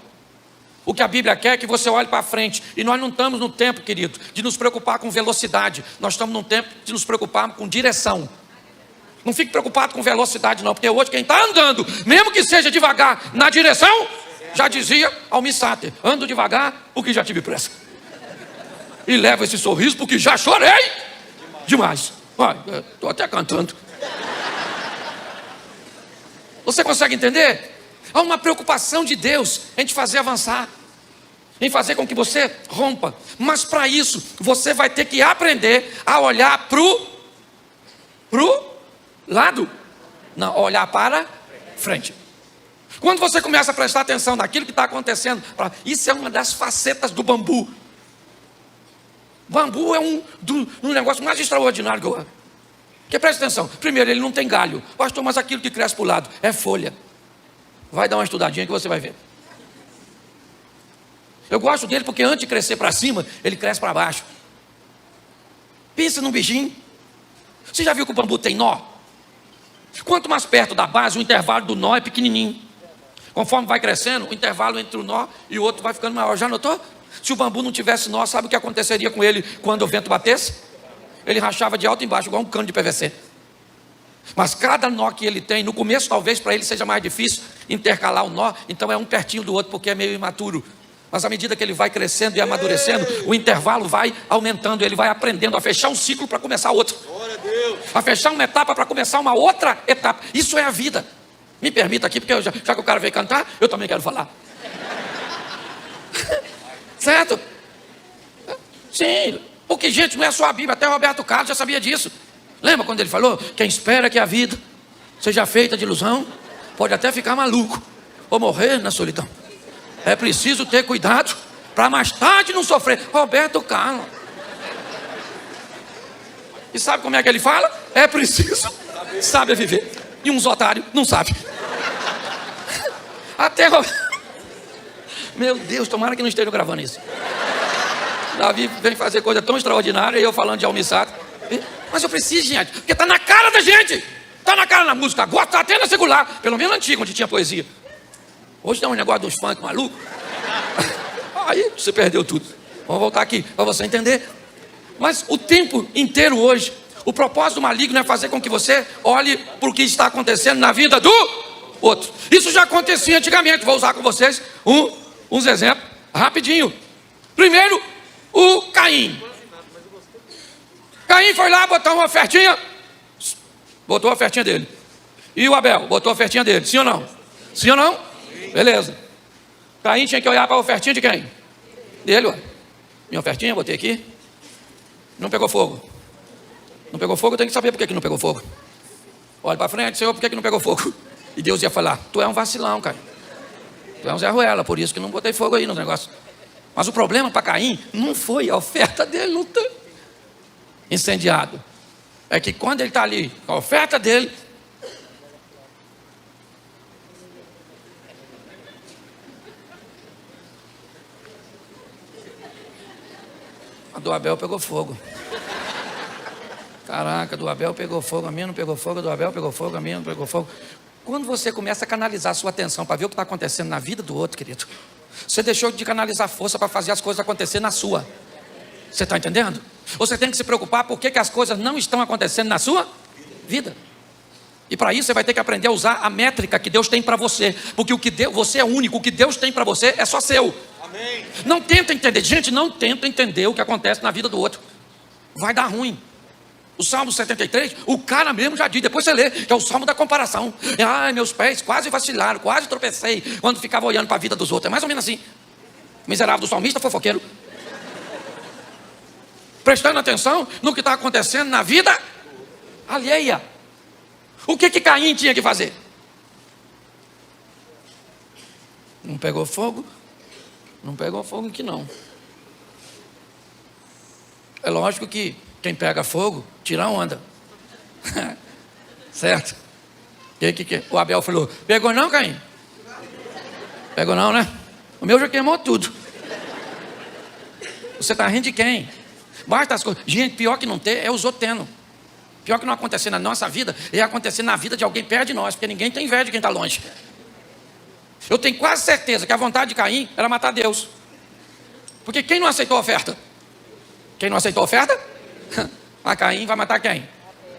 Speaker 1: O que a Bíblia quer é que você olhe para frente. E nós não estamos no tempo, querido, de nos preocupar com velocidade. Nós estamos no tempo de nos preocupar com direção. Não fique preocupado com velocidade não, porque hoje quem está andando, mesmo que seja devagar, na direção, já dizia Almir Sater: ando devagar porque já tive pressa. E levo esse sorriso porque já chorei demais. Estou até cantando. Você consegue entender? Há uma preocupação de Deus em te fazer avançar, em fazer com que você rompa. Mas para isso, você vai ter que aprender a olhar pro lado, não, olhar para frente. Quando você começa a prestar atenção naquilo que está acontecendo, isso é uma das facetas do bambu. Bambu é um negócio mais extraordinário que eu amo. Porque presta atenção, primeiro, ele não tem galho. Pastor, mas aquilo que cresce para o lado é folha. Vai dar uma estudadinha que você vai ver. Eu gosto dele porque antes de crescer para cima, ele cresce para baixo. Pensa num bichinho. Você já viu que o bambu tem nó? Quanto mais perto da base, o intervalo do nó é pequenininho. Conforme vai crescendo, o intervalo entre o nó e o outro vai ficando maior. Já notou? Se o bambu não tivesse nó, sabe o que aconteceria com ele quando o vento batesse? Ele rachava de alto e embaixo, igual um cano de PVC. Mas cada nó que ele tem, no começo talvez para ele seja mais difícil intercalar o nó, então é um pertinho do outro porque é meio imaturo. Mas à medida que ele vai crescendo e amadurecendo, o intervalo vai aumentando, ele vai aprendendo a fechar um ciclo para começar outro, a fechar uma etapa para começar uma outra etapa. Isso é a vida. Me permita aqui, porque já que o cara veio cantar, eu também quero falar. Certo? Sim, porque gente, não é só a Bíblia, até Roberto Carlos já sabia disso. Lembra quando ele falou: quem espera que a vida seja feita de ilusão, pode até ficar maluco ou morrer na solidão. É preciso ter cuidado para mais tarde não sofrer. Roberto Carlos. E sabe como é que ele fala? É preciso saber viver. E uns otários não sabem. Até meu Deus, tomara que não estejam gravando isso. Davi vem fazer coisa tão extraordinária e eu falando de Almir Sater. Mas eu preciso, gente, porque está na cara da gente. Está na cara na música, agora está até na secular. Pelo menos antiga, onde tinha poesia. Hoje tem um negócio dos funk maluco. Aí você perdeu tudo. Vamos voltar aqui para você entender. Mas o tempo inteiro hoje, o propósito maligno é fazer com que você olhe para o que está acontecendo na vida do outro. Isso já acontecia antigamente. Vou usar com vocês uns exemplos rapidinho. Primeiro, o Caim. Caim foi lá, botou uma ofertinha. Botou a ofertinha dele. E o Abel botou a ofertinha dele. Sim ou não? Sim ou não? Beleza. Caim tinha que olhar para a ofertinha de quem? Dele, ué. Minha ofertinha, botei aqui. Não pegou fogo. Não pegou fogo, eu tenho que saber por que não pegou fogo. Olha para frente, Senhor, por que não pegou fogo? E Deus ia falar, tu é um vacilão, Caim. Tu é um Zé Ruela, por isso que não botei fogo aí no negócio. Mas o problema para Caim não foi a oferta dele não ter incendiado. É que quando ele está ali, com a oferta dele, a do Abel pegou fogo. Caraca, a do Abel pegou fogo, a minha não pegou fogo, a do Abel pegou fogo, a minha não pegou fogo. Quando você começa a canalizar a sua atenção para ver o que está acontecendo na vida do outro, querido, você deixou de canalizar força para fazer as coisas acontecer na sua. Você está entendendo? Você tem que se preocupar por que as coisas não estão acontecendo na sua vida. E para isso você vai ter que aprender a usar a métrica que Deus tem para você. Porque o que Deus, você é único, o que Deus tem para você é só seu. Amém. Não tenta entender, gente, não tenta entender o que acontece na vida do outro. Vai dar ruim. O Salmo 73, o cara mesmo já diz, depois você lê, que é o Salmo da comparação. Ai, meus pés quase vacilaram, quase tropecei quando ficava olhando para a vida dos outros. É mais ou menos assim. Miserável do salmista, fofoqueiro. Prestando atenção no que está acontecendo na vida alheia. O que Caim tinha que fazer? Não pegou fogo? Não pegou fogo aqui não. É lógico que quem pega fogo, tira onda. Certo? O Abel falou, pegou não, Caim? Pegou não, né? O meu já queimou tudo. Você está rindo de quem? Basta as coisas. Gente, pior que não ter é os outros tendo. Pior que não acontecer na nossa vida é acontecer na vida de alguém perto de nós, porque ninguém tem inveja de quem está longe. Eu tenho quase certeza que a vontade de Caim era matar Deus. Porque quem não aceitou a oferta? Quem não aceitou a oferta? A Caim vai matar quem?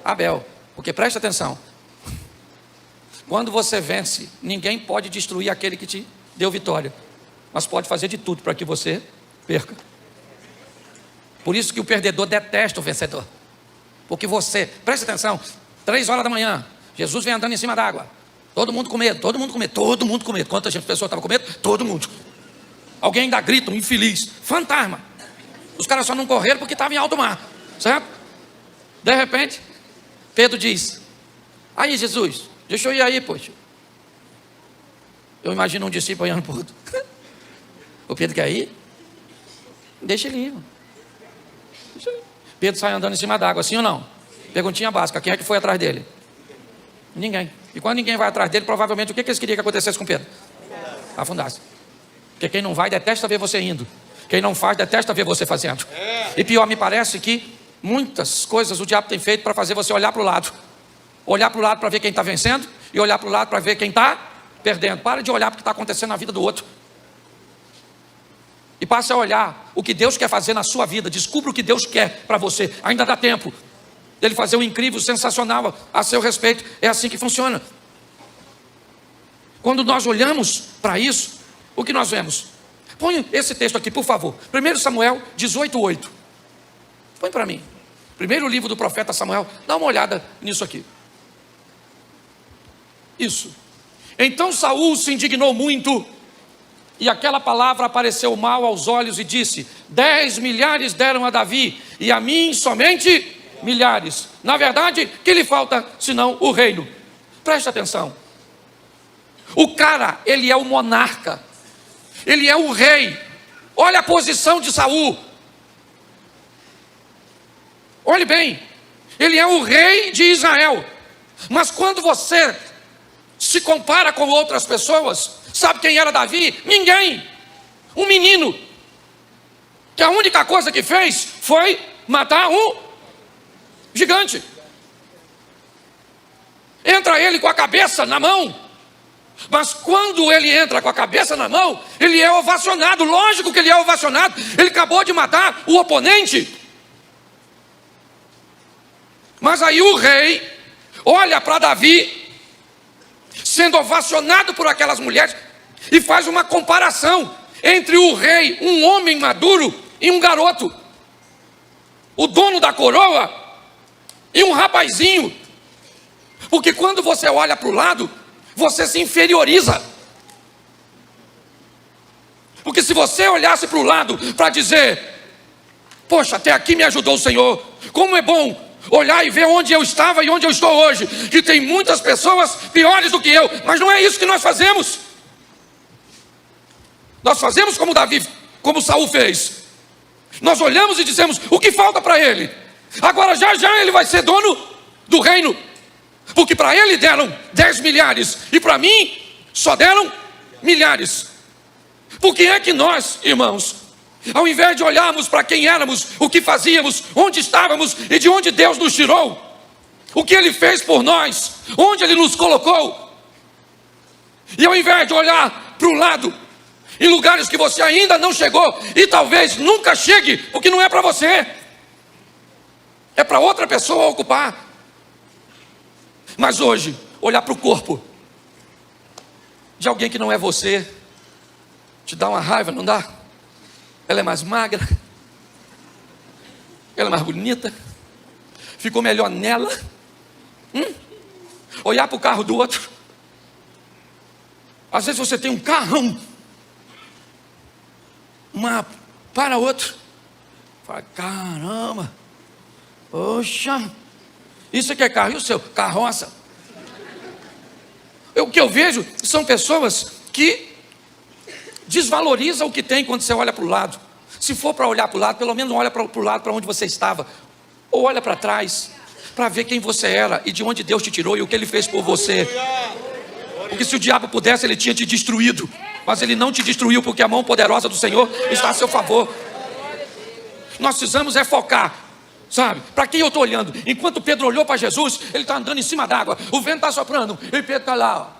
Speaker 1: Abel. Porque presta atenção. Quando você vence, ninguém pode destruir aquele que te deu vitória. Mas pode fazer de tudo para que você perca. Por isso que o perdedor detesta o vencedor. Porque você, presta atenção, 3 horas da manhã, Jesus vem andando em cima d'água. Todo mundo com medo, todo mundo com medo, todo mundo com medo. Quantas pessoas estavam com medo? Todo mundo. Alguém ainda grita, um infeliz, fantasma. Os caras só não correram porque estavam em alto mar, certo? De repente, Pedro diz, aí Jesus, deixa eu ir aí, poxa. Eu imagino um discípulo olhando para o outro. O Pedro quer ir? Deixa ele ir. Deixa ele ir. Pedro sai andando em cima d'água, sim ou não? Perguntinha básica, quem é que foi atrás dele? Ninguém. E quando ninguém vai atrás dele, provavelmente o que eles queriam que acontecesse com Pedro? Afundasse. Porque quem não vai detesta ver você indo. Quem não faz detesta ver você fazendo. E pior, me parece que muitas coisas o diabo tem feito para fazer você olhar para o lado. Olhar para o lado para ver quem está vencendo e olhar para o lado para ver quem está perdendo. Para de olhar para o que está acontecendo na vida do outro. E passe a olhar o que Deus quer fazer na sua vida. Descubra o que Deus quer para você. Ainda dá tempo dele fazer um incrível, sensacional a seu respeito. É assim que funciona. Quando nós olhamos para isso, o que nós vemos? Põe esse texto aqui, por favor. 1 Samuel 18:8. Põe para mim. Primeiro livro do profeta Samuel. Dá uma olhada nisso aqui. Isso. Então Saul se indignou muito, e aquela palavra apareceu mal aos olhos e disse: 10 milhares deram a Davi, e a mim somente milhares. Na verdade, que lhe falta senão o reino? Preste atenção. O cara, ele é o monarca. Ele é o rei. Olha a posição de Saul. Olhe bem. Ele é o rei de Israel. Mas quando você se compara com outras pessoas, sabe quem era Davi? Ninguém. Um menino. Que a única coisa que fez foi matar um gigante. Entra ele com a cabeça na mão. Mas quando ele entra com a cabeça na mão, ele é ovacionado. Lógico que ele é ovacionado. Ele acabou de matar o oponente. Mas aí o rei olha para Davi, sendo ovacionado por aquelas mulheres, e faz uma comparação entre o rei, um homem maduro, e um garoto. O dono da coroa e um rapazinho. Porque quando você olha para o lado, você se inferioriza. Porque se você olhasse para o lado para dizer: poxa, até aqui me ajudou o Senhor, como é bom olhar e ver onde eu estava e onde eu estou hoje, que tem muitas pessoas piores do que eu. Mas não é isso que nós fazemos. Nós fazemos como Davi, como Saul fez. Nós olhamos e dizemos: o que falta para ele? Agora já ele vai ser dono do reino. Porque para ele deram 10 milhares e para mim só deram milhares. Por que é que nós, irmãos, ao invés de olharmos para quem éramos, o que fazíamos, onde estávamos e de onde Deus nos tirou, o que Ele fez por nós, onde Ele nos colocou, e ao invés de olhar para o lado, em lugares que você ainda não chegou e talvez nunca chegue, porque não é para você, é para outra pessoa ocupar. Mas hoje, olhar para o corpo de alguém que não é você, te dá uma raiva, não dá? Ela é mais magra, ela é mais bonita, ficou melhor nela. Olhar para o carro do outro. Às vezes você tem um carrão, uma para outro, fala: caramba, poxa, isso aqui é carro, e o seu? Carroça. O que eu vejo são pessoas que desvalorizam o que tem quando você olha para o lado. Se for para olhar para o lado, pelo menos olha para o lado para onde você estava, ou olha para trás, para ver quem você era e de onde Deus te tirou e o que Ele fez por você. Porque se o diabo pudesse, ele tinha te destruído, mas ele não te destruiu, porque a mão poderosa do Senhor está a seu favor. Nós precisamos focar, sabe? Para quem eu estou olhando? Enquanto Pedro olhou para Jesus, ele está andando em cima d'água, o vento está soprando e Pedro está lá, ó.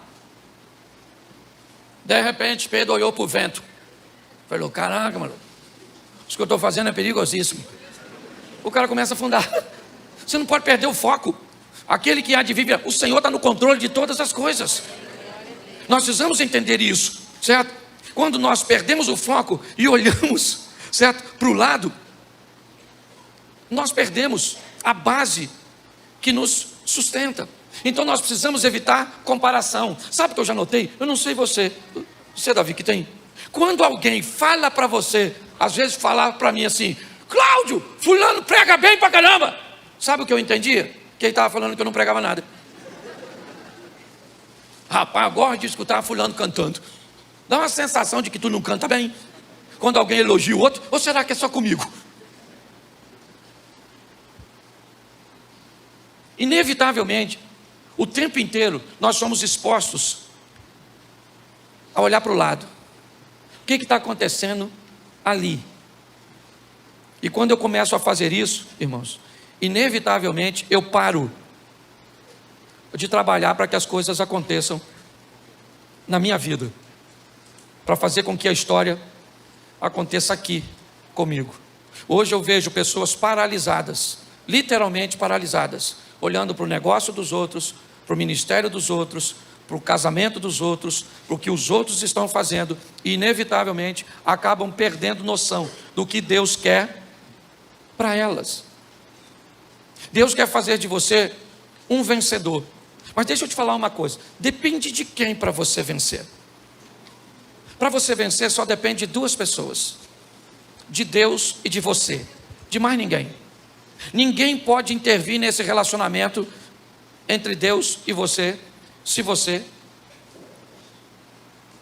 Speaker 1: De repente Pedro olhou para o vento, falou: caraca, mano, isso que eu estou fazendo é perigosíssimo. O cara começa a afundar. Você não pode perder o foco. Aquele que há de viver, o Senhor está no controle de todas as coisas. Nós precisamos entender isso, certo? Quando nós perdemos o foco e olhamos, certo, para o lado, nós perdemos a base que nos sustenta. Então nós precisamos evitar comparação. Sabe o que eu já notei? Eu não sei você, Davi, que tem. Quando alguém fala para você, às vezes falar para mim assim: Cláudio, fulano prega bem pra caramba. Sabe o que eu entendia? Que ele estava falando que eu não pregava nada. Rapaz, eu gosto de escutar fulano cantando. Dá uma sensação de que tu não canta bem quando alguém elogia o outro. Ou será que é só comigo? Inevitavelmente, o tempo inteiro nós somos expostos a olhar para o lado. O que está acontecendo ali? E quando eu começo a fazer isso, irmãos, inevitavelmente eu paro de trabalhar para que as coisas aconteçam na minha vida, para fazer com que a história aconteça aqui comigo. Hoje eu vejo pessoas paralisadas, literalmente paralisadas, olhando para o negócio dos outros, para o ministério dos outros, para o casamento dos outros, para o que os outros estão fazendo, e inevitavelmente acabam perdendo noção do que Deus quer para elas. Deus quer fazer de você um vencedor. Mas deixa eu te falar uma coisa: depende de quem para você vencer. Para você vencer só depende de duas pessoas: de Deus e de você, de mais ninguém. Ninguém pode intervir nesse relacionamento entre Deus e você, se você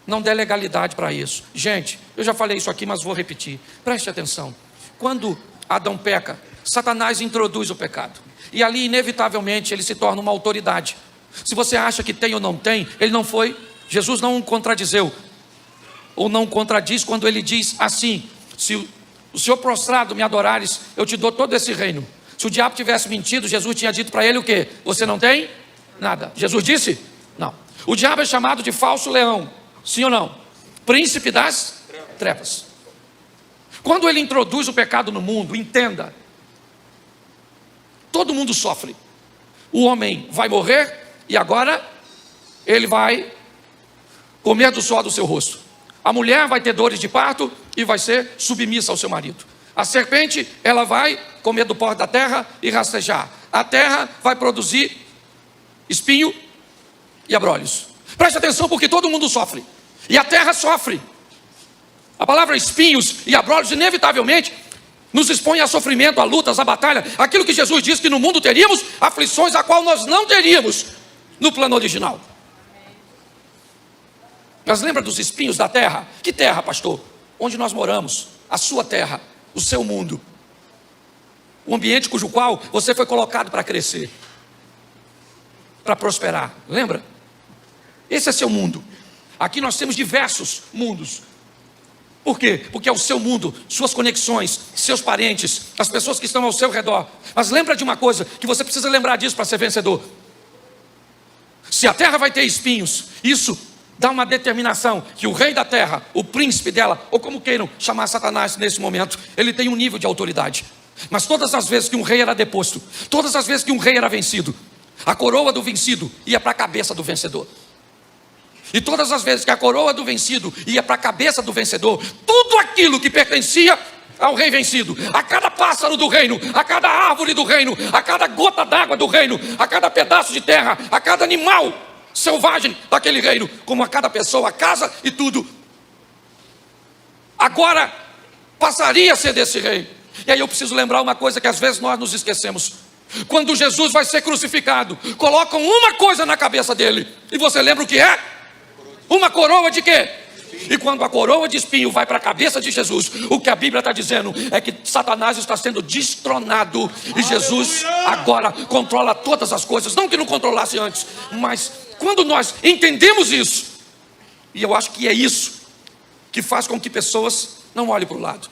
Speaker 1: não der legalidade para isso. Gente, eu já falei isso aqui, mas vou repetir. Preste atenção. Quando Adão peca, Satanás introduz o pecado, e ali inevitavelmente ele se torna uma autoridade. Se você acha que tem ou não tem, ele não foi. Jesus não contradizeu, ou não contradiz quando ele diz assim: se o Senhor prostrado me adorares, eu te dou todo esse reino. Se o diabo tivesse mentido, Jesus tinha dito para ele o quê? Você não tem nada. Jesus disse? Não. O diabo é chamado de falso leão, sim ou não? Príncipe das trevas. Quando ele introduz o pecado no mundo, entenda, todo mundo sofre. O homem vai morrer e agora ele vai comer do suor do seu rosto. A mulher vai ter dores de parto e vai ser submissa ao seu marido. A serpente, ela vai comer do pó da terra e rastejar. A terra vai produzir espinho e abrolhos. Preste atenção, porque todo mundo sofre. E a terra sofre. A palavra espinhos e abrolhos inevitavelmente nos expõe a sofrimento, a lutas, a batalha. Aquilo que Jesus disse que no mundo teríamos aflições, a qual nós não teríamos no plano original. Mas lembra dos espinhos da terra? Que terra, pastor? Onde nós moramos, a sua terra, o seu mundo. O ambiente cujo qual você foi colocado para crescer, para prosperar. Lembra? Esse é seu mundo. Aqui nós temos diversos mundos. Por quê? Porque é o seu mundo, suas conexões, seus parentes, as pessoas que estão ao seu redor. Mas lembra de uma coisa, que você precisa lembrar disso para ser vencedor. Se a terra vai ter espinhos, isso dá uma determinação que o rei da terra, o príncipe dela, ou como queiram chamar Satanás nesse momento, ele tem um nível de autoridade. Mas todas as vezes que um rei era deposto, todas as vezes que um rei era vencido, a coroa do vencido ia para a cabeça do vencedor. E todas as vezes que a coroa do vencido ia para a cabeça do vencedor, tudo aquilo que pertencia ao rei vencido, a cada pássaro do reino, a cada árvore do reino, a cada gota d'água do reino, a cada pedaço de terra, a cada animal selvagem daquele reino, como a cada pessoa, a casa e tudo, agora passaria a ser desse rei. E aí eu preciso lembrar uma coisa que às vezes nós nos esquecemos. Quando Jesus vai ser crucificado, colocam uma coisa na cabeça dele, e você lembra o que é? Uma coroa de quê? E quando a coroa de espinho vai para a cabeça de Jesus, o que a Bíblia está dizendo é que Satanás está sendo destronado, e Jesus agora controla todas as coisas. Não que não controlasse antes, mas quando nós entendemos isso, e eu acho que é isso que faz com que pessoas não olhem para o lado.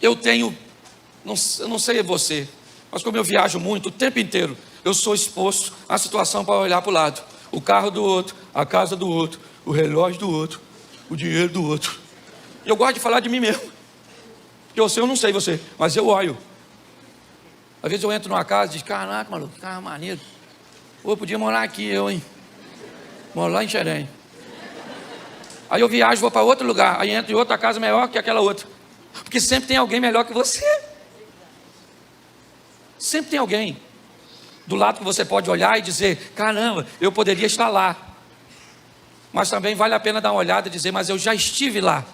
Speaker 1: Eu não sei você, mas como eu viajo muito, o tempo inteiro, eu sou exposto à situação para olhar para o lado. O carro do outro, a casa do outro, o relógio do outro, o dinheiro do outro. E eu gosto de falar de mim mesmo. Eu não sei você, mas eu olho. Às vezes eu entro numa casa e digo, caraca, maluco, carro maneiro. Pô, eu podia morar aqui, hein? Moro lá em Xerém. Aí eu viajo, vou para outro lugar, aí entro em outra casa melhor que aquela outra. Porque sempre tem alguém melhor que você. Sempre tem alguém do lado que você pode olhar e dizer, caramba, eu poderia estar lá. Mas também vale a pena dar uma olhada e dizer, mas eu já estive lá.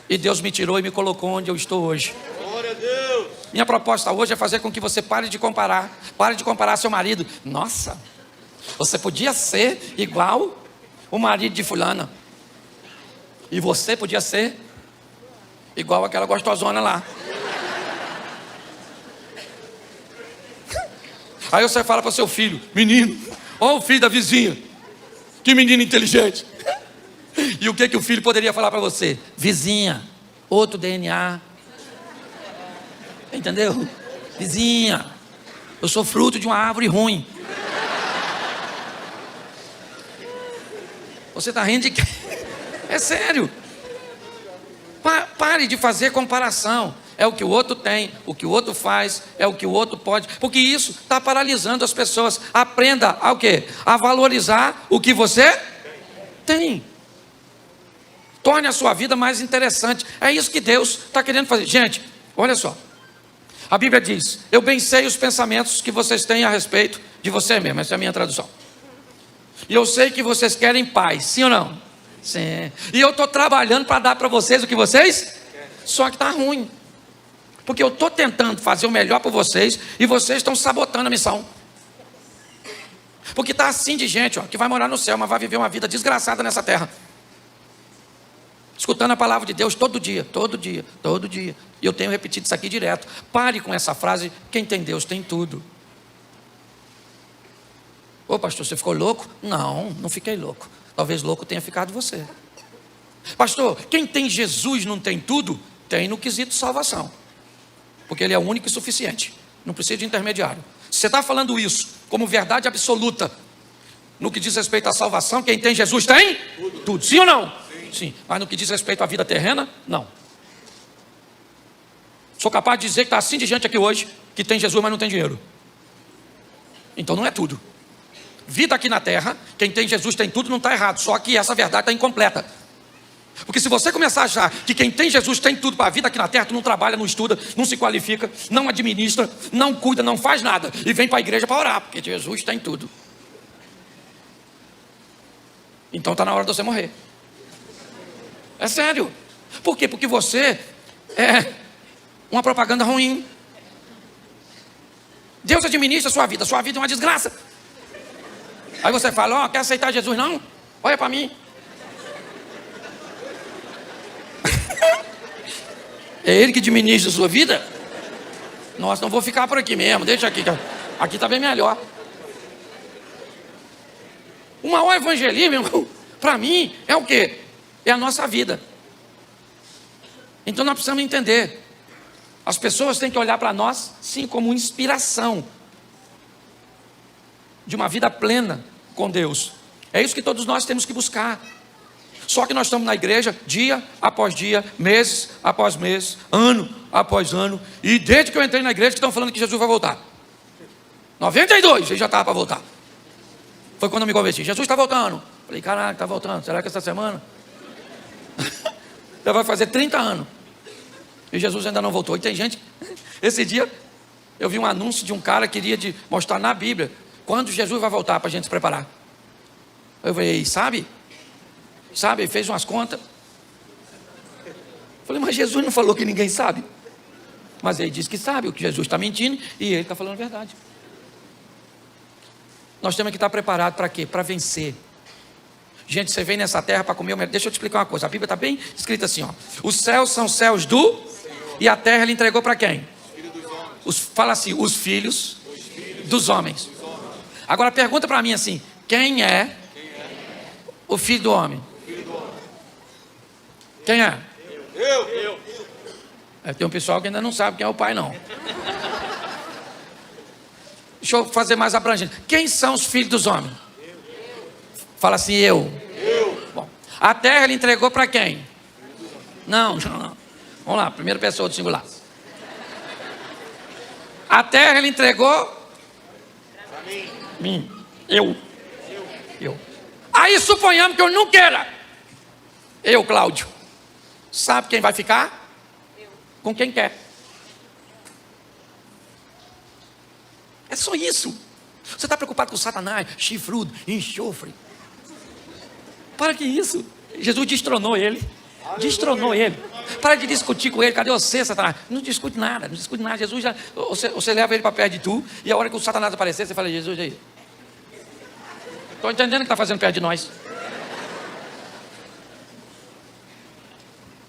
Speaker 1: E Deus me tirou e me colocou onde eu estou hoje. Glória a Deus. Minha proposta hoje é fazer com que você pare de comparar. Pare de comparar seu marido. Nossa, você podia ser igual o marido de fulana. E você podia ser igual aquela gostosona lá. Aí você fala para o seu filho, menino, olha o filho da vizinha, que menino inteligente. E o que o filho poderia falar para você? Vizinha, outro DNA. Entendeu? Vizinha, eu sou fruto de uma árvore ruim. Você está rindo de quê? É sério. Pare de fazer comparação. É o que o outro tem, o que o outro faz, é o que o outro pode, porque isso está paralisando as pessoas. Aprenda a quê? A valorizar o que você tem. Torne a sua vida mais interessante. É isso que Deus está querendo fazer. Gente, olha só. A Bíblia diz, eu bem sei os pensamentos que vocês têm a respeito de você mesmo. Essa é a minha tradução. E eu sei que vocês querem paz, sim ou não? Sim. E eu estou trabalhando para dar para vocês o que vocês? Só que está ruim. Porque eu estou tentando fazer o melhor por vocês e vocês estão sabotando a missão. Porque está assim de gente, ó, que vai morar no céu, mas vai viver uma vida desgraçada nessa terra. Escutando a palavra de Deus todo dia, todo dia, todo dia. E eu tenho repetido isso aqui direto. Pare com essa frase, quem tem Deus tem tudo. Ô pastor, você ficou louco? Não, não fiquei louco. Talvez louco tenha ficado você. Pastor, quem tem Jesus não tem tudo? Tem no quesito salvação. porque Ele é o único e suficiente, não precisa de intermediário. Se você está falando isso como verdade absoluta, no que diz respeito à salvação, quem tem Jesus tem tudo. Sim ou não? Sim. Mas no que diz respeito à vida terrena, não. Sou capaz de dizer que está assim de gente aqui hoje, que tem Jesus, mas não tem dinheiro. Então não é tudo. Vida aqui na terra, quem tem Jesus tem tudo, não está errado. Só que essa verdade está incompleta. Porque se você começar a achar que quem tem Jesus tem tudo para a vida aqui na terra, tu não trabalha, não estuda, não se qualifica, não administra, não cuida, não faz nada, e vem para a igreja para orar, porque Jesus tem tudo. Então está na hora de você morrer. É sério. Por quê? Porque você é uma propaganda ruim. Deus administra a sua vida é uma desgraça. Aí você fala, quer aceitar Jesus não? Olha para mim. É Ele que administra a sua vida? Nossa, não vou ficar por aqui mesmo, deixa aqui. Aqui está bem melhor. O maior evangelismo, irmão, para mim, é o quê? É a nossa vida. Então nós precisamos entender. As pessoas têm que olhar para nós, sim, como inspiração de uma vida plena com Deus. É isso que todos nós temos que buscar. Só que nós estamos na igreja dia após dia, meses após meses, ano após ano. E desde que eu entrei na igreja que estão falando que Jesus vai voltar. 92, ele já estava para voltar. Foi quando eu me converti. Jesus está voltando. Falei, caralho, está voltando. Será que essa semana? Já vai fazer 30 anos. E Jesus ainda não voltou. E tem gente... Esse dia eu vi um anúncio de um cara que queria mostrar na Bíblia quando Jesus vai voltar para a gente se preparar. Eu falei, sabe? Ele fez umas contas. Falei, mas Jesus não falou que ninguém sabe. Mas ele disse que sabe, o que Jesus está mentindo e ele está falando a verdade. Nós temos que estar preparados para quê? Para vencer. Gente, você vem nessa terra para comer o melhor. Deixa eu te explicar uma coisa. A Bíblia está bem escrita assim, Os céus são céus do Senhor. E a terra ele entregou para quem? Fala assim, os filhos dos homens. Agora pergunta para mim assim, quem é o filho do homem? Quem é? Eu. Tem um pessoal que ainda não sabe quem é o pai, não. Deixa eu fazer mais abrangente. Quem são os filhos dos homens? Fala assim, eu. Bom, a terra ele entregou para quem? Não. Vamos lá, primeira pessoa do singular. A terra ele entregou para mim. Eu. Aí suponhamos que eu não queira. Eu, Cláudio. Sabe quem vai ficar? Eu. Com quem quer. É só isso. Você está preocupado com Satanás, chifrudo, enxofre. Para que isso? Jesus destronou ele. Para de discutir com ele. Cadê você, Satanás? Não discute nada. Jesus já... Você leva ele para perto de tu. E a hora que o Satanás aparecer, você fala, Jesus, aí. Estou entendendo o que está fazendo perto de nós.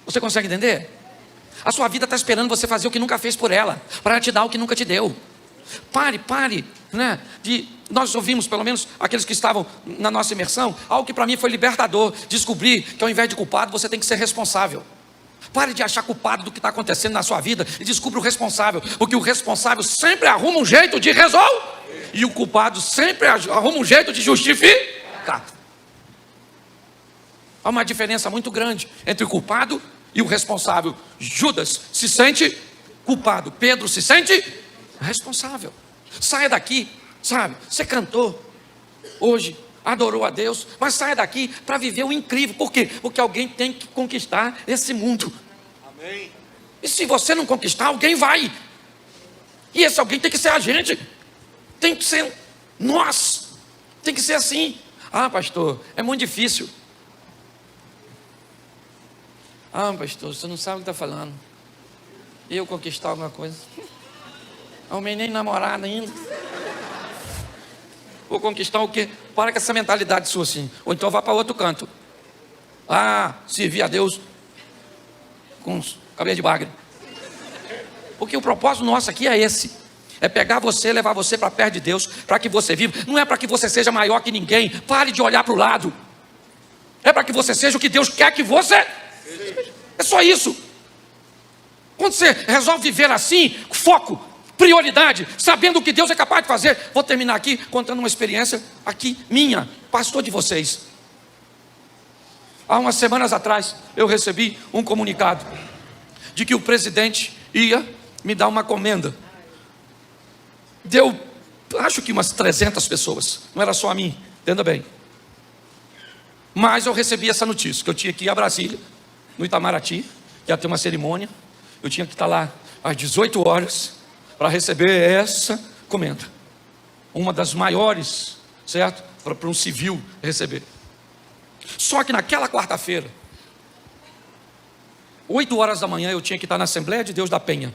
Speaker 1: Você consegue entender? A sua vida está esperando você fazer o que nunca fez por ela, para ela te dar o que nunca te deu. Pare, né? Nós ouvimos, pelo menos aqueles que estavam na nossa imersão, algo que para mim foi libertador, descobrir que ao invés de culpado, você tem que ser responsável. Pare de achar culpado do que está acontecendo na sua vida e descubra o responsável, porque o responsável sempre arruma um jeito de resolver e o culpado sempre arruma um jeito de justificar. Há uma diferença muito grande entre o culpado e o responsável. Judas se sente culpado, Pedro se sente responsável. Saia daqui, sabe? Você cantou hoje, adorou a Deus, mas saia daqui para viver o incrível. Por quê? Porque alguém tem que conquistar esse mundo. Amém. E se você não conquistar, alguém vai. E esse alguém tem que ser a gente. Tem que ser nós. Tem que ser assim. Ah, pastor, é muito difícil. Ah, pastor, você não sabe o que está falando. Eu conquistar alguma coisa. Arrumei nem namorada ainda. Vou conquistar o quê? Para com essa mentalidade sua assim. Ou então vá para outro canto. Servir a Deus com os cabelos de bagre. Porque o propósito nosso aqui é esse. É pegar você, levar você para perto de Deus, para que você viva. Não é para que você seja maior que ninguém. Pare de olhar para o lado. É para que você seja o que Deus quer que você seja. É só isso. Quando você resolve viver assim, foco, prioridade, sabendo o que Deus é capaz de fazer. Vou terminar aqui contando uma experiência aqui minha, pastor de vocês. Há umas semanas atrás eu recebi um comunicado de que o presidente ia me dar uma comenda. Deu, acho que umas 300 pessoas, não era só a mim, entenda bem. Mas eu recebi essa notícia, que eu tinha que ir a Brasília, no Itamaraty, que ia ter uma cerimônia. Eu tinha que estar lá às 18 horas para receber essa comenda. Uma das maiores, certo? Para um civil receber. Só que naquela quarta-feira, 8 horas da manhã, eu tinha que estar na Assembleia de Deus da Penha.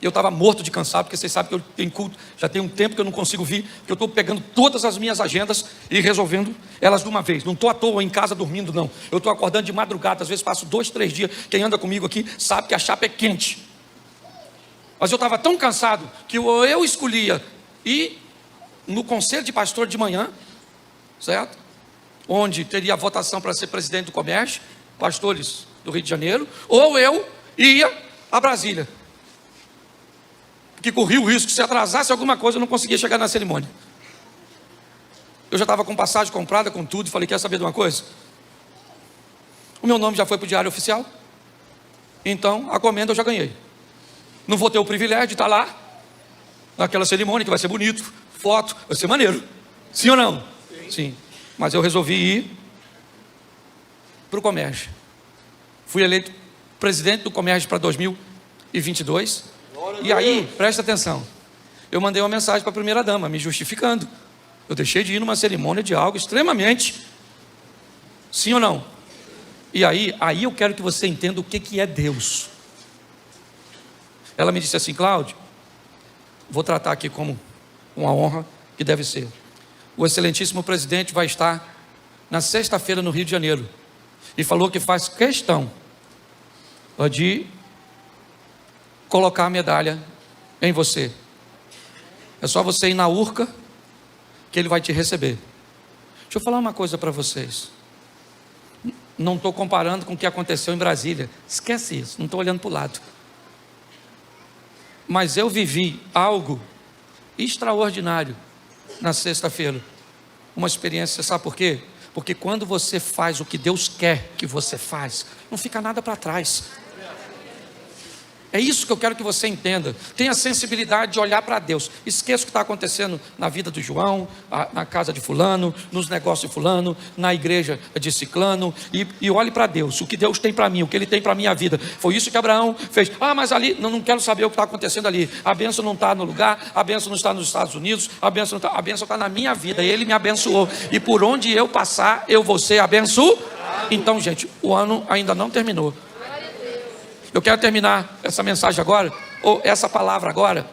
Speaker 1: Eu estava morto de cansado, porque vocês sabem que eu tenho culto, já tem um tempo que eu não consigo vir, porque eu estou pegando todas as minhas agendas e resolvendo elas de uma vez. Não estou à toa em casa dormindo, não. Eu estou acordando de madrugada, às vezes passo 2, 3 dias. Quem anda comigo aqui sabe que a chapa é quente. Mas eu estava tão cansado que eu escolhia ir no conselho de pastor de manhã, certo? Onde teria a votação para ser presidente do comércio, pastores do Rio de Janeiro, ou eu ia a Brasília, que corria o risco de se atrasasse alguma coisa, eu não conseguia chegar na cerimônia. Eu já estava com passagem comprada, com tudo, e falei, quer saber de uma coisa? O meu nome já foi para o diário oficial, então a comenda eu já ganhei. Não vou ter o privilégio de estar lá, naquela cerimônia, que vai ser bonito, foto, vai ser maneiro. Sim ou não? Sim. Mas eu resolvi ir para o comércio. Fui eleito presidente do comércio para 2022. E aí, presta atenção, eu mandei uma mensagem para a primeira-dama, me justificando. Eu deixei de ir numa cerimônia de algo extremamente, sim ou não? E aí eu quero que você entenda o que é Deus. Ela me disse assim, Cláudio, vou tratar aqui como uma honra que deve ser. O excelentíssimo presidente vai estar na sexta-feira no Rio de Janeiro. E falou que faz questão de colocar a medalha em você. É só você ir na urca que ele vai te receber. Deixa eu falar uma coisa para vocês. Não estou comparando com o que aconteceu em Brasília. Esquece isso, não estou olhando para o lado. Mas eu vivi algo extraordinário na sexta-feira. Uma experiência, sabe por quê? Porque quando você faz o que Deus quer que você faz, não fica nada para trás. É isso que eu quero que você entenda. Tenha sensibilidade de olhar para Deus. Esqueça o que está acontecendo na vida do João, na casa de fulano, nos negócios de fulano, na igreja de ciclano, e olhe para Deus. O que Deus tem para mim, o que Ele tem para a minha vida. Foi isso que Abraão fez. Mas ali, não quero saber o que está acontecendo ali. A bênção não está no lugar, a bênção não está nos Estados Unidos, a bênção está na minha vida. Ele me abençoou. E por onde eu passar, eu vou ser abençoado. Então, gente, o ano ainda não terminou. Eu quero terminar essa mensagem agora, ou essa palavra agora,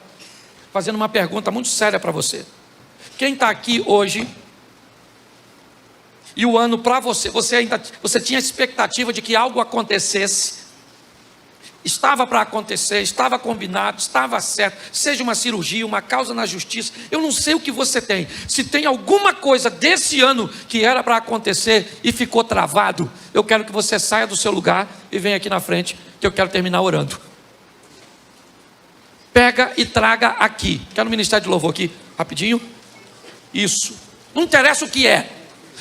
Speaker 1: fazendo uma pergunta muito séria para você. Quem está aqui hoje, e o ano para você tinha expectativa de que algo acontecesse, estava para acontecer, estava combinado, estava certo, seja uma cirurgia, uma causa na justiça, eu não sei o que você tem. Se tem alguma coisa desse ano que era para acontecer e ficou travado, eu quero que você saia do seu lugar e venha aqui na frente, que eu quero terminar orando. Pega e traga aqui. Quero o ministério de louvor aqui, rapidinho. Isso. Não interessa o que é.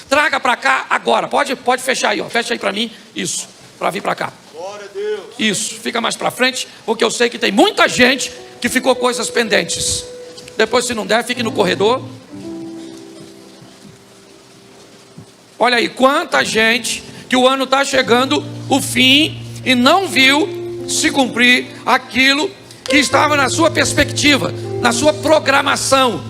Speaker 1: Traga para cá agora. Pode fechar aí, ó. Fecha aí para mim. Isso. Para vir para cá.
Speaker 2: Glória a Deus.
Speaker 1: Isso. Fica mais para frente, porque eu sei que tem muita gente que ficou coisas pendentes. Depois, se não der, fique no corredor. Olha aí, quanta gente que o ano está chegando, o fim, e não viu se cumprir aquilo que estava na sua perspectiva, na sua programação.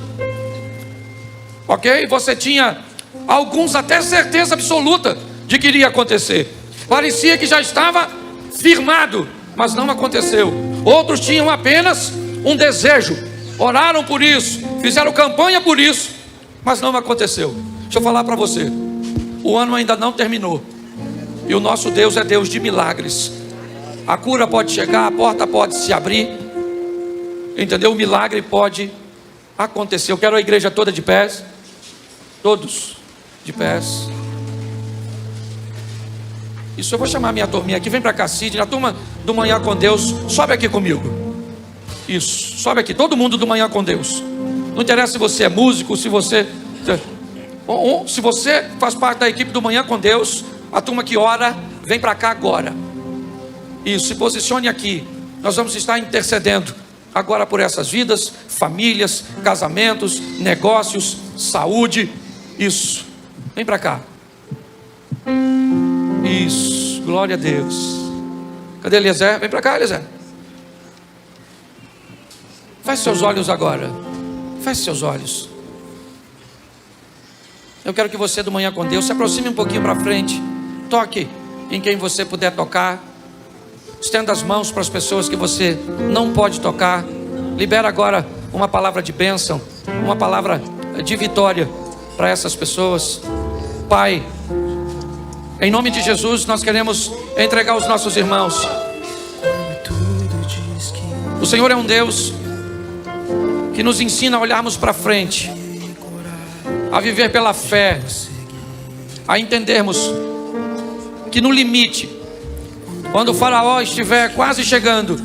Speaker 1: Ok? Você tinha alguns até certeza absoluta de que iria acontecer. Parecia que já estava firmado, mas não aconteceu. Outros tinham apenas um desejo, oraram por isso, fizeram campanha por isso, mas não aconteceu. Deixa eu falar para você, o ano ainda não terminou. E o nosso Deus é Deus de milagres. A cura pode chegar, a porta pode se abrir, entendeu? O milagre pode acontecer. Eu quero a igreja toda de pés. Todos de pés. Isso, eu vou chamar minha turminha aqui. Vem para cá, Cid. A turma do Manhã com Deus, sobe aqui comigo. Isso, sobe aqui. Todo mundo do Manhã com Deus. Não interessa se você é músico, se você faz parte da equipe do Manhã com Deus. A turma que ora, vem para cá agora. Isso, se posicione aqui. Nós vamos estar intercedendo agora por essas vidas, famílias, casamentos, negócios, saúde. Isso, vem para cá. Isso, glória a Deus. Cadê Eliezer? Vem para cá, Eliezer. Feche seus olhos agora. Feche seus olhos. Eu quero que você do Manhã com Deus se aproxime um pouquinho para frente. Toque em quem você puder tocar. Estenda as mãos para as pessoas que você não pode tocar. Libera agora uma palavra de bênção, uma palavra de vitória para essas pessoas. Pai, em nome de Jesus, nós queremos entregar os nossos irmãos. O Senhor é um Deus que nos ensina a olharmos para frente, a viver pela fé, a entendermos que no limite, quando o faraó estiver quase chegando,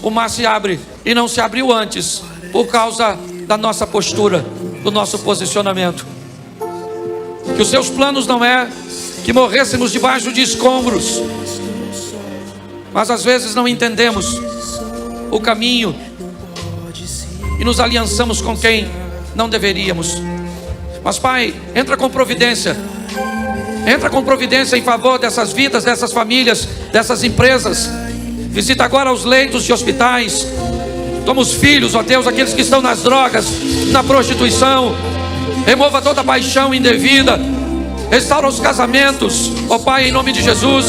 Speaker 1: o mar se abre e não se abriu antes, por causa da nossa postura, do nosso posicionamento. Que os seus planos não é que morrêssemos debaixo de escombros, mas às vezes não entendemos o caminho e nos aliançamos com quem não deveríamos. Mas Pai, entra com providência em favor dessas vidas, dessas famílias, dessas empresas. Visita agora os leitos de hospitais. Toma os filhos, ó Deus, aqueles que estão nas drogas, na prostituição. Remova toda paixão indevida. Restaura os casamentos, ó Pai, em nome de Jesus.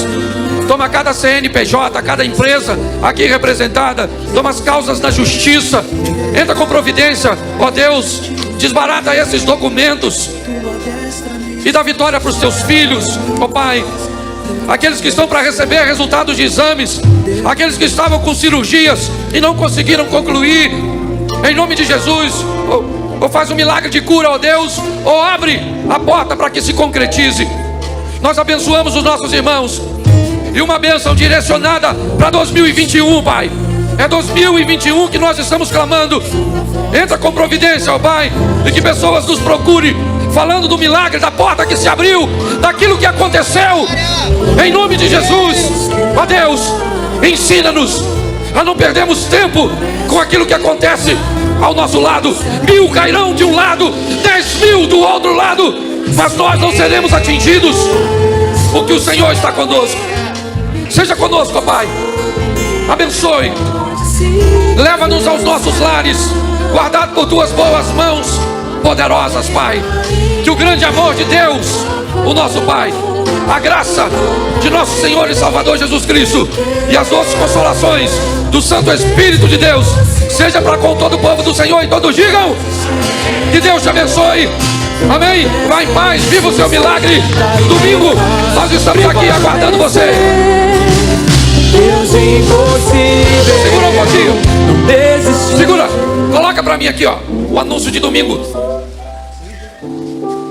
Speaker 1: Toma cada CNPJ, cada empresa aqui representada. Toma as causas na justiça. Entra com providência, ó Deus. Desbarata esses documentos e dá vitória para os teus filhos, ó Pai. Aqueles que estão para receber resultados de exames, aqueles que estavam com cirurgias e não conseguiram concluir, em nome de Jesus, ou faz um milagre de cura, ó Deus, ou abre a porta para que se concretize. Nós abençoamos os nossos irmãos, e uma bênção direcionada para 2021, Pai. É 2021 que nós estamos clamando. Entra com providência, ó Pai, e que pessoas nos procurem, falando do milagre, da porta que se abriu, daquilo que aconteceu, em nome de Jesus. Ó Deus, ensina-nos a não perdermos tempo com aquilo que acontece ao nosso lado. 1000 cairão de um lado, 10.000 do outro lado, mas nós não seremos atingidos, porque o Senhor está conosco. Seja conosco, ó Pai. Abençoe, leva-nos aos nossos lares, guardado por tuas boas mãos poderosas, Pai. Que o grande amor de Deus, o nosso Pai, a graça de nosso Senhor e Salvador Jesus Cristo e as doces consolações do Santo Espírito de Deus seja para com todo o povo do Senhor, e todos digam: que Deus te abençoe. Amém. Vá em paz, viva o seu milagre. Domingo nós estamos aqui aguardando você.
Speaker 2: Deus impossível.
Speaker 1: Segura um pouquinho.
Speaker 2: Não desistiu.
Speaker 1: Segura. Coloca para mim aqui, ó, o anúncio de domingo.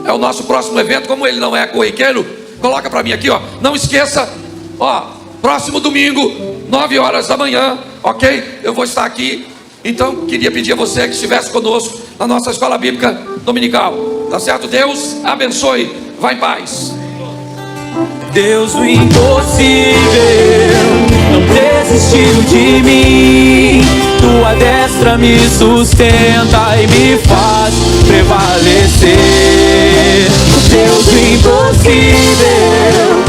Speaker 1: É o nosso próximo evento. Como ele não é corriqueiro, coloca para mim aqui, ó. Não esqueça, ó, próximo domingo, 9 horas da manhã, ok? Eu vou estar aqui. Então, queria pedir a você que estivesse conosco na nossa escola bíblica dominical. Tá certo? Deus abençoe. Vá em paz.
Speaker 2: Deus do impossível não desistiu de mim. Tua destra me sustenta e me faz prevalecer. Deus do impossível